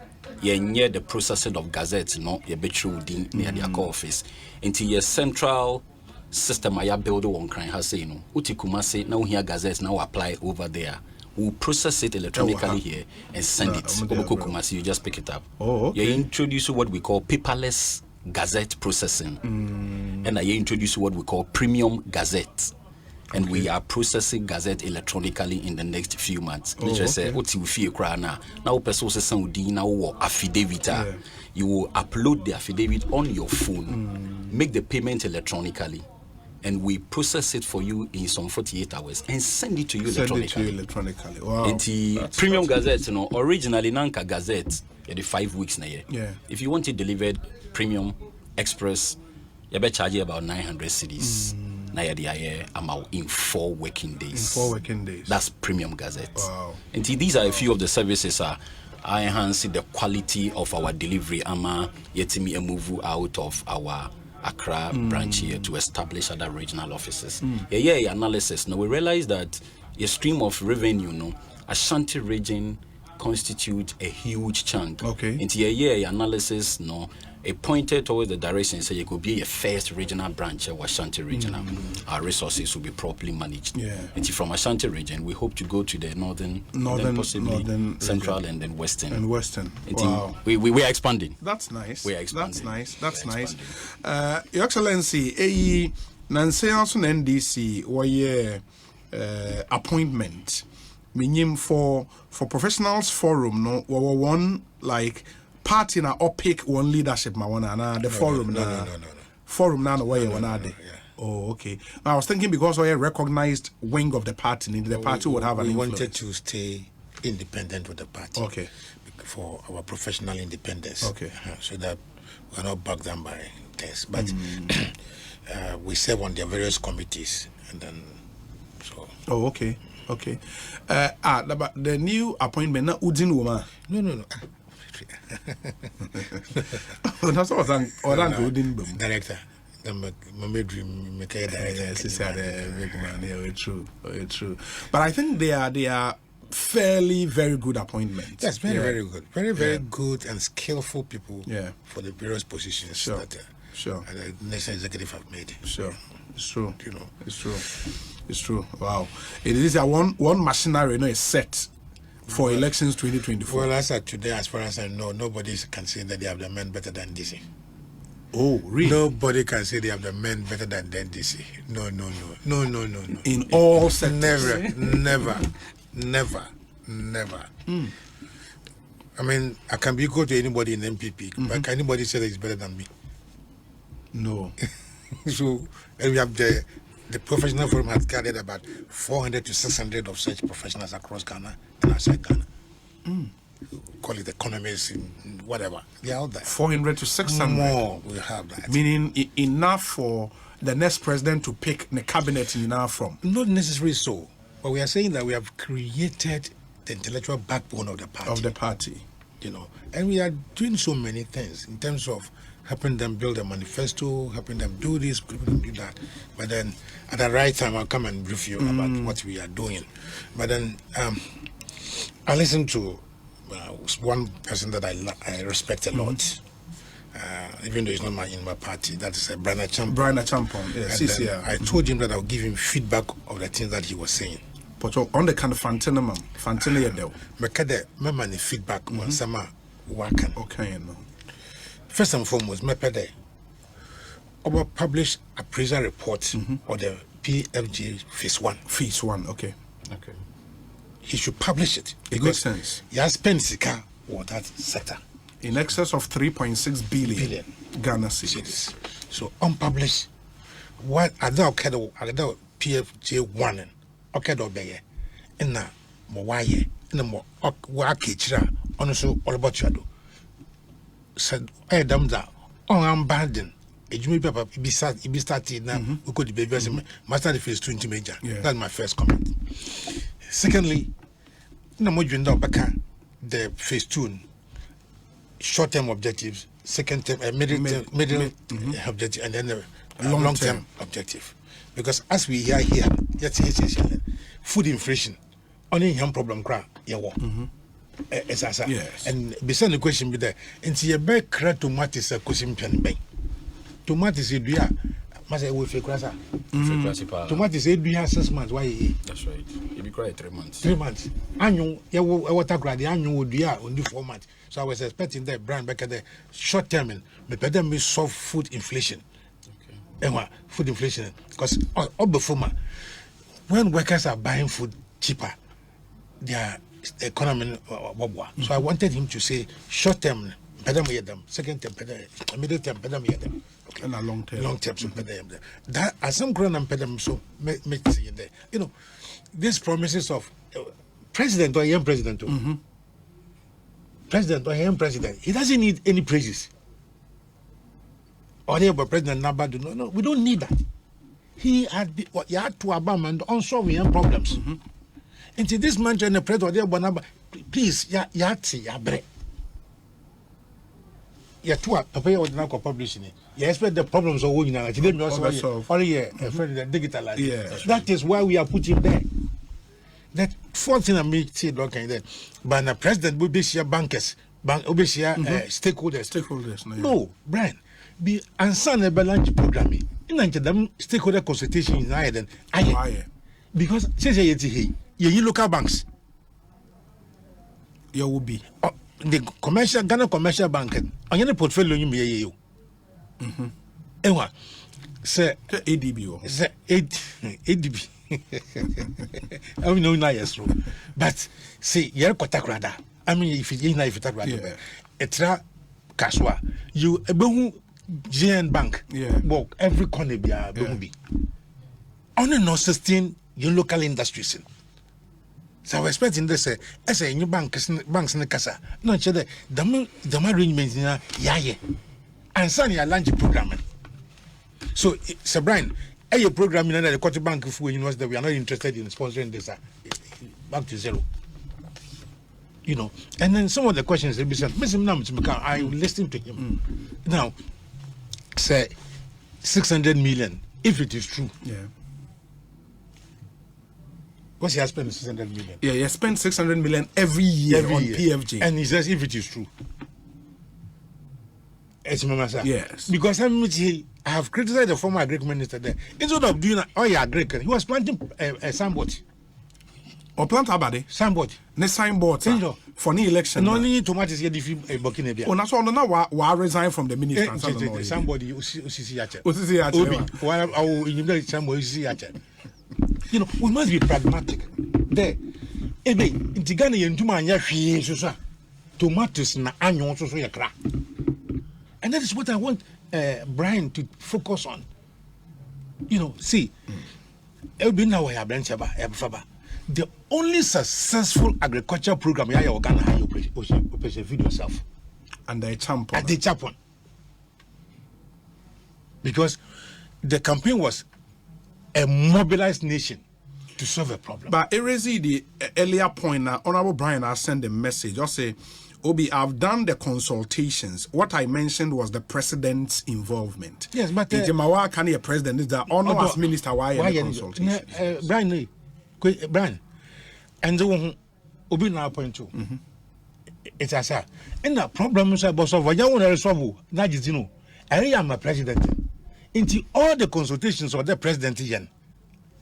You're near the processing of gazettes, you bet through near their core office. Into your central system, I build one crime has say no. Utikumase now here gazettes now apply over there. We'll process it electronically here and send it. Kumasi, you just pick it up. Oh, okay. You introduce what we call paperless gazette processing. And I introduce what we call premium gazette. And we are processing gazette electronically in the next few months. Which I say, what you feel now person now affidavit. You will upload the affidavit on your phone, make the payment electronically. And we process it for you in some 48 hours and send it to you electronically. Wow. And the premium gazette, originally Nanka Gazette, the 5 weeks na year. Yeah. If you want it delivered premium express, you better charge you about 900 cedis. Na year amount in 4 working days. That's premium gazette. Wow. And these are a few of the services I enhance the quality of our delivery. Yetimi a move out of our Accra branch here to establish other regional offices. Analysis. Now we realize that a stream of revenue, Ashanti region constitute a huge chunk. Okay. Into analysis, it pointed towards the direction so it could be a first regional branch of Ashanti regional. Our resources will be properly managed. Yeah. And from Ashanti region, we hope to go to the northern possibly northern central region. and then western. Wow. We are expanding. That's nice. We are expanding. That's nice. Your Excellency, Nancy also NDC appointment. Meaning for professionals forum, one like party na pick one leadership forum forum na way Oh, okay. I was thinking because we a recognized wing of the party, the party would have an influence. We wanted to stay independent with the party. Okay. For our professional independence. Okay. So that we're not backed down by this. But we serve on their various committees and then so. Oh, okay. Okay. The new appointment na Udin Woma. No. That's what I'm Director. my dream make a Yes, it's a big man. Yeah, it's true. It's true. But I think they are fairly very good appointments. Yes, very good. Very good and skillful people for the various positions Sure. that the national executive have made. Sure. It's true. You know. It's true. It's true. Wow. It is a one machinery, is set for elections 2024. Well, as of today, as far as I know, nobody can say that they have the men better than DC. Oh, really? Nobody can say they have the men better than DC. No. In all sectors. Never. I mean, I can be equal to anybody in MPP, but can anybody say that he's better than me? No. So, and we have the professional forum has gathered about 400 to 600 of such professionals across Ghana and outside Ghana. Call it economists and whatever. They are out there. 400 to 600. More we have that. Meaning enough for the next president to pick the cabinet enough from. Not necessarily so, but we are saying that we have created the intellectual backbone of the party. You know, and we are doing so many things in terms of helping them build a manifesto, helping them do this, helping them do that. But then at the right time, I'll come and brief you about what we are doing. But then I listened to one person that I respect a lot, even though he's not in my party. That is Brian Champon. Brian Champon, yes. I told him that I'll give him feedback of the things that he was saying. But on the kind of Fantina Yadel. Mekade, my feedback on some work. Okay, no. First and foremost, Mepede, our published appraisal report or the PFG Phase 1. Phase 1, okay. He should publish it. It makes sense. He has spent Sika on that sector. In excess of 3.6 billion Ghana cedis. So unpublished. What I don't PFJ 1 okay do be in na mo waye in mo wa kechira ono so all about you said I dam da on abandon ejumi papa be started na we could be master the phase 2 major. That's my first comment. Secondly, na mo dwinda obaka the phase 2 short term objectives, second term middle objective, and then the long term objective. Because as we hear here, food inflation, only him problem cry, yes. And beside the question be there, and see a big crack tomatoes a cushion pen bay. Tomatoes, you are, must I will fake crassa. Tomatoes, you have 6 months. Why? That's right. It be quite 3 months. 3 months. Annual, water grad, the annual would be only 4 months. So I was expecting that brand back at the short term, and better me solve food inflation. Food inflation, because all before when workers are buying food cheaper, their economy so I wanted him to say short term better me them, second term better, middle term better me them, and a long term so better them. That as some grown and better so make see in there. You know, these promises of president or young president, president or young president, he doesn't need any praises. Or but President Nabadu, no, we don't need that. He had to Obama and unsolved problems. And to this man, the president, please, yati, yabre. Ya two papa or not publishing it. You expect the problems are winning. Like them also only digitalized. Yes. That is why we are putting there. That fourth thing I make say okay then. But the president will be share bankers, stakeholders. No, Brian. Be answer a balance programming. In them stakeholder consultation in Ireland. Because says you local banks. You will be the commercial Ghana commercial bank on your portfolio you may you. Say ADB. Say ADB. I know now yes, but say you're Kotakrada. I mean if you know if you talk about etra Kaswa, you GN Bank, well, every corner be only no sustain your local industries. So I was expecting this as a new banks in the casa. No, the arrangements in and Sunny a lunch programming. So, Sir Brian, a programming under the quarter bank of university, we are not interested in sponsoring this back to zero. You know, and then some of the questions they be said, I will listen to him. Now, say 600 million, if it is true. Yeah. What's he has spent 600 million? Yeah, he spent 600 million every year on PFG. And he says if it is true. Yes. Because I have criticized the former agriculture minister there. Instead of doing agriculture, he was planting a signboard. Or plant abade? Signboard. Ne signboard for the election. No only tomatoes here if Burkina Faso. Oh, that's all. No, why resign from the minister? Somebody you see yache. You know, we must be pragmatic. There, in Tigana yentuma anya hwie so tomatoes na anyo so yakra. And that is what I want Brian to focus on. You know, see, the only successful agriculture program you operation feed yourself. And they champion. And they champion. Because the campaign was a mobilized nation to solve a problem. But erase the earlier point now, Honorable Brian, I send a message. I say, Obi, I've done the consultations. What I mentioned was the president's involvement. Yes, but Jemawa can a president is that or not as minister why the consultations? Brian, and the one Obi now point to. It's as a and the problem is about solve. You want to resolve that is I am a president. Into all the consultations of the president again.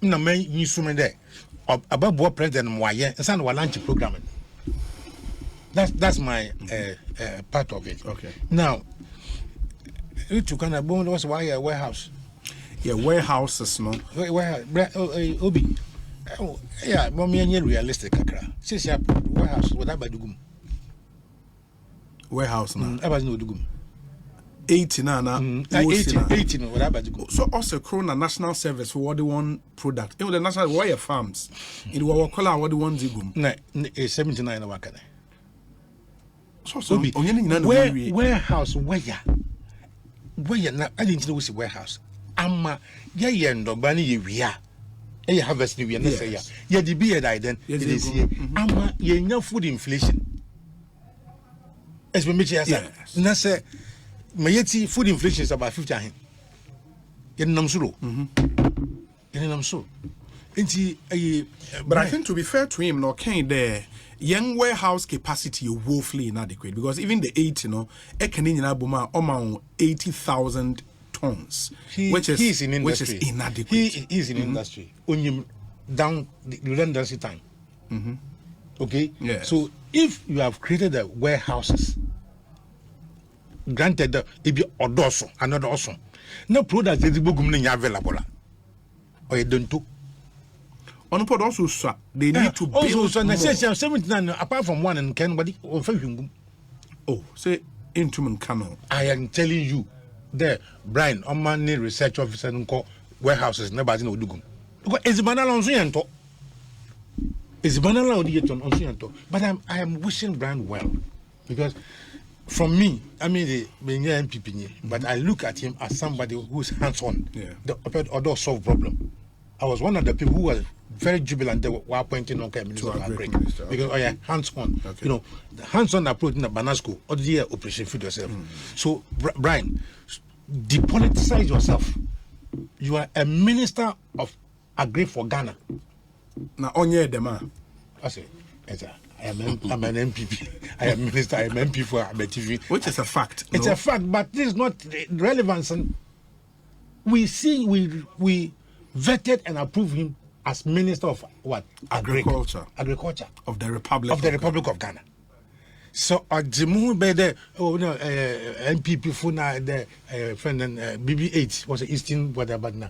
Na me instrument there about what president Mwaye and some lunch programming. That's my part of it. Okay. Now, you took on a bone was why a warehouse. Yeah, warehouses, no. Obi. Oh, yeah, mommy and realistic. Since you warehouse, what about Dugum? Warehouse now. I was no Dugum. 18 what about so also Corona National Service for what they want product. You know the national wire farms. In what color what they want zigum. No, 79 wakane. So warehouse where na I didn't know was warehouse. Ama ya yendo bani ye wia. E harvest ni wia na say ya. Ya di be then it is here. Ama ye nya food inflation. As we meet here na say Mayeti food inflation is about 50 ahin. Yenamsuro. Yenamsuro. But I think to be fair to him, no can the young warehouse capacity is woefully inadequate because even the 80, 80,000 tons, which is inadequate. He is in industry. Only down the redundancy time. Okay. Yeah. So if you have created the warehouses. Granted, it be odoso, another also. No product is available. Or you don't do. On put also, they need to build also, more. 79, apart from one and can, but oh, say instrument canal. I am telling you, there, Brian, on money research officer and call warehouses, nobody know do. Because it's banal on Zianto. It's banal on Zianto. But I am wishing Brian well because. From me, I mean the MPP, but I look at him as somebody who's hands-on. Yeah. The other solve problem. I was one of the people who was very jubilant. They were appointing on Minister of Agriculture because hands-on. Okay. You know, the hands-on approach in the Banasco or the year operation feed yourself. So Brian, depoliticize yourself. You are a minister of Agri for Ghana. Now on your demand. I say, I'm an MPP. I am minister. I am MP for ABTV. Which is a fact. It's a fact, but this is not relevant. And we vetted and approved him as minister of what? Agriculture. Agriculture of the Republic of Ghana. So Jimu Bede, MPP for the friend and BB8 was the Eastern whatever now.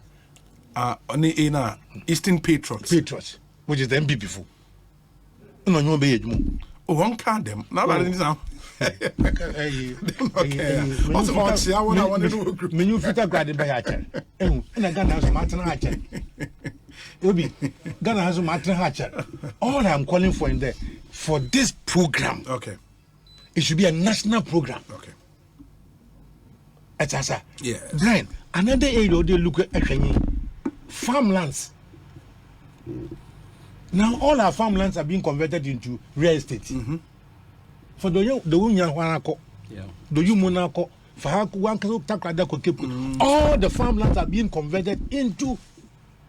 Eastern Patriots, which is the MPP for. No, you be one can't them. Now that is now. Menu fit grade by hatcher. And Ghana has Martin Hatcher. Ghana has Martin Hatcher. All I'm calling for in there for this program. Okay. It should be a national program. Okay. That's yes. Brian, another area they look at farmlands. Now all our farmlands are being converted into real estate. For the Unya Wanako, the Umunako, All the farmlands are being converted into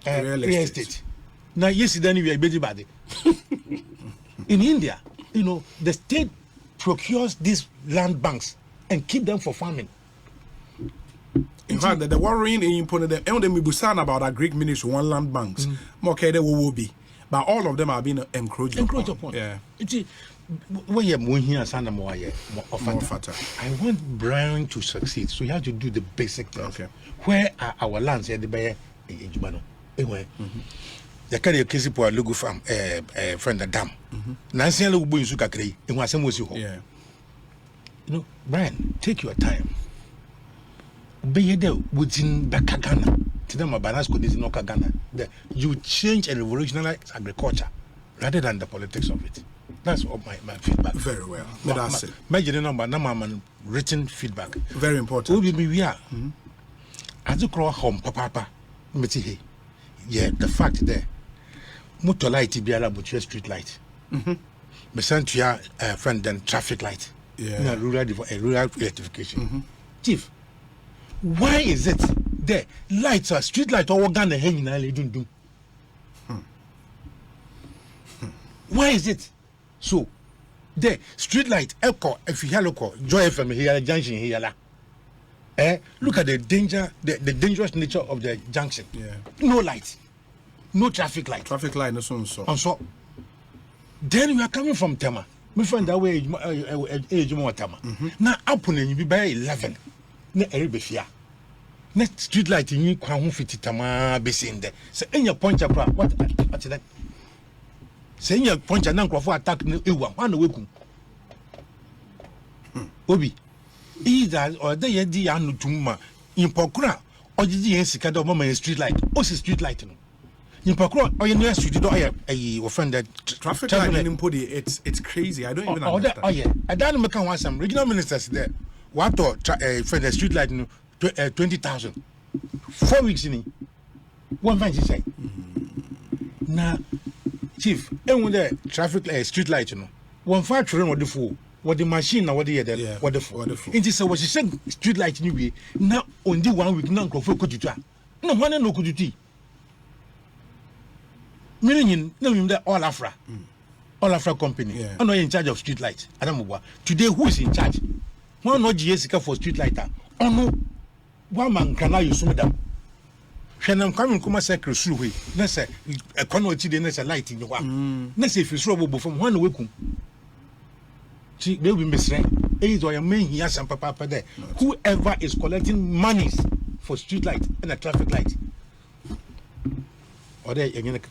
real estate. Now, yesterday we are busy body. In India, the state procures these land banks and keep them for farming. In fact, the worrying in them, and then we busan about our Greek ministry, one land banks, more care they will be. But all of them are being encroached upon. Yeah. When you're moving here, more fatter. I want Brian to succeed, so you have to do the basic things. Okay. Where are our lands? The Bayer, anyway. The carry a case for a logo farm, friend of dam. Nancy and Lubu in Sukakri, and was some was you. Brian, take your time. Be there within Bakagana. To them, a balance could is in Okagana. You change and revolutionize agriculture rather than the politics of it. That's all my feedback. Very well. That's it. Major number, written feedback. Very important. We are. As you call home, Papa, yeah, the fact there. Motor light be allowed to street light. Me send to your friend then traffic light. Yeah. Rural electrification. Chief, why is it there? Lights are street light or Ghana hanging do. Why is it? So the street light echo if you look Joy FM here junction here. Look at the danger, the dangerous nature of the junction. Yeah. No light. No traffic light. Traffic light no so. And so then we are coming from Tema. My friend that way age more Tema. Now up on you be by 11. Na eribefia. Na street light you kwan ho fiti Tama be seen there. Say any point akra what that? Say any point na nkrofo attack no ewa. Wan weku. Obi either or the yedi anu tuma impokura ojiji yen sika do mama street light. O si street light no. Impokura o yen street do aye offended traffic light in Impodi. It's crazy. I don't even understand. Oh yeah. I don't make one some regional ministers there. What for the street light no 20,000. 4 weeks in. One thing she say. Now, chief, and when the traffic street light one factory what the fool. What the machine now what the what the fool. It is what she said street light new way. Now only 1 week now could you try. No one no could you tea. Meaning no that all Afra. All Afra company. I'm not in charge of street lights. I don't know. Today who is in charge? One not GSK for street lighter. Oh no, one man can I use them. When I'm coming to my secret through, let's say a connote the light in the one. Let's say if you throw from one week. See, they will be misread. Age or your main here, some papa there. Whoever is collecting monies for street light and a traffic light. Or they David,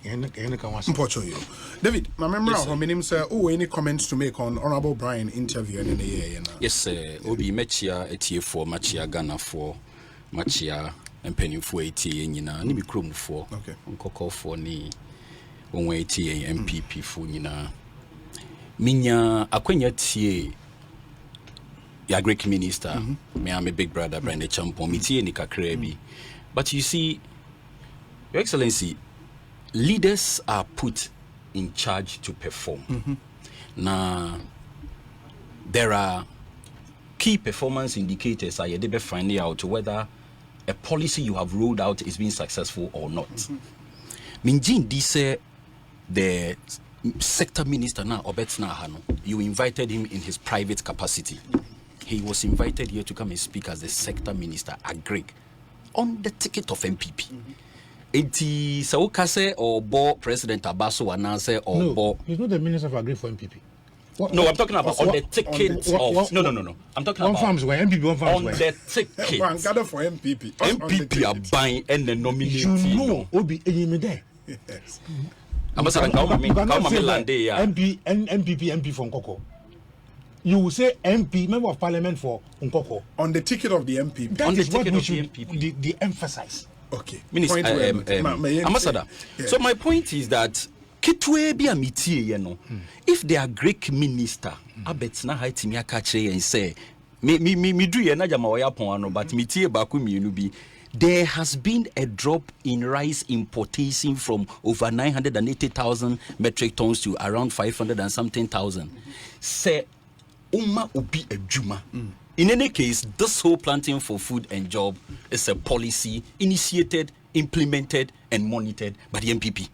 my memory of my name sir. Oh, any comments to make on Honorable Brian interview in the year? Yes, sir. Obi Mechia etie for Machia Ghana for Machia and Penny for etie nyina ni mikrom for. Okay. Nkoko for ni onwe etie MPP for nyina. Minya akwenya tie ya Greek minister. Me am a big brother Brian Champon mitie ni kakra bi. But you see, Your Excellency, leaders are put in charge to perform. Now, there are key performance indicators I did finding out whether a policy you have rolled out is being successful or not. Minjin Dise, the sector minister now, Obetsna Hano, you invited him in his private capacity. He was invited here to come and speak as the sector minister, Agric, on the ticket of MPP. Eti Saukase or Bo President Abaso Anase or no, Bo. He's not the minister of Agri for MPP. No, I'm talking about on the ticket of. No. I'm talking about farms where MPP one farms on the ticket. One gather for MPP. MPP are buying and the nominating. You know, Obi there. Yes. Ambassador MP from Nkoko. You will say MP, member of parliament for Nkoko. On the ticket of the MPP. That on is the what ticket we of should the MPP. the emphasize. Okay. Minister, Ambassador. Yeah. So my point is that kitwe bi amitie ye no. If they are Greek minister, abetsna haitimi akache and say me do ye na jama oya pon ano but mitie baku mienu bi. There has been a drop in rice importation from over 980,000 metric tons to around 500 and something thousand. Say Uma ubi ejuma. In any case, this whole planting for food and job is a policy initiated, implemented, and monitored by the MPP.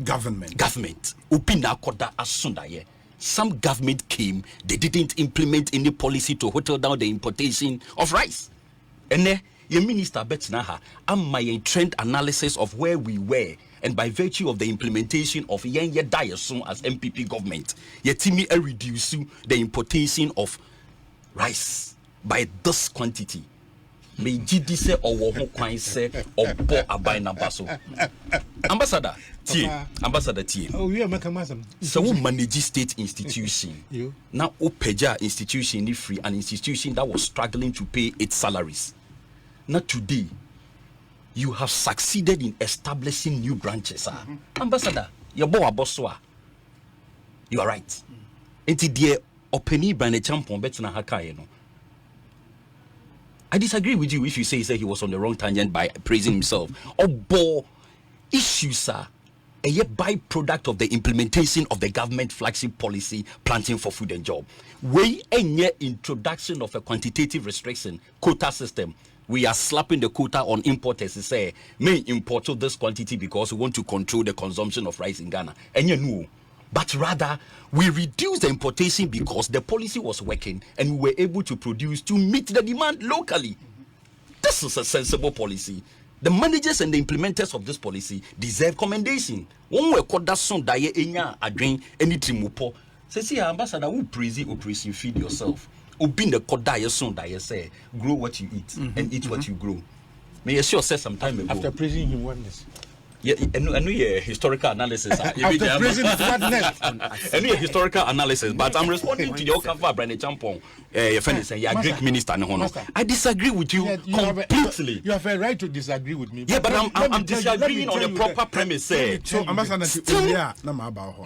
Government. Upina koda asundaye. Some government came, they didn't implement any policy to whittle down the importation of rice. And your minister Betnaha, am my trend analysis of where we were, and by virtue of the implementation of Yenye Diason as MPP government, yetimi reduce the importation of rice by this quantity. May GD say or wo kwan say or bo abai na baso. Ambassador T. Oh, we are making so we manage state institution. Now Opeja institution ni free, an institution that was struggling to pay its salaries. Now today, you have succeeded in establishing new branches. Ambassador, your boy Aboswa. You are right. Enti die openi brand champion betina hakaye no. I disagree with you if you say he was on the wrong tangent by praising himself. Obo issues are a byproduct of the implementation of the government flagship policy, planting for food and job. We any introduction of a quantitative restriction quota system. We are slapping the quota on importers to say, may import this quantity because we want to control the consumption of rice in Ghana. And you know, but rather we reduced the importation because the policy was working and we were able to produce to meet the demand locally. This is a sensible policy. The managers and the implementers of this policy deserve commendation. One way called that son die enya adwin any trimupo. Say ambassador who praise you, operation feed yourself. Obin the koda your son die say grow what you eat and eat what you grow. May I sure say some time ago. After praising him oneness. Yeah, I know historical analysis. After praising oneness. I know historical analysis, but I'm responding to your cover, Brandon Champon. Your friend is saying, "Yeah, Greek minister." I disagree with you completely. You have a right to disagree with me. Yeah, but I'm disagreeing on the proper premise. So,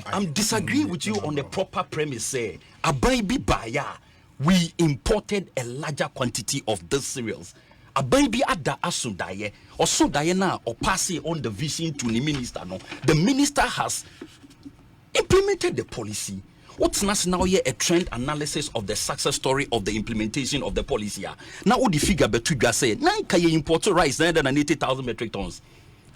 I'm disagreeing with you on the proper premise. A baby buyer, we imported a larger quantity of these cereals. A baby at the asundaye or so Diana or pass it on the vision to the minister. No, the minister has implemented the policy. What's now here a trend analysis of the success story of the implementation of the policy? Now, what the figure Betuga said, now can you import rice than 80,000 metric tons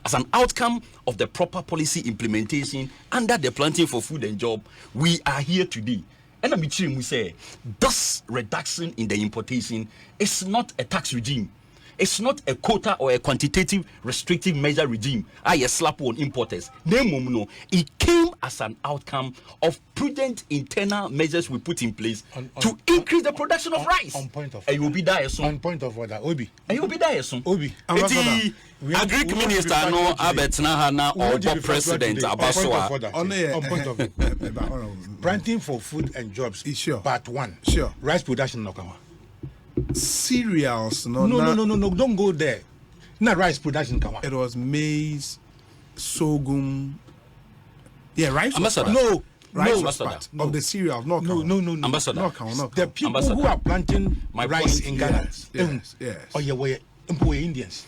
as an outcome of the proper policy implementation under the planting for food and job. We are here today. And I'm we say this reduction in the importation is not a tax regime. It's not a quota or a quantitative restrictive measure regime. I slap on importers. No, it came as an outcome of prudent internal measures we put in place to increase the production of rice. On point of and you will be there soon. On point of order, Obi. And you will be there soon. Obi. A Greek minister no Abetnahana or the president Abaswa. On point of planting for food and jobs. Sure. Part 1. Sure. Rice production no. Cereals, no, don't go there. Not rice production, come on. It was maize, sorghum. Yeah, rice. Ambassador. Rice was part of the cereal. No. Ambassador. No. The people who are planting rice in Ghana. Yes. Oh, yeah, we're Indians.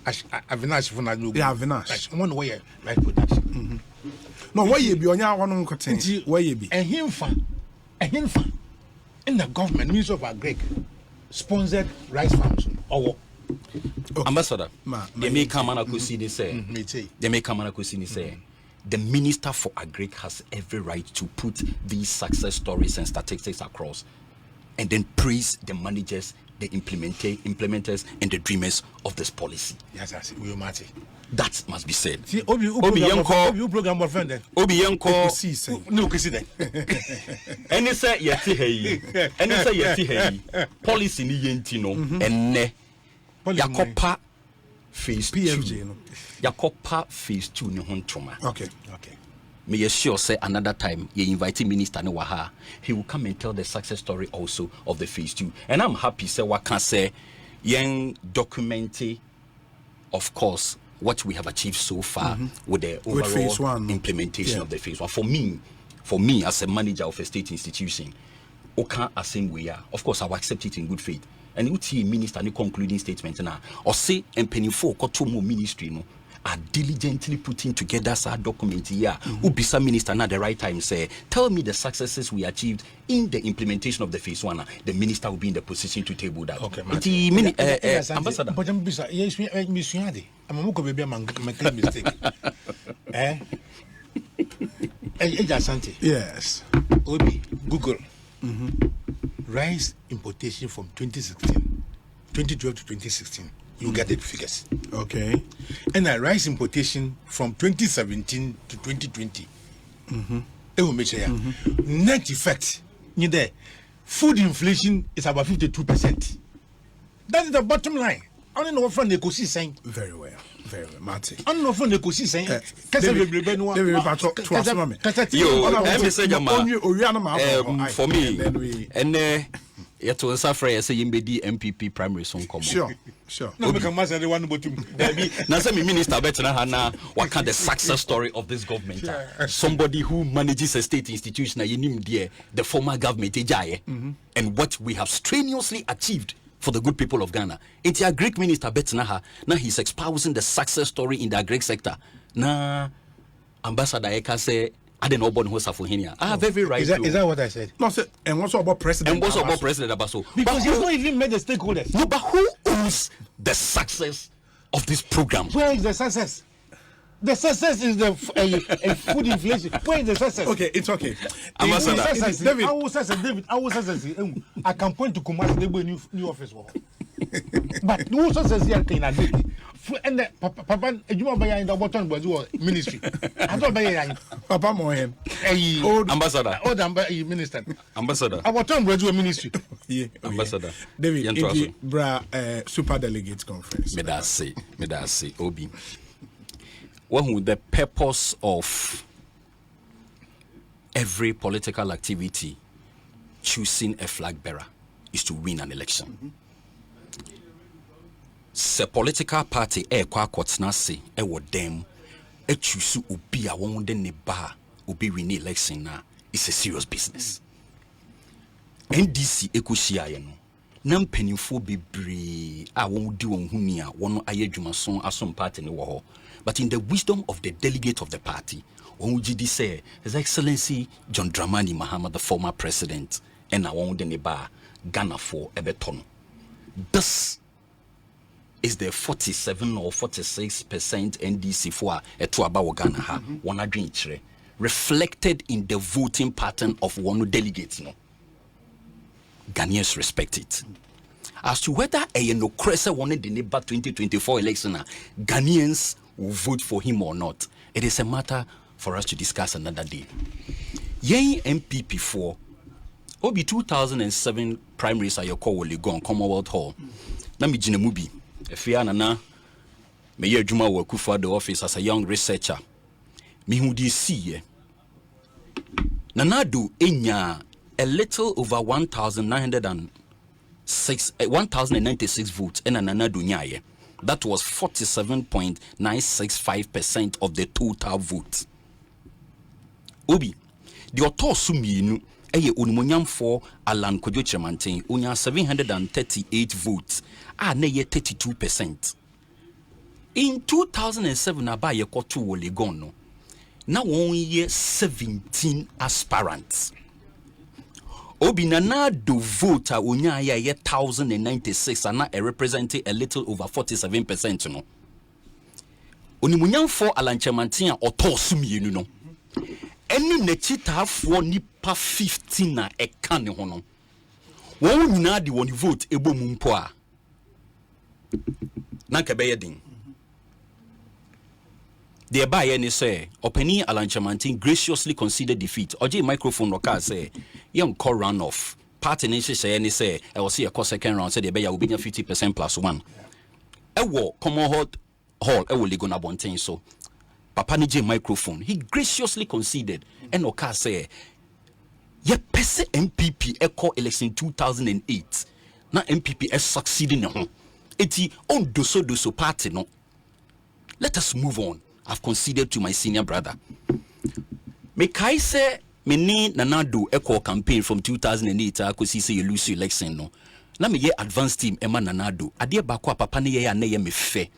Avinash for Nadu. Yeah, Avinash. One way rice production. No, why you be on your one cotton? Why you be? And him fa. In the government, Minister of Agric sponsored rice farms. Okay. Ambassador, they may come and say, the Minister for Agric has every right to put these success stories and statistics across and then praise the managers, the implementers, and the dreamers of this policy. Yes, I see. We are that must be said. See, Obi program of friend. Obi Ekosiisen. No, Ekosiisen. Any say yeti hey. Policy ni yenti no. Enne. Yakopa phase 2. Yakopa phase 2 ni hontoma. Okay. May you sure say another time you invite Minister Newaha, he will come and tell the success story also of the phase 2. And I'm happy say what can say young documenty, of course, what we have achieved so far with the overall implementation of the phase 1. For me as a manager of a state institution, okay, as same way, of course I will accept it in good faith. And you see minister any concluding statement now or say and penny for more ministry no are diligently putting together our document here. Ubisa minister now the right time say, tell me the successes we achieved in the implementation of the phase 1. The minister will be in the position to table that. Okay, Ambassador. But I'm busy. Yes, I'm a muko baby. I'm a mistake. Asante. Yes. Obi, Google. Rice importation from 2012 to 2016. You get the figures. Okay. And rice importation from 2017 to 2020. It will make sure. Net effect. Food inflation is about 52%. That is the bottom line. I don't know from Ekosiisen. Very well. Very well. Marty. I don't know from Ekosiisen. For me, and yet to suffer as a MPP primary son come. Sure. No, we can master the one but now say minister better Hana what kind of success story of this government? Somebody who manages a state institution the former government and what we have strenuously achieved for the good people of Ghana. It's a Greek minister Betnaha. Now he's espousing the success story in the Greek sector. Now Ambassador Eka say I don't know about Hosafuhinia. I have every right. Is that what I said? No, sir. And what's about President? And what's about President Abaso? Because he's not even made the stakeholders. No, but who owns the success of this program? Where is the success? The success is the food inflation. Where is the success? Okay, it's okay. Ambassador David. I will success. I can point to Kumasi the new office. But who success here in a and Papa, you are in the bottom ministry. I don't buy Papa Mohen. Old ambassador. Old minister. Ambassador. Our town graduate ministry. Yeah. Ambassador. David, super delegates conference. Me da say, Obi. Well, the purpose of every political activity choosing a flag bearer is to win an election. Se political party kwa kwatna se wo dem choose obi a won de ne ba obi win election na is a serious business. NDC ekohia ye no na mpanimfo bebre a won di won huni a won ayedwumason asom party ne wo ho. But in the wisdom of the delegate of the party, won gidi say His Excellency John Dramani Mahama, the former president, and I won de ne ba Ghana for ebeton. This is the 47 or 46% NDC for a Tuaba Ghana ha one adwinchre reflected in the voting pattern of one delegate. No, Ghanaians respect it. As to whether a no Cressa wanted the neighbor 2024 election, Ghanaians will vote for him or not. It is a matter for us to discuss another day. Yay MPP for Obi 2007 primaries are your call will go on Commonwealth Hall. Nami Jinemubi. If you are Nana, Mayor Juma will for the office as a young researcher. Me who do see Nanadu Enya a little over 1,096 votes and Nanadu Nyaye. That was 47.965% of the total vote. Obi, the Otosuminu, Eye Unmunyam for Alan Kojo Chemantin, Unya 738 votes, neye 32%. In 2007, Abaye Kotu Wolegono, now only 17 aspirants. Obi Nanado vote unya ya 1,096 and now representing a little over 47%. No. Onimunyam for Alanchamantia or Tosumi, no. Any nechita for nipa 15 na ekane hono. Won nyina di woni vote ebo mumpo a. Na kabeyedin. The buyer ni say Openi Alanchamantin graciously conceded defeat. Oje microphone roka say young call run off. Party nation say any say I will see a second round say the beya will be 50% plus 1. Ewo Commonwealth Hall e will ligona bonten so. Papa ni J microphone. He graciously conceded and Oka say ye pese MPP echo election 2008. Na MPP is succeeding ho. Eti on doso party no. Let us move on. I've conceded to my senior brother. Mekai say me ni Nanado echo campaign from 2008 akosi say you lose election no. Na me ye advanced team Emma Nanado. Ade ba kwa papa ne ye ya me fe.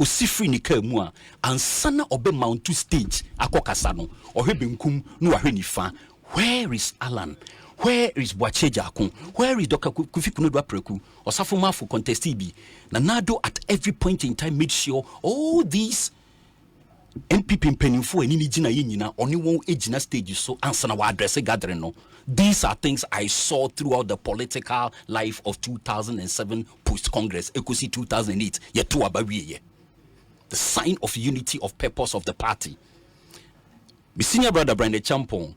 osifri ni ka mu a ansana obe mount to stage akokasa no ohwe benkum no ahwe nifa. Where is Alan? Where is Boachejakun? Where is Dr. Kofi Kunodo Apreku? Osafuma for contested bi. Nanado at every point in time made sure all these MPP mpanimfo ani gina yina only one age stage so answer na address gathering no. These are things I saw throughout the political life of 2007 post-Congress, Ekosi 2008. Yetu abawiye. The sign of unity of purpose of the party. My senior brother Brandon Champon,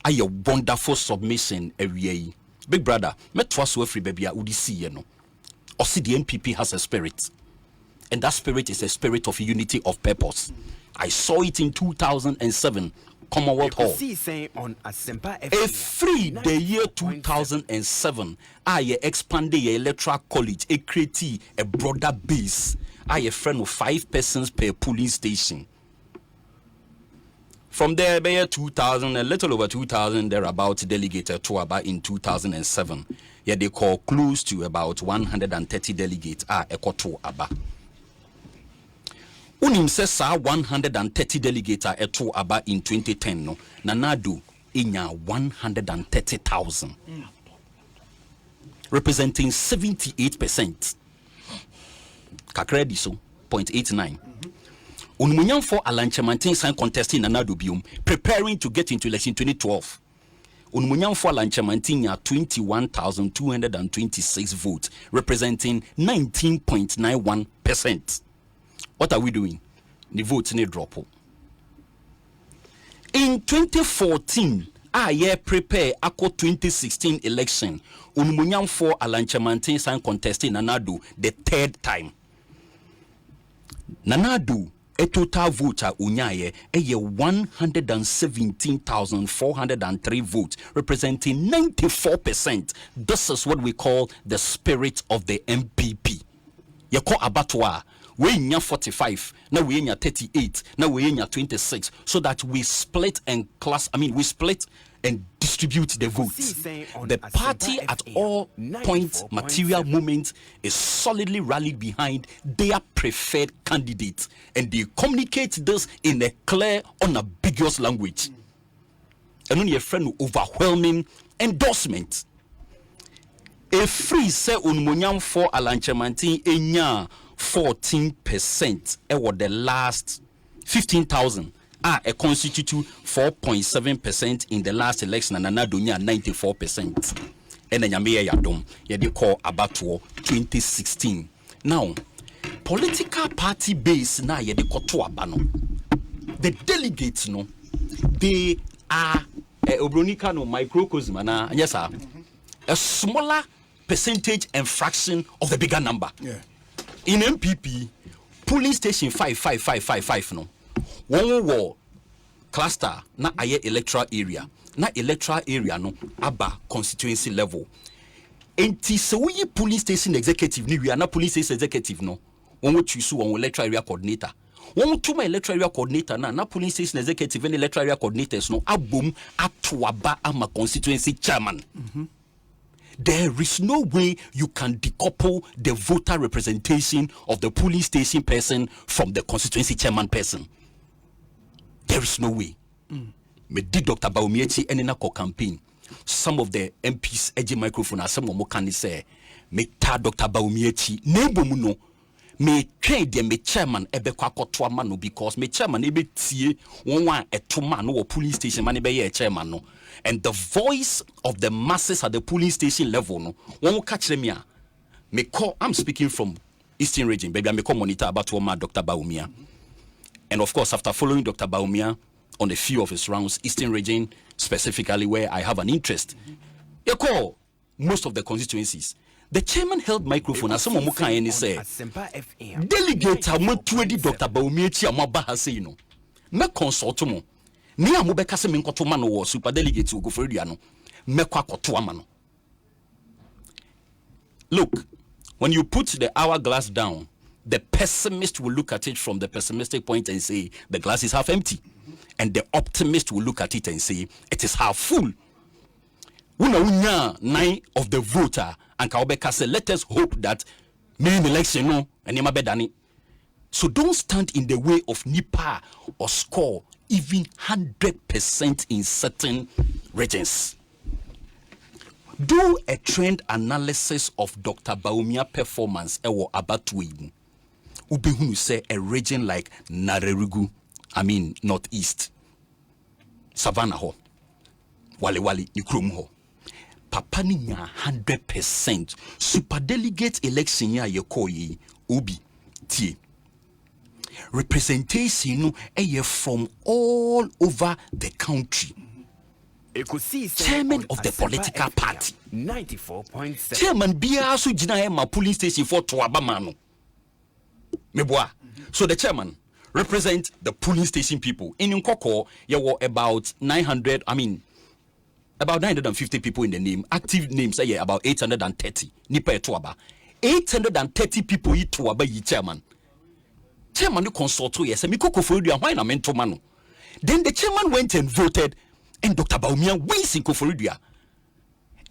a wonderful submission every big brother, met twice every baby udi see you know. Or see the NPP has a spirit. And that spirit is a spirit of unity of purpose. I saw it in 2007, Commonwealth Hall. On Asempa A free the year 2007, I expanded the electoral college, a create a broader base. I a friend of 5 persons per polling station. From there, by 2000, a little over 2000, thereabout delegated to about in 2007. Yeah, they call close to about 130 delegates are ekoto aba. Unim says 130 delegates are eto aba in 2010 no. Nanado inya 130,000. Representing 78%. Kakredi so 0.89. Unmunyam for Alanchemantin sign contesting Nanado bium preparing to get into election 2012. Unmunyam for Alanchemantin 21,226 votes, representing 19.91%. What are we doing? The votes need drop. In 2014, prepare Ako 2016 election. Unmunyam for Alanchemantin sign contesting Nanado the 3rd time. Nanado a total voter unyaye a 117,403 votes, representing 94%. This is what we call the spirit of the MPP. Yako abatwa we nya 45, now we nya 38, now we nya 26, so that we split and we split and distribute the votes. The party at all points, material moments, is solidly rallied behind their preferred candidate, and they communicate this in a clear, unambiguous language. And only a friend overwhelming endorsement. A free say unmunyam for Alanchemantin enya 14% over the last 15,000. A constitute 4.7% in the last election, and another 94%. And then Yamea Yadom, they call Abatuo 2016. Now, political party base now ye de koto abano. The delegates no, they are obronika no microcosm na yes sir. A smaller percentage and fraction of the bigger number. Yeah. In MPP, polling station 55555 no. One war cluster na aye electoral area. Na electoral area no aba constituency level. Enti se we police station executive ni we are na police station executive no. One will choose one electoral area coordinator. One to my electoral area coordinator na police station executive and electoral area coordinators no abum atwaba ama constituency chairman. There is no way you can decouple the voter representation of the police station person from the constituency chairman person. There is no way. Me did Dr. Bawumia and in a campaign. Some of the MPs edge microphone as some more can say, me ta Dr. Bawumia neighbor muno. Me trade the me chairman ebe kwa kotwa mano because me chairman ebe tie one a two man or police station man ebe ye chairman no. And the voice of the masses at the police station level no one catch them here. Me call I'm speaking from Eastern region, baby. I me call monitor about one Dr. Bawumia. And of course, after following Dr. Bawumia on a few of his rounds, Eastern region specifically where I have an interest, you call most of the constituencies. The chairman held microphone as someone can say, delegate Amotuedi Dr. Bawumia Amabaha say no. Me consult mo. Ni amubeka se menkoto mano wo super delegate go for no. Me kwa koto amano. Look, when you put the hourglass down, the pessimist will look at it from the pessimistic point and say the glass is half empty. And the optimist will look at it and say it is half full. Una 9 of the voter and Kaobeka say let us hope that main election no and yama bedani. So don't stand in the way of NIPA or score even 100% in certain regions. Do a trend analysis of Dr. Bawumia performance ewo Abatuin. Ubehunu say a region like Narerugu, Northeast, Savannah ho, Wale Nikrum ho. Papa ni nya 100%. Superdelegate election ya yekoyi Obi tie. Representation from all over the country. Ekosiisen Chairman of the political party. 94.7. Chairman Bia so jina ma polling station for Tuabamano. Meboa. So the chairman represent the polling station people. In Nkoko, there were about 950 people in the name. Active names are about 830. Nipa Tuaba. 830 people yi Tuaba yi chairman. Chairman you consult yes, and Mikoko Forudia, why na mentomano. Then the chairman went and voted, and Dr. Bawumia wins in Koforudia.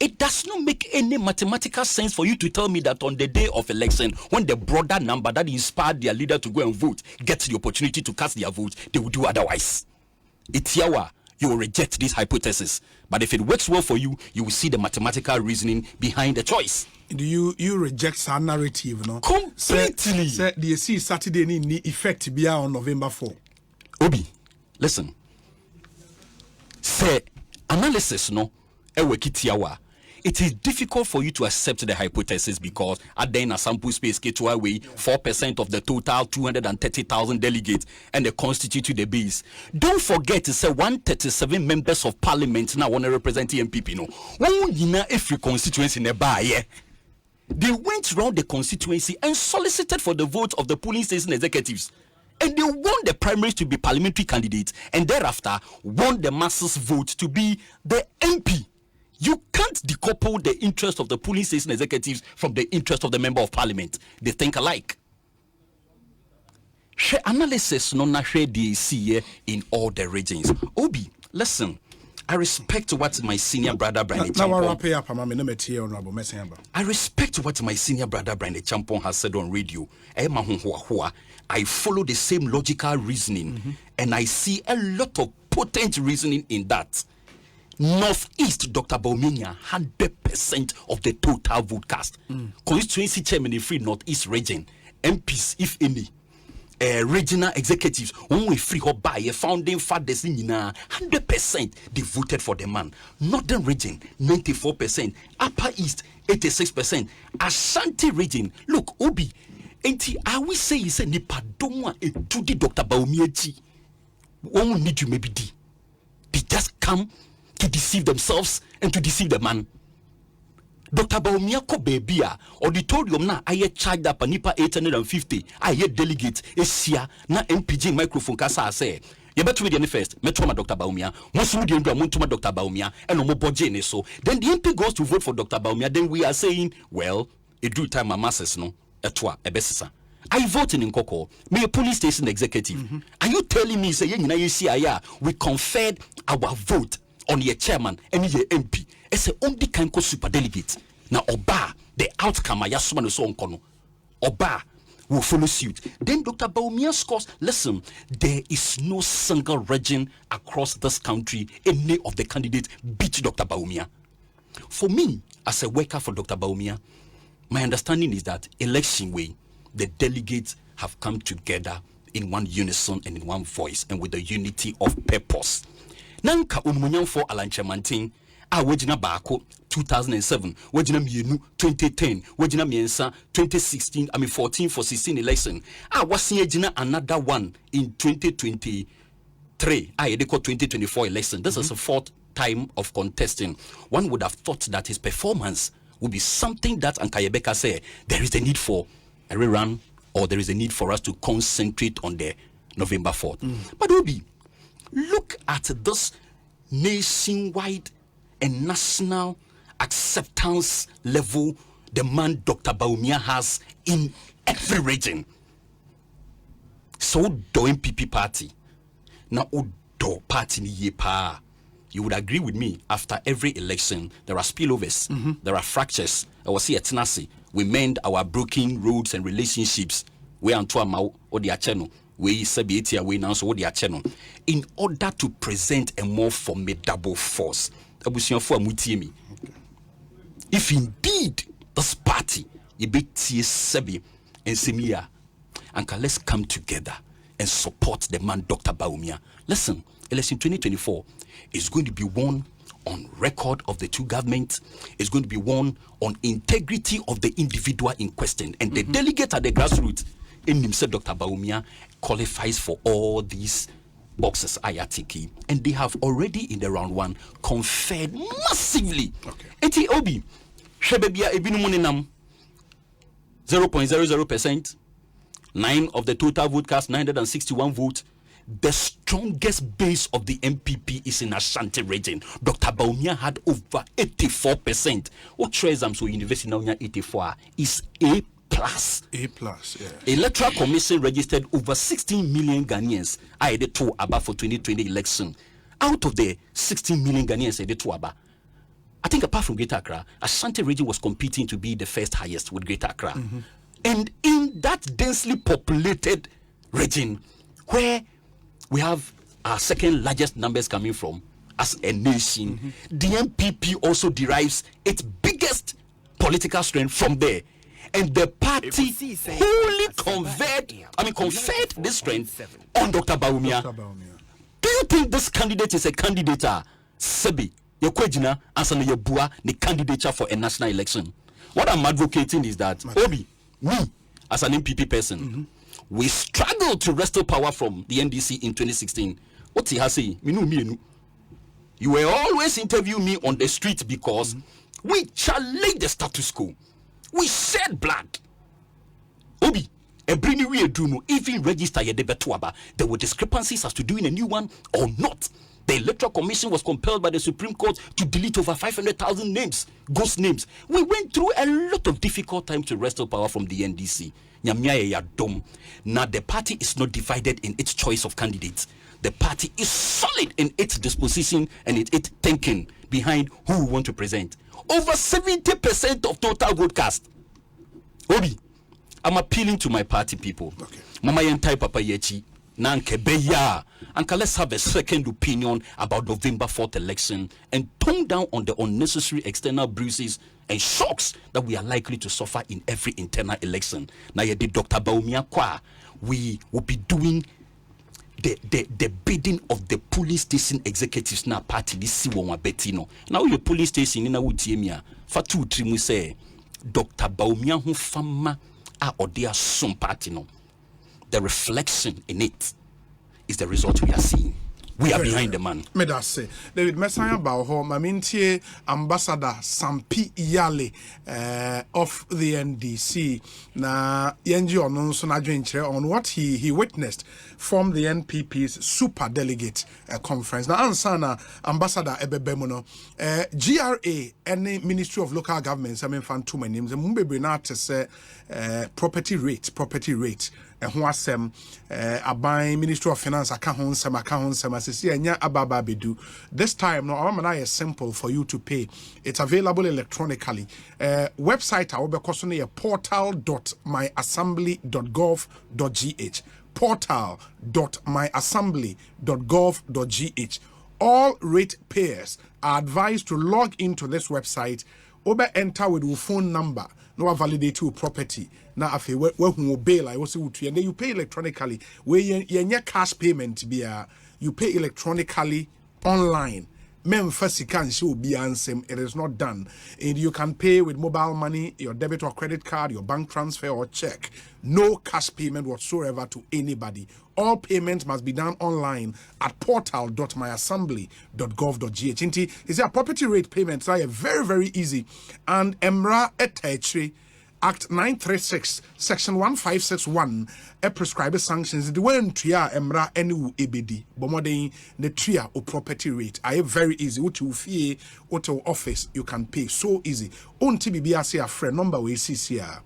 It does not make any mathematical sense for you to tell me that on the day of election, when the broader number that inspired their leader to go and vote gets the opportunity to cast their vote, they will do otherwise. It's yawa. You will reject this hypothesis. But if it works well for you, you will see the mathematical reasoning behind the choice. Do you reject our narrative, no? Completely. Say the see Saturday ni effect be on November 4. Obi, listen. Say analysis no ewekitiawa. It is difficult for you to accept the hypothesis because at the end a sample space K2 away 4% of the total 230,000 delegates and they constitute the base. Don't forget to say 137 members of parliament now want to represent the MPP. No, one yina every constituency in a bar. Yeah. They went around the constituency and solicited for the vote of the polling station executives. And they won the primaries to be parliamentary candidates and thereafter won the masses vote to be the MP. You can't decouple the interest of the polling station executives from the interest of the member of parliament. They think alike. Share analysis no na share DAC in all the regions. Obi, listen. I respect what my senior brother Brian Champon. I respect what my senior brother Brian Champon has said on radio. I follow the same logical reasoning, and I see a lot of potent reasoning in that. Northeast, Dr. Bawumia, 100% of the total vote cast. Constituency chairman in Free Northeast region, MPs, if any. Regional executives, when we free up by a founding fathers in 100% they voted for the man. Northern region 94%, Upper East 86%, Asante region. Look, Obi, I will say is a nipa don't want to the Dr. Bawumia. One need you maybe D. They just come to deceive themselves and to deceive the man. Dr. Bawumia ko baby auditorium na aye charged up nipa 850 aye delegate esia na MPG microphone kasa say you better with the first metro Dr. Bawumia most of the montuma Dr. Bawumia and no budget so then the MP goes to vote for Dr. Bawumia. Then we are saying, well, it do time my masses no etwa ebesisa. I vote in Nkoko, me a police station executive. Are you telling me say we conferred our vote on your chairman and your MP? It's a only kind of super delegate. Now Oba, the outcome I just want to so on Oba will follow suit. Then Dr. Bawumia scores. Listen, there is no single region across this country any of the candidates beat Dr. Bawumia. For me, as a worker for Dr. Bawumia, my understanding is that election way, the delegates have come together in one unison and in one voice and with the unity of purpose. Nanka umunyam for Alanchemantin, wajina Bako 2007, wajina Mienu 2010, wajina Miensa 2016, 14 for 16 election. Wasiejina another one in 2023. They call 2024 election. This is the fourth time of contesting. One would have thought that his performance would be something that Ankayebeka said there is a need for a rerun or there is a need for us to concentrate on the November 4th. But Obi, look at this nationwide and national acceptance level the man Dr. Bawumia has in every region. So do MPP party. Now do party ni yepa. You would agree with me, after every election, there are spillovers, there are fractures. I was here at Tenassi. We mend our broken roads and relationships we anto ama o de ache no we sabi etia we now so o de ache no in order to present a more formidable force. Abusiafo amutie me. If indeed this party ibeti sebi and semia, and let's come together and support the man Dr. Bawumia. Listen, election 2024 is going to be won on record of the two governments. It's going to be won on integrity of the individual in question. And the delegate at the grassroots, in himself, Dr. Bawumia, qualifies for all these boxes IRTK. And they have already in the round one conferred massively. Okay. Eti Obi, Shebebia Ebinumoninam, 0.00%. 9 of the total vote cast, 961 votes. The strongest base of the MPP is in Asante region. Dr. Bawumia had over 84%. What Trezam so University now 84 is A+. A+, yeah. Electoral Commission registered over 16 million Ghanaians added to ABBA for 2020 election. Out of the 16 million Ghanaians added to ABBA, I think apart from Greater Accra, Asante region was competing to be the first highest with Greater Accra. And in that densely populated region, where we have our second largest numbers coming from as a nation, the MPP also derives its biggest political strength from there. And the party Ekosiisen wholly conferred this strength on Dr. Bawumia. Do you think this candidate is a candidate? Sebi, Yokwejina, Ansana Yabua, the candidature for a national election. What I'm advocating is that, Obi, me, as an MPP person, we struggled to wrestle power from the NDC in 2016. What he has said, you were always interviewing me on the street because we challenged the status quo. We shed blood. Obi, even register your debatuaba. There were discrepancies as to doing a new one or not. The Electoral Commission was compelled by the Supreme Court to delete over 500,000 names, ghost names. We went through a lot of difficult times to wrestle power from the NDC. Now the party is not divided in its choice of candidates. The party is solid in its disposition and its thinking behind who we want to present. Over 70% of total vote cast. Obi, I'm appealing to my party people. Okay. Mama Yentai Papa Yechi. And let's have a second opinion about November 4th election and tone down on the unnecessary external bruises and shocks that we are likely to suffer in every internal election. Now, Dr. Bawumia Kwa, we will be doing the bidding of the police station executives na party this Siwonwa Betino. Now your police station in Awutiemia Fatu Trimu say Dr. Bawumia hu fama a odia some party no. The reflection in it is the result we are seeing. We are behind the man. Me da say David Messiah Bauho Mamintie Ambassador Sampi Yale of the NDC na yenji ono so na dwenkyere on what he witnessed from the NPP's super delegate conference. Na ansana Ambassador Ebebemu no GRA any Ministry of Local Governments I mean fan too many names mbebe na te say property rate ho asem aban Ministry of Finance aka ho nsem asisi anya ababa bedu. This time no amana is simple for you to pay. It's available electronically. Website a obekoso no portal.myassembly.gov.gh portal.myassembly.gov.gh. All ratepayers are advised to log into this website. Enter with your phone number. No validate your property. Now afi we hu bail I was and then you pay electronically. Where you cash payment you pay electronically online. It is not done. And you can pay with mobile money, your debit or credit card, your bank transfer or check. No cash payment whatsoever to anybody. All payments must be done online at portal.myassembly.gov.gh. Is a property rate payments are very, very easy. And Emra Etechri Act 936, Section 1561, a prescribed sanctions. The one tria emra enu ebedi, bomodin the tria or property rate. I very easy. What you fee, what your office you can pay so easy. On TBBRC a friend number we see here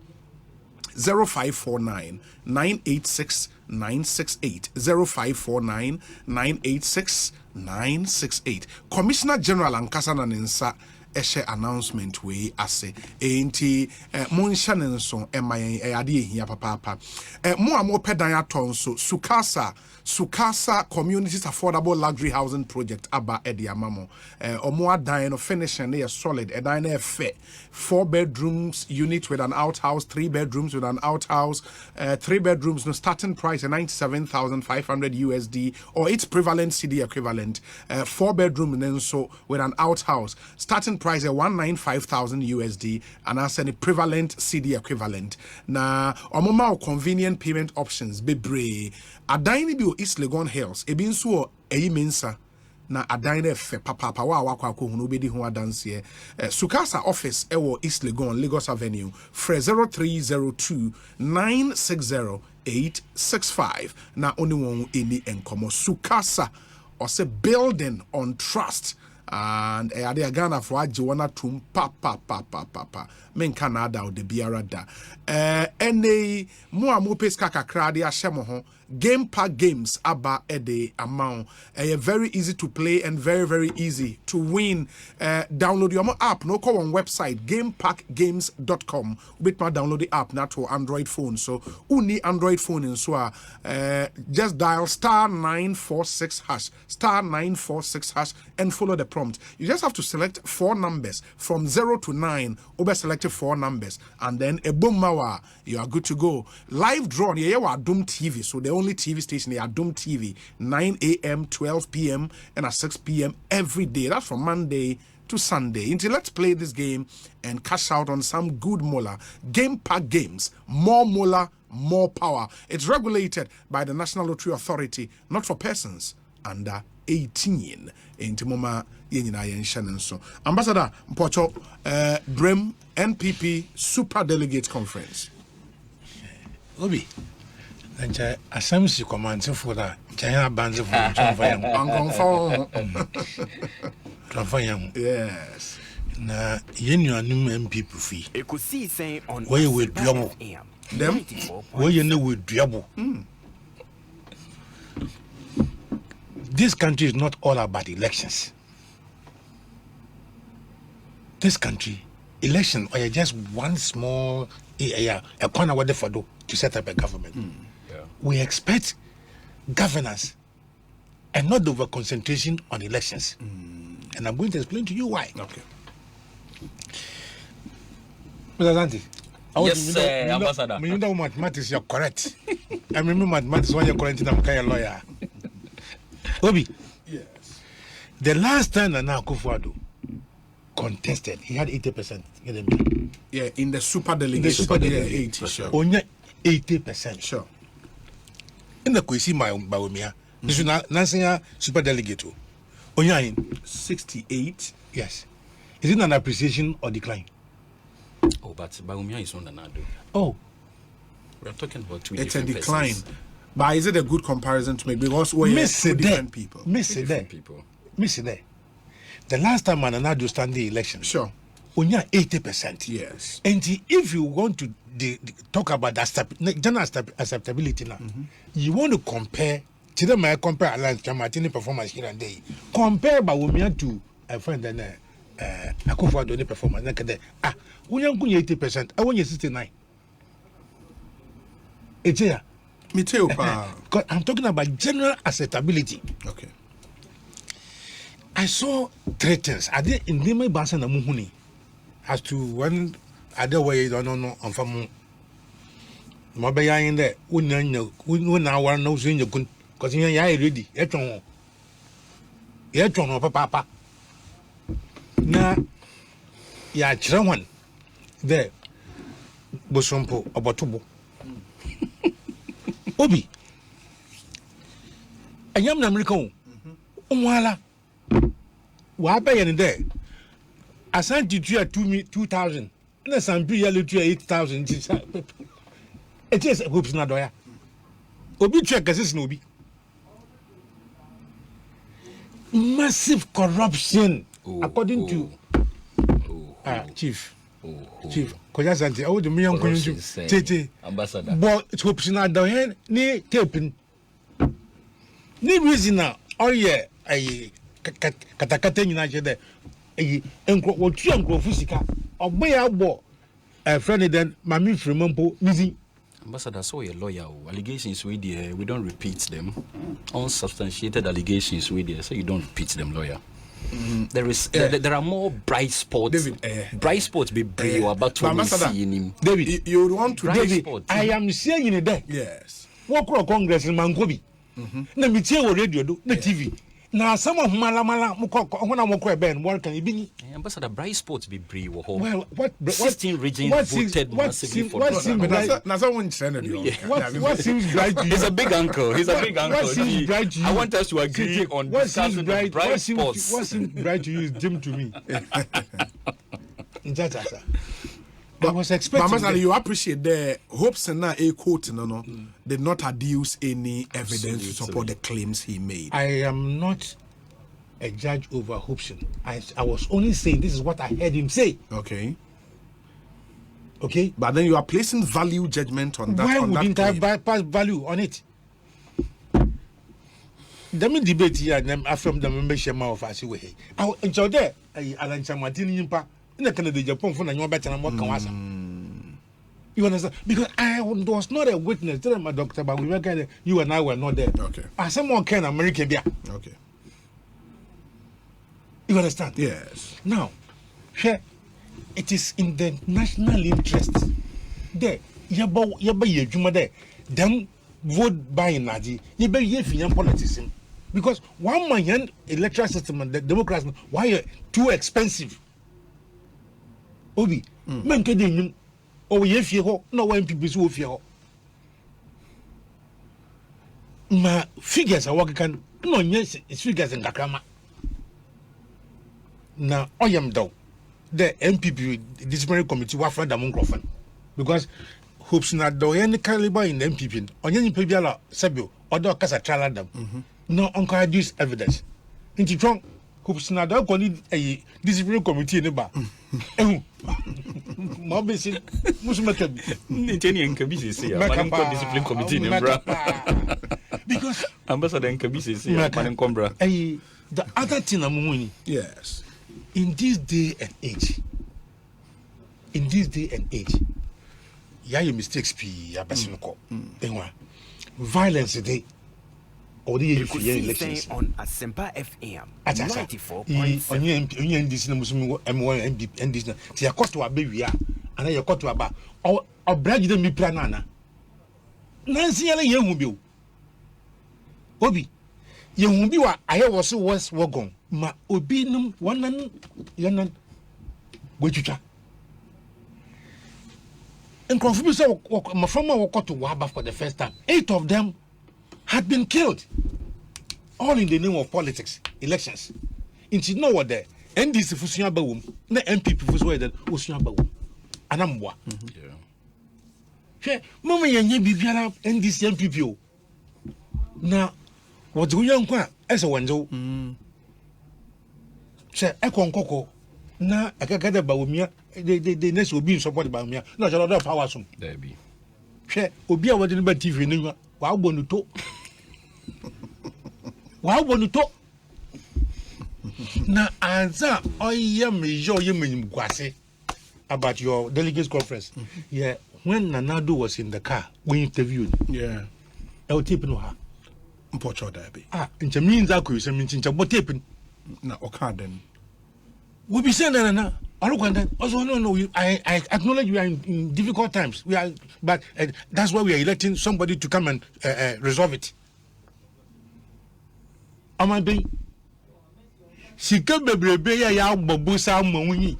0549 986 968 0549 986 968. Commissioner General Ankasa Nanensa share announcement we ase enti mon hye so emayen ade ehia papa mo amo pedan aton so Sukasa Communities Affordable Luxury Housing Project aba edi amamo omo adan no finishing na solid edan na fe 4 bedrooms unit with an outhouse, 3 bedrooms with an outhouse, 3 bedrooms no starting price at 97,500 USD or its prevalent CD equivalent, 4 bedroom then so with an outhouse starting price at 195,000 USD and as any prevalent CD equivalent na omo convenient payment options bebre adan bi o East Legon Hills ebi nso eyi mensa na adan na fe papa wa akwa hunu obedi ho adanse Sukasa office ewo East Legon Lagos Avenue fre 0302 960 865 na oni won eni enkomo Sukasa or say building on trust and ade Ghana for age wana tum papa men Canada o de biara da ene mo amope ska kakra de ahyemo ho Game Park Games aba ede amount very easy to play and very easy to win. Download your app no call on website gameparkgames.com bit ma download the app not for Android phone so uni Android phone in so just dial *946# and follow the prompt. You just have to select 4 numbers from 0 to 9 over selected 4 numbers and then a boom mawa you are good to go. Live draw yeah wa Doom TV so the only TV station here Doom TV 9 a.m. 12 p.m. and at 6 p.m. every day. That's from Monday to Sunday. Until let's play this game and cash out on some good mola. Game Park Games, more mola, more power. It's regulated by the National Lottery Authority, not for persons under 18. Into mama yenina yen shanen so. Ambassador Mpocho Brem NPP Super Delegate Conference. Obi. And Assam's command for that China bands of yes. Na yenu anum MPP fee. Ekosiisen on where you with double them where you know with double. This country is not all about elections. This country, election or just one small a corner where for do to set up a government. We expect governance and not over concentration on elections. And I'm going to explain to you why. Okay. Mr. Asante, Yes, Ambassador. You know mathematics, you're correct. I remember mathematics when you're correct, I'm a lawyer. Obi, Yes. the last time Nana Akufo-Addo contested, he had 80%. Yeah, in the super delegation. super Yeah, delegate. 80, sure. Only 80%. Sure. In the Ekosiisen Bawumia, this is Nansenya super delegate. Only 68. yes. Is it an appreciation or decline? Oh, but Bawumia is on another. Oh, We are talking about two It's a different decline. persons. But is it a good comparison to make? Because we're Miss two it different there. people. Miss Two it there. different people. Miss it there. The last time Ananado stand the election, Sure. only 80%. Yes. And if you want to talk about that general acceptability now, you want to compare. Today, my compare Alliance Chamartini performance here and there. Compare Bawumia to a friend and Akufo-Addo performance. We are 80%. I want you 69. It's here. Me too, pa. Because I'm talking about general acceptability. Okay. I saw 3 things. I did in the Bansa na Muhuni as to one other way. Don't know on from Mabaya in there. We know now one knows in your good because you're ready. Yet on papa. Now, yeah, one there. Bosompo about Tubo. Obi. I am American. Umwala. What pay in there? Asante to 2,000. And some yellow to 8,000. It is a hoops na doya. Obi check as Obi. Massive corruption, according to Chief. Chief, Asante, oh, the million Tete, Ambassador. but it's hopes not the hand, near taping. Ni reason now, oh yeah, I katakata United there. enkro wo tu enkro fusika ogbe ya gbo friend then mami fremampo mizi Ambassador, so a lawyer. Allegations we there, we don't repeat them. Unsubstantiated allegations we there, so you don't repeat them, lawyer. There are more bright spots. David, bright spots be brave about to see in him. David, you would want to David, I am saying in there. Yes. Walk across Congress in Mankobi. Na me tie radio do na TV. Na some of mala when I'm walking ben what can you be? Ambassador, bright spots be brave. Well, what 16 regions voted massively for what seems bright? Now someone said What seems bright to you? He's a big uncle. He's a big uncle. What seems bright to you? I want us to agree on discussing the bright spots. What seems bright to you is dim to me. I was expecting. Mama, you appreciate the hopes and a quote, no, did not adduce any evidence to support the claims he made. I am not a judge over Hobson. I was only saying this is what I heard him say. Okay. Okay. But then you are placing value judgment on that. Why on wouldn't that I claim. bypass value on it? Let me debate here and from the membership of us. I enjoy there. Alan Chamartin Yimpa. In the Canada, Japan, for no better than what can you understand? Because I was not a witness. Tell my doctor, but we were kind of, you and I were not there. Okay. As someone can American there. Okay. You understand? Yes. Now, here, it is in the national interest. There, yaba there. Them vote by Nazi. Yaba yefiyan politics. Because one man electoral system and the Democrats, why too expensive? Obi, men kede o ye fie ho na wa MPP so fie ho ma figures a work can no yes figures in kakrama na oyam do the MPP disciplinary committee wa fra dam nkrofan because hopes na do any caliber in the MPP onye ni pebiala sebio odo kasa trial dam no introduce evidence into strong hopes na do ko ni disciplinary committee ne ba ehu mo be si musumaka bi Niteni nkabisi say man discipline committee nembra because ambassador nkabisi say man nkombra the other thing I'm winning Yes. in this day and age yeah your mistakes be abasin ko enwa violence dey or the elections on Asempa FM Atasa 94.7. onye ndisi na musumu M1 MB ndisi na ti yakoto abewia ana yakoto aba o bragi de mi plan na nansi yale yehu bi obi yehu bi wa aye wo so west wagon ma obi num wonan yanan gwetwitwa nkrofo bi so ma from wakoto wa aba for the first time 8 of them had been killed, all in the name of politics, elections. Into no what there, NDC Fusunya Bawum, the MPP Fusuya Usunya Bawum, Anamwa. Yeah, Mama Yan Bibiana, NDC MPP. Now, what's going on? As a window, say, Ekon Coco, now I got a Bawumia, the next will be supported by Bawumia, not a lot of power soon. There be. Share, Obia was in the TV, wow, want to talk. Wow, want to talk. Now, answer, I am a about your delegates conference. Yeah, when Nanado was in the car, we interviewed. Yeah. I'll tape no her. Portrait derby. In Jamin Zaku, some means in what taping. No, okay then. We'll be saying that. Also, no, I acknowledge we are in difficult times. We are, but that's why we are electing somebody to come and resolve it. Am I being? She can be brave, ya babusa mawuni.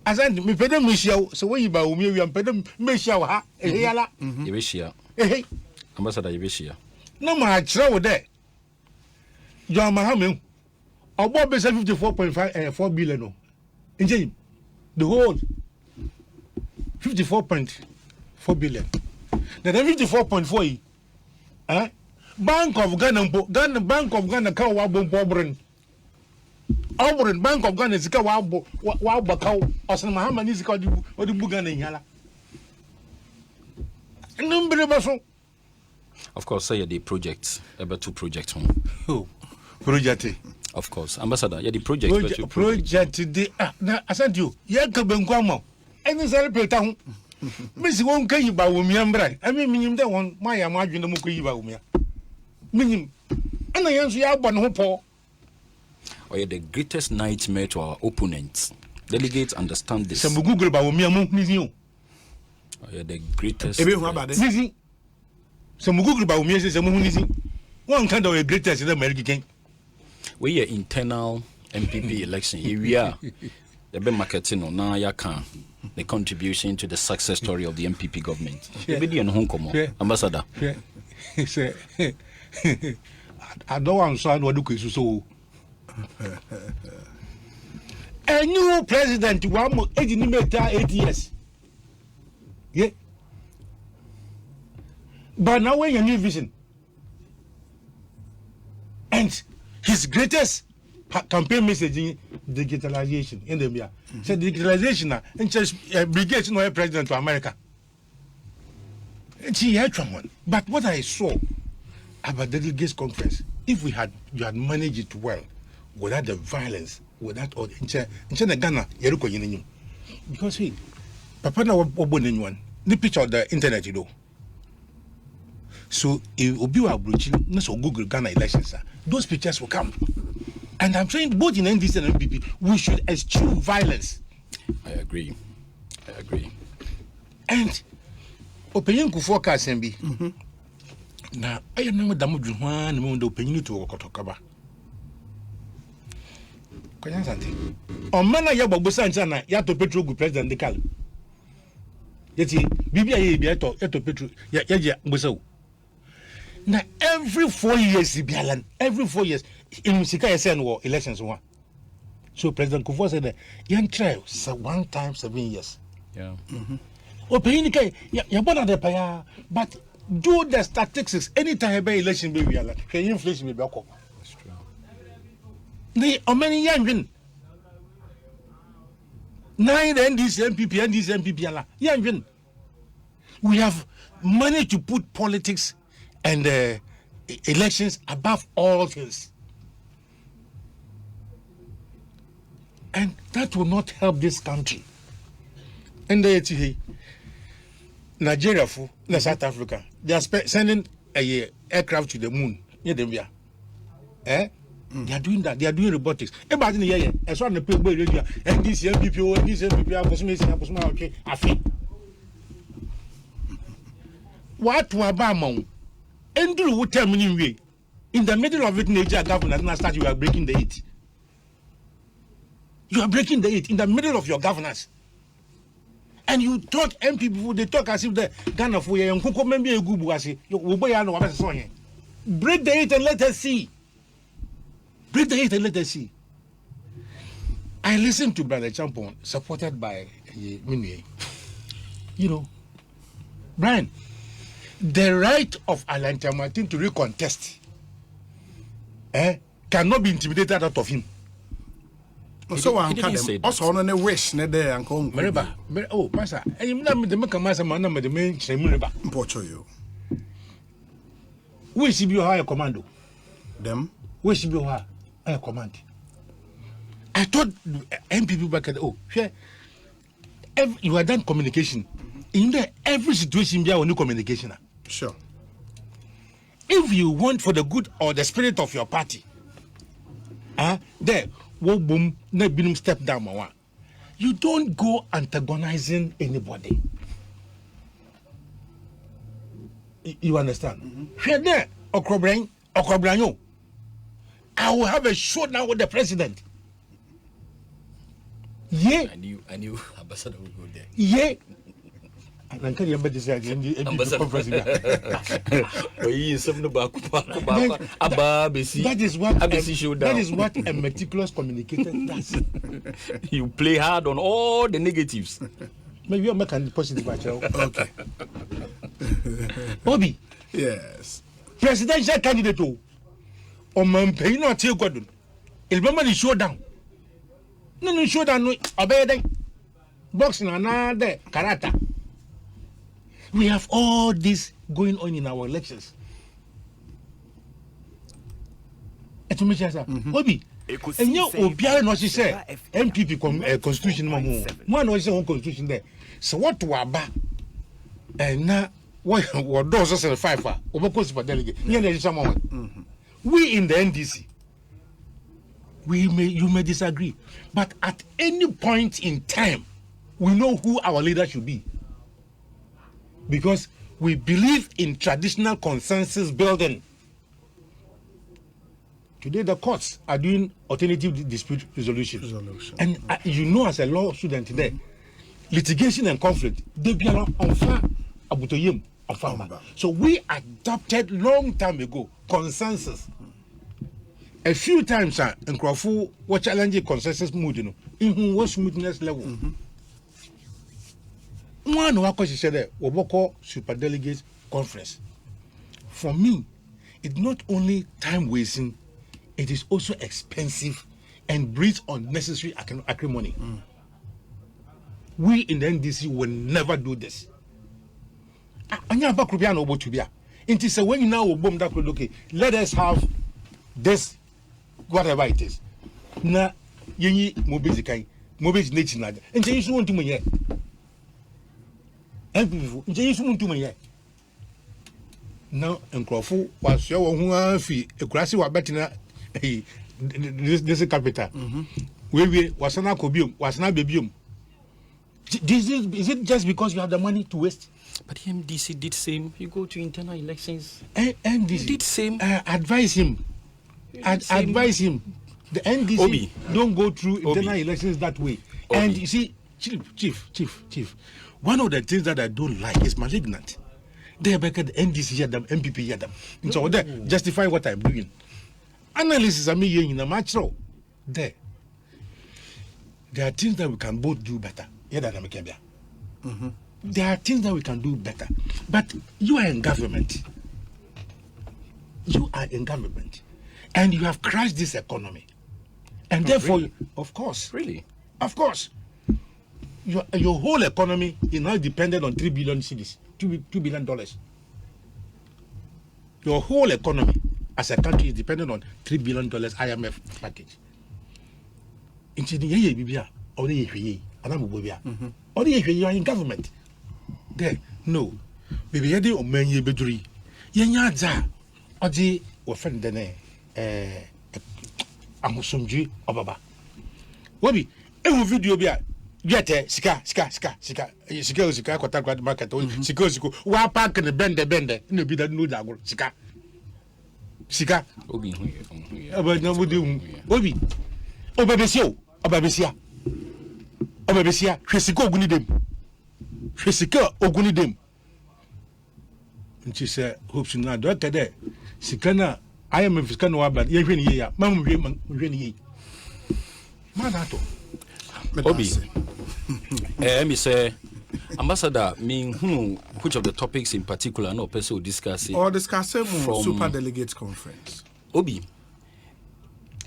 As I me pay them Michelle, so when you Bawumia, we am pay them Michelle ha. Yala. Yebeshia. Hey, Ambassador Yebeshia. no man, throw there. John Mahamu. About 54.4 billion. In the whole 54.4 billion. Then 54.4 Bank of Ghana, Bank of Ghana, cow Auburn. Auburn, Bank of Ghana is a cow, Wabakau, or some Mahaman is called what the Bugan in Yala. Of course, say the projects, about 2 projects. Oh. project. Of course, Ambassador. Yeah, the project. Project. Now I sent you. Yeah, Kabenkwamo. And it's a plate. Miss won't carry Bawumia, Mbra. I mean, that one. My imagine the Muki Bawumia. Meaning, and I answer you one hope. Oh, yeah, the greatest nightmare to our opponents. Delegates understand this. Some Google Bawumia Muknizio. Oh, yeah, the greatest. Some Google Bawumia says, one kind of a greatest in the American. We are internal MPP election. Here we are. The been marketing on now. Can the contribution to the success story of the MPP government. Ambassador. I don't understand what you so. A new president, one more 8 years. Yeah. But now when your new vision. And his greatest campaign messaging digitalization in the media. So digitalization and just brigade no president to America. It's one. But what I saw about the delegates conference, if you had managed it well, without the violence, without all in Ghana, because he Papa na one the picture of the internet, you know. So if Obiwa Bruchin, no so Google Ghana elections, those pictures will come. And I'm saying both in NDC and MPP, we should eschew violence. I agree. And opinion could forecast and be. Now, I know the Mudjuan and the opinion to Okotokaba. Asante. On Mana Yababusan, Yato Petro, President de Cal. Yet, Bibia Yato Petro, Yaja Buso. Now, every 4 years, every 4 years, in Musika SN war elections one. So President Kufuor said that young trial 1 time 7 years. Yeah. Opinion but do the statistics anytime by election be real. Can inflation be back? That's true. They are many young men. 9 NDC MPP young men. We have managed to put politics and elections above all things. And that will not help this country. And Nigeria, South Africa, they are sending a aircraft to the moon. They are doing that. They are doing robotics. Everybody in the year, as one the people and this MPP, and this MPP, what to Obama? Andrew would tell me in the middle of it, Nigeria government, and start you are breaking the 8. You are breaking the 8 in the middle of your governance. And you talk MPP, they talk as if the Ghana for you and Kuko maybe a good buasi. Break the 8 and let us see. Break the 8 and let us see. I listened to Brother Champon, supported by Minye. You know, Brian, the right of Alan Martin to recontest cannot be intimidated out of him. So I'm also on a wish, ne there and come. Oh, Master, I'm not the Master man, the main Chemureba. Pocho you. We should be higher commando. Them? We should be higher command. I thought MPP back at you are done communication. In there, every situation, there are new communication. Sure. If you want for the good or the spirit of your party, there, boom, no step down, you don't go antagonizing anybody. You understand? There, Okobranyo, I will have a show now with the president. Yeah. I knew Ambassador would go there. Yeah. And can you remember this again? That is what a meticulous communicator does. You play hard on all the negatives. Maybe you're making positive. Okay. Bobby. Yes. Presidential candidate. O man pay no take God. Remember the showdown. No showdown. Obey boxing another karate. We have all this going on in our elections. etumi chesa obi enye obiara no say MPP constitution mo mo no say one constitution there so what to aba na what does say 5 obeko super delegate you na say mo we in the NDC you may disagree, but at any point in time we know who our leader should be because we believe in traditional consensus building. Today the courts are doing alternative dispute resolution. And you know, as a law student today, litigation and conflict they be on fire. So we adopted long time ago consensus. A few times in Crawford what challenging consensus mood in what smoothness level. One of our said that we call super delegates conference. For me, it's not only time wasting, it is also expensive and breeds unnecessary acrimony. We in the NDC will never do this. Anya ba krubia no botubia. It is when you now bomb that okay, let us have this whatever it is. Na yenyi mobezi kai, mobezi nature na. Nje yisu wontu munye. Nje yisu wontu munye. Now nkrofo wasua wo hu afi ekurase wa betina this capital. We wasana kobium, wasana bebium. Is it just because you have the money to waste? But MDC did same. You go to internal elections. MDC did same. Advise him. Advise him. The NDC Obi. Don't go through internal elections that way. Obi. And you see, Chief. One of the things that I don't like is malignant. They back at the NDC yadam, MPP yadam. So they justify what I'm doing. Analysis are me in a match. There are things that we can both do better. There are things that we can do better. But you are in government. And you have crashed this economy. And therefore, really? Of course. Really? Of course. Your whole economy is now dependent on 3 billion cedis, $2 billion. Your whole economy as a country is dependent on $3 billion IMF package. You are in government. There, no. Baby, you are many beduri. Yenyaza, Odi, offendene, Amusumji, Obaba. Wabi, every video be yet, sika, quota market, sika, wa park and bende, no be that no dago, sika. Obi, Obi, Obabesio, Obabesia, Hesiko Ogunidem. And she said, hopes not, Doctor there. Sikana, I am a Fiscano, but even ye, Mamma Reni. Manato. Obi. Me say, Ambassador, which of the topics in particular no person will discuss it? Or discuss it from Super Delegates Conference. Obi.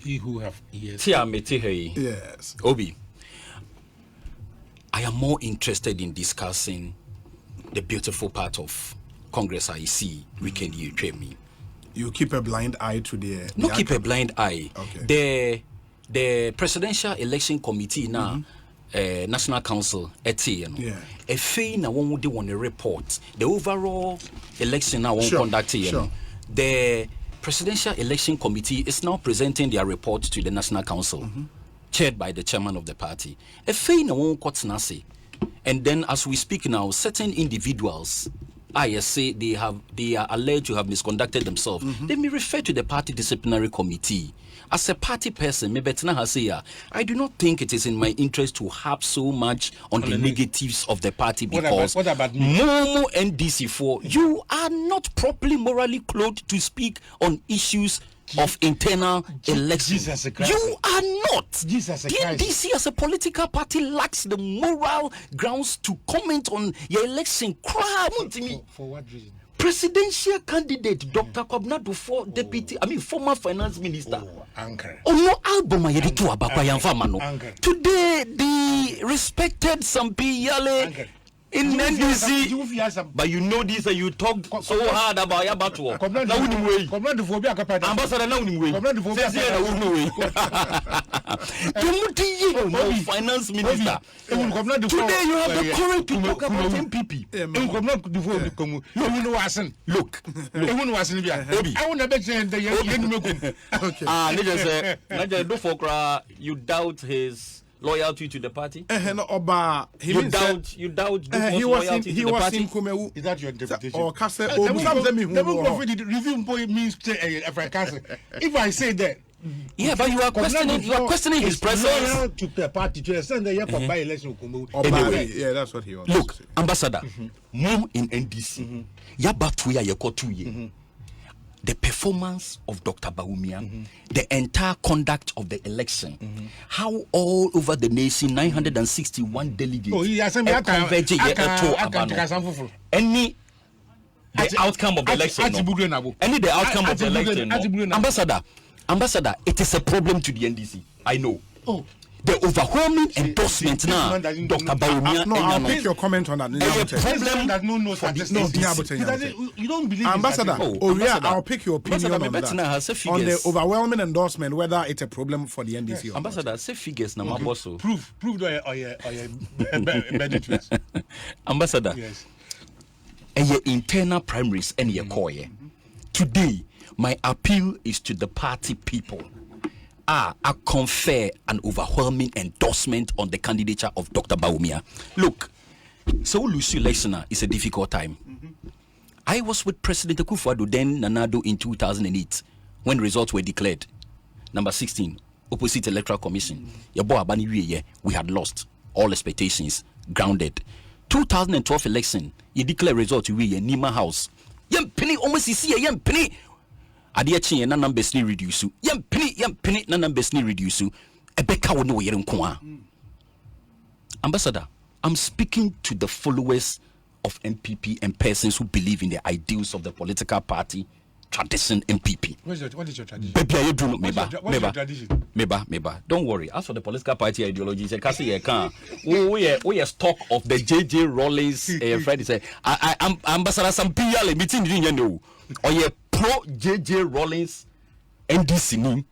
He who have ears. Yes. Obi. I am more interested in discussing the beautiful part of Congress I see weekend you train me. You keep a blind eye to the keep a blind eye. Okay. The Presidential Election Committee now National Council Yeah. A fee na one would want a report. The overall election now won't conduct The Presidential Election Committee is now presenting their report to the National Council. Chaired by the chairman of the party. A fee na won nasi. And then as we speak now, certain individuals, I say they are alleged to have misconducted themselves. They may refer to the party disciplinary committee. As a party person, I do not think it is in my interest to harp so much on the negatives of the party because what about me? Momo and DC4, you are not properly morally clothed to speak on issues of internal elections. You are not. DC as a political party lacks the moral grounds to comment on your election. For what reason? Presidential candidate Dr. Kwabena Dufo, former finance minister. Anchor. No album Today, the respected Sampi Yale in NDC, but you know this and you talk so hard about your battle. Ambassador, now finance minister. Today you have the current to talk about MPP. Look, you doubt his loyalty to the party? You doubt he was in Kumeu. Is that your interpretation? Or Kase if I say that. Yeah, but you are questioning his presence. To the party to send the by election. Anyway, yeah, that's what he wants. Look, Ambassador, move in NDC. Yabatuya Yekotuye. The performance of Dr. Bawumia, the entire conduct of the election, how all over the nation 961 delegates converging any the outcome of the election. Ambassador, it is a problem to the NDC. I know. The overwhelming endorsement now, Dr. Bawumia. No, I'll pick your comment on that. You don't believe Ambassador. I'll pick your opinion on that. On the overwhelming endorsement, whether it's a problem for the NDC or Ambassador, not. say figures now. Prove Ambassador. Yes. And your internal primaries and your core. Today, my appeal is to the party people. I confer an overwhelming endorsement on the candidature of Dr. Bawumia. Look, Seoul election is a difficult time. I was with President Akufo-Addo, then Nana-Addo, in 2008 when results were declared. Number 16, opposite electoral commission. We had lost all expectations, grounded. 2012 election, you declare results we Nima House. Penny almost is here, penny. Adia chin na numbers ni reduce. Penny na numbers ni reduce. Ebeka wo no yere nko. Ambassador, I'm speaking to the followers of MPP and persons who believe in the ideals of the political party tradition MPP. What is your tradition? Baby, you do not What's your tradition? Meba. Don't worry. As for the political party ideology, say kasi ye can. We are stock of the JJ Rawlings. Friday say, I'm Ambassador Sampia meeting you know. Or ye pro JJ Rawlings NDC ni.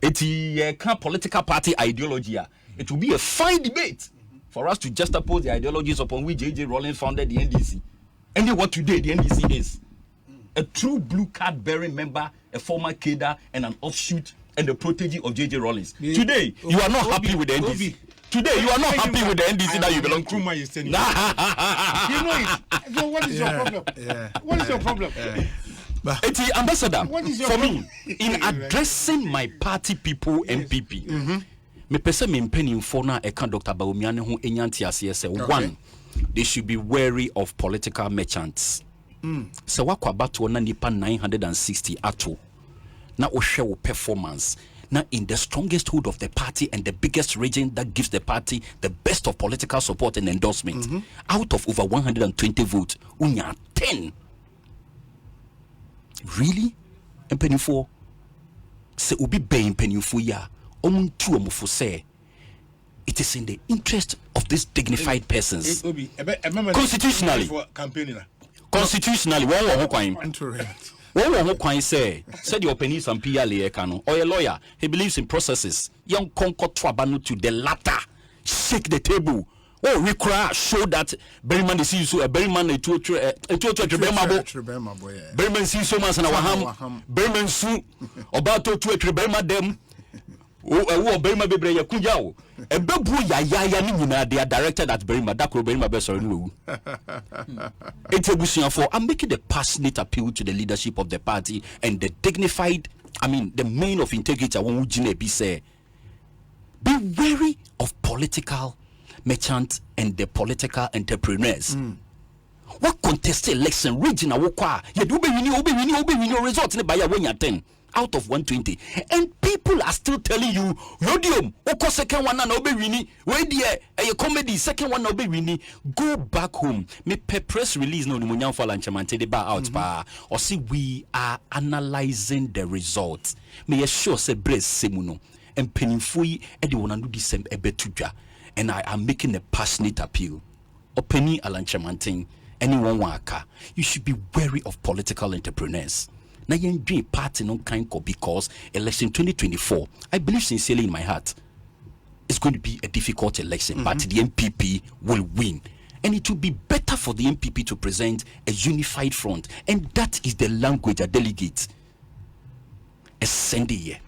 Eti can political party ideology. It will be a fine debate for us to juxtapose the ideologies upon which JJ Rawlings founded the NDC. And what today the NDC is. A true blue card bearing member, a former cadre, and an offshoot and the protege of JJ Rawlings. Today, you are not happy with the NDC. Today, you are not happy with the NDC that you belong to. You know it. So what is your problem? What is your problem? Ambassador, for me, in addressing my party people, MPP, me pese me penny for na eka Dr. Bawumia ne ho enyanti asese. One, they should be wary of political merchants. So wakwa bato na nipa 960 ato na ohwe performance na in the strongest hold of the party and the biggest region that gives the party the best of political support and endorsement, out of over 120 votes unya 10. Really? Empenifo se obi be empenifo ya omuntu omufo say it is in the interest of these dignified persons constitutionally. Constitutionally, one say said your penny some PLA cano or a lawyer. He believes in processes. Young concord trabanu to the latter. Shake the table. Oh, we cry show that Berryman is so a Berryman a two Berryman sees so much and our ham Berryman soon about to a Berryman them. Oh, Berryman Bebre Yakujao. A babu ya they are directed at Berryman. That could Berryman Besser. I'm making a passionate appeal to the leadership of the party and the dignified, the main of integrity. I want to say, be wary of political merchants and the political entrepreneurs. What contested election regional wokwa? You do be winning results in the buyer when you're 10 out of 120, and people are still telling you, Rodium, Oko second one and obe winning, where the comedy second one obe winning. Go back home. Me press release no the munyan fall and chamante the bar out bar or see we are analyzing the results. Me assure se brace semuno and penifui edi wanna do this ebe tuja, and I am making a passionate appeal Openi Alanchamanting, anyone waka, you should be wary of political entrepreneurs. Now you enjoy party no kind because election 2024, I believe sincerely in my heart, it's going to be a difficult election, but the MPP will win. And it will be better for the MPP to present a unified front. And that is the language a delegate is sending here.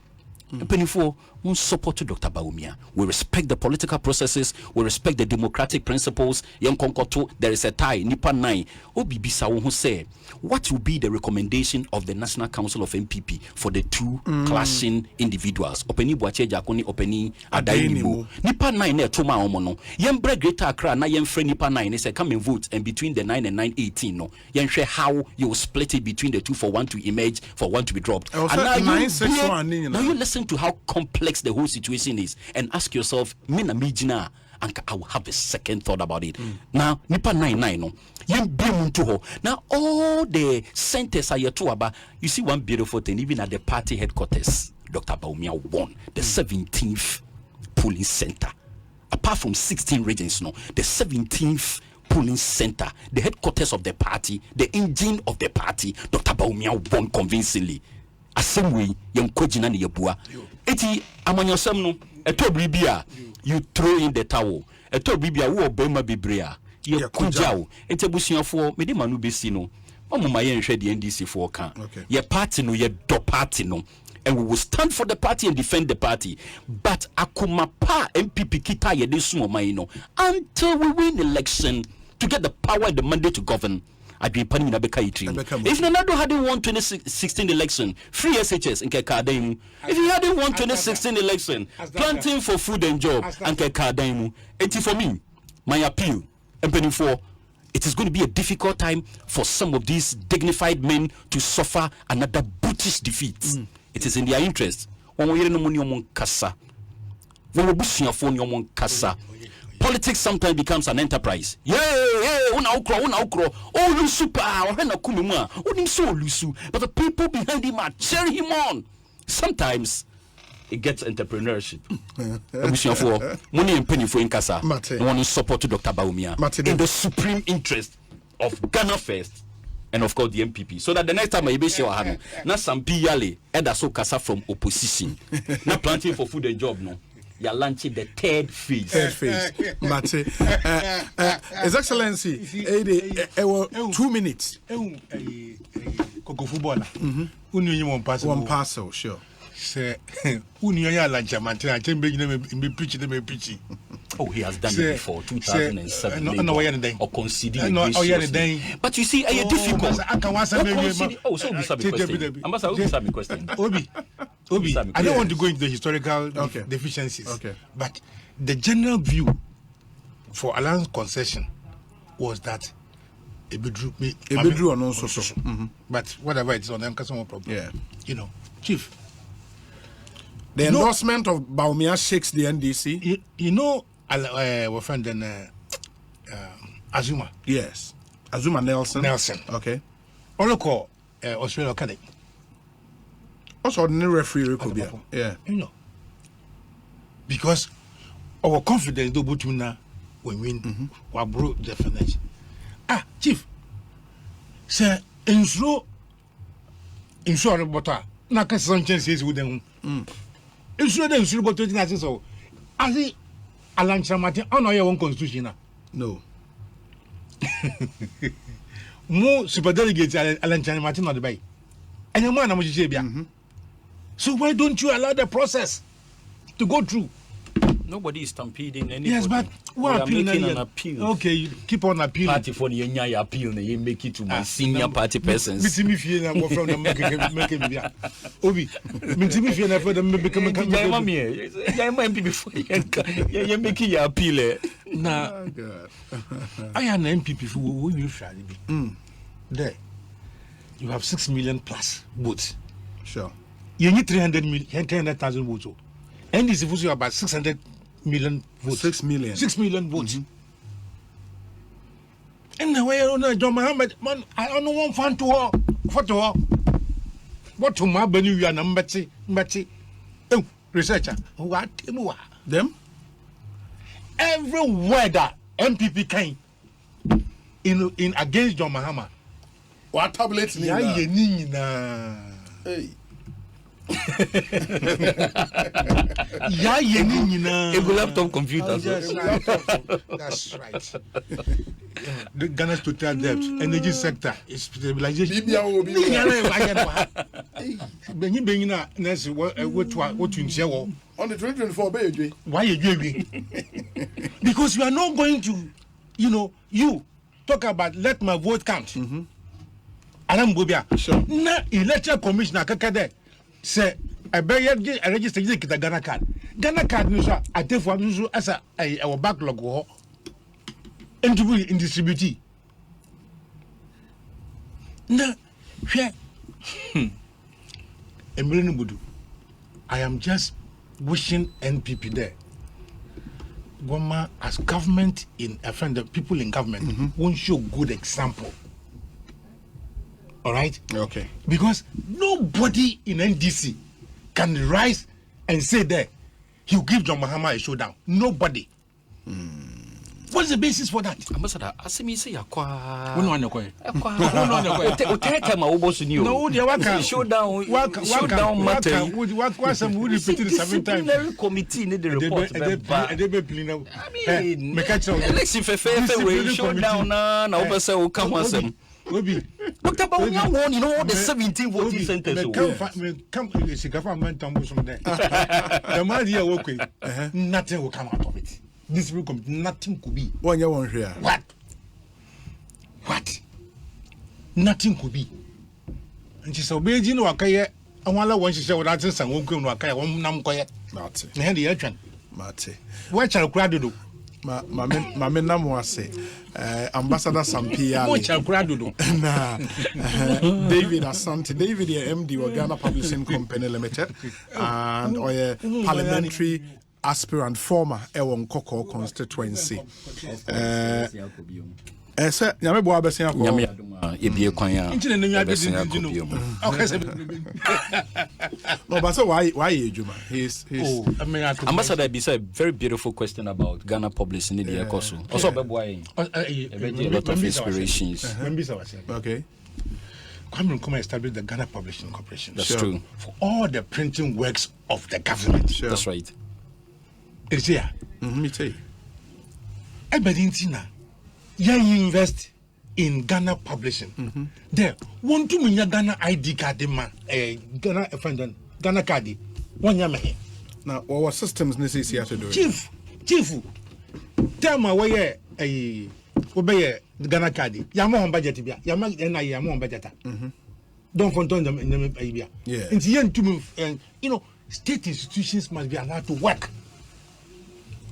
Penifo, we support to Dr. Bawumia. We respect the political processes. We respect the democratic principles. There is a tie. Nipa 9. Obibisa who say, what will be the recommendation of the National Council of MPP for the two clashing individuals? Openi Boache Jakoni, Openi Adainibo. Nipa 9 ne toma omono. Yembre Greater Accra na yemfre Nipa 9 say come and vote, and between the 9 and 9:18 no. Yemfre how you will split it between the two for one to emerge, for one to be dropped. And now you listen to how complex the whole situation is and ask yourself, Mina Mijina, and I will have a second thought about it. Now, Nipa 9 no. Now all the centers are to about. You see one beautiful thing, even at the party headquarters, Dr. Bawumia won the 17th polling center. Apart from 16 regions, no, the 17th polling center, the headquarters of the party, the engine of the party, Dr. Bawumia won convincingly. Same way, young Kojina ni Yabua. Eti amanyosam no, eto bribia, you throw in the towel. Eto bribia wo bema bibria. Ye kujao. Ente busiafo me de manu besi no. Mamma yen hwe the NDC for kan. Ye party no, ye do party no. And we will stand for the party and defend the party. But akuma pa MPP kita ye de sumo mai no until we win election to get the power and the mandate to govern. If Nonado hadn't won 2016 election, free SHS in Kekadaimu. If he hadn't won 2016 election, planting for food and job and Kekadaimu. And for me, my appeal, and for it is going to be a difficult time for some of these dignified men to suffer another brutish defeat. It is in their interest. When we hear kasa, politics sometimes becomes an enterprise. Una ukro. Oh, you super. But the people behind him are cheering him on. Sometimes it gets entrepreneurship. Money and penny for Inkasa. I want to support Dr. Bawumia in the supreme interest of Ghana first. And of course the MPP, so that the next time I be sure I na some piyale eda so kasa from opposition, na planting for food and job no. You're launching the third phase. Mate, His Excellency, 2 minutes. Coco footballer. One parcel, sure. Say, oh, he has done it before, 2007. Or conceding. But you see, are you difficult? So be question. Obi, I don't want to go into the historical deficiencies. But the general view for Alliance concession was that Ebedru and also. But whatever it is on them, customer problem. Yeah. You know, Chief. The endorsement of Bawumia shakes the NDC. You know, our friend Azuma. Yes. Azuma Nelson. Okay. Oloko Australia Academy. Also, ordinary referee Rekobia. Yeah. You know. Because our confidence do Butuna when win we broke definition. Chief. Sir, insure bota. Na ka some chances with them. Insure but 20 so. As he Alan Chamati on your own constitution. No. More super delegates Alan Chamati not the bay. And your man I'm so why don't you allow the process to go through? Nobody is stampeding anybody. Yes, but we are making an appeal. Okay, you keep on appealing. Party for the appeal, you make it to my senior party persons. Obi, for them you're making your appeal. Now, I am an MPP who will usually be. There, you have 6 million plus votes. Sure. You need 300,000 votes. And this is about 600 million votes. 6 million. 6 million votes. And now I don't know, John Mohammed, man, I don't know one fan to her. What to my Benny, you are Mbati, researcher. What? Them? Everywhere that MPP came, in against John Mahama. What tablet? Ya ye ni na. Hey. Ya ye ni na. A laptop computer. That's right. The Ghana's total debt, energy sector, is stabilization. On the 2024, baby. Why you doing? Because you are not going to, you talk about let my vote count. Alam Gobia. Sure. Na election commissioner kakade say I register the Ghana card. Ghana card news I take for as our backlog go in distribute. Na Emilio Budu. I am just wishing NPP there. Goma as government in the people in government won't show good example. All right? Okay. Because nobody in NDC can rise and say that he'll give John Mahama a showdown. Nobody. What's the basis for that? Ambassador, asemi say yakwa. No one yakwa. Oteka ma obosu ni o. No, they waka. Showdown matter. Waka some would repeat it 7 times. Disciplinary committee need the report. I mean, election fefe we showdown na obese o ka wasem. Obi. Dr. Bawumia won in all the 17 voting centers. Come there. The man here nothing will come out of it. This will come. Nothing could be. One year, one here. What? Nothing could be. And she said, "Be you know, I want to want to show that since I won't go no akaya. One nam koye. Mate. Ne hand the urchin. Mate. What shall crowd do? Ma nam wase. Ambassador Sampia. What shall crowd do? Nah. David Asante. David, the MD of Ghana Publishing Company Limited, and or parliamentary aspirant former Ewon Koko constituency. Sir, nyame bo abesia ko. Nyame adoma ebie kwan a. Nti na nwa abesia ko. No, but so why Ejuma? He's Ambassador Bisa, a very beautiful question about Ghana publishing in the Ekosu. Also a lot of inspirations. Okay. Come establish the Ghana Publishing Corporation. That's true. For all the printing works of the government. Sure. That's right. It's here. Me too. Ebedintina. You invest in Ghana Publishing. There, one to me Ghana ID card, man. Ghana card. One yamahe. Now, our systems necessary to do it. Chief, tell me where obey the Ghana card. Yamon budget, Yama and I am on budget. Don't contain them in the idea. Yeah. It's the end to move, and state institutions must be allowed to work.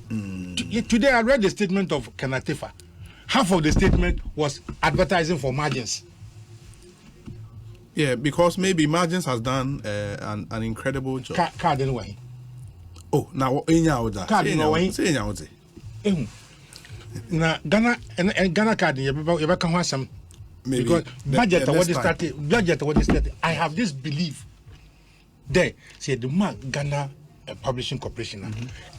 Today, I read the statement of Kanatifa. Half of the statement was advertising for margins. Yeah, because maybe margins has done an incredible job. Card anyway. Oh, now card anyway. Now Ghana and Ghana card you can have some because budget what is started. I have this belief. There, say the man Ghana Publishing Corporation,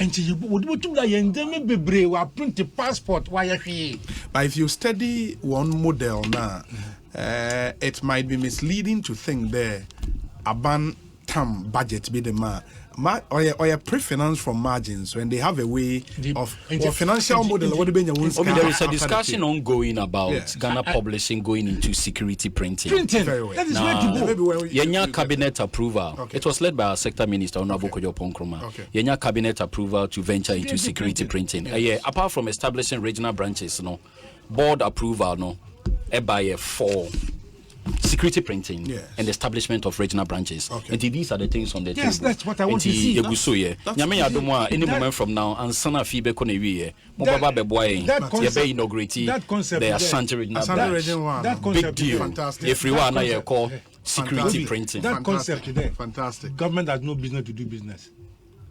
and she would do that. And then maybe we print the passport. Why are we? But if you study one model now, it might be misleading to think there a ban tam budget be the man. Or a pre-finance from margins when they have a way of financial model. There is a discussion ongoing about Ghana Publishing going into security printing. Very well. That is where to go. Yenya cabinet approval. Okay. It was led by our sector minister Honorable Kojo Ponkroma. Yenya cabinet approval to venture into security printing. Apart from establishing regional branches, board approval, by for security printing and the establishment of regional branches. And these are the things on the table. Yes, that's what I want to see. Any moment from now, and Sana Fibe Konewie, Mobaba Beboy, Yabe inaugurate the Asante regional branch. That concept, big deal. Fantastic. Everyone I call security printing. That concept today, fantastic. Government has no business to do business.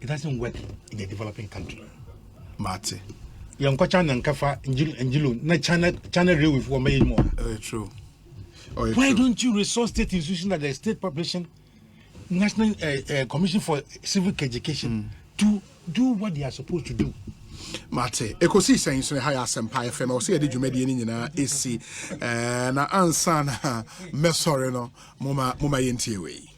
It doesn't work in a developing country. Mate. China and Kafa, Angilu, na China real with one million more. True. Why don't you resource state institutions like the State Population National Commission for Civic Education to do what they are supposed to do? Mate, Ekosiisen so ha ya Asempa FM. O se ye de dwumadi ni nyina esi na ansa na me sorry no moma yentie we.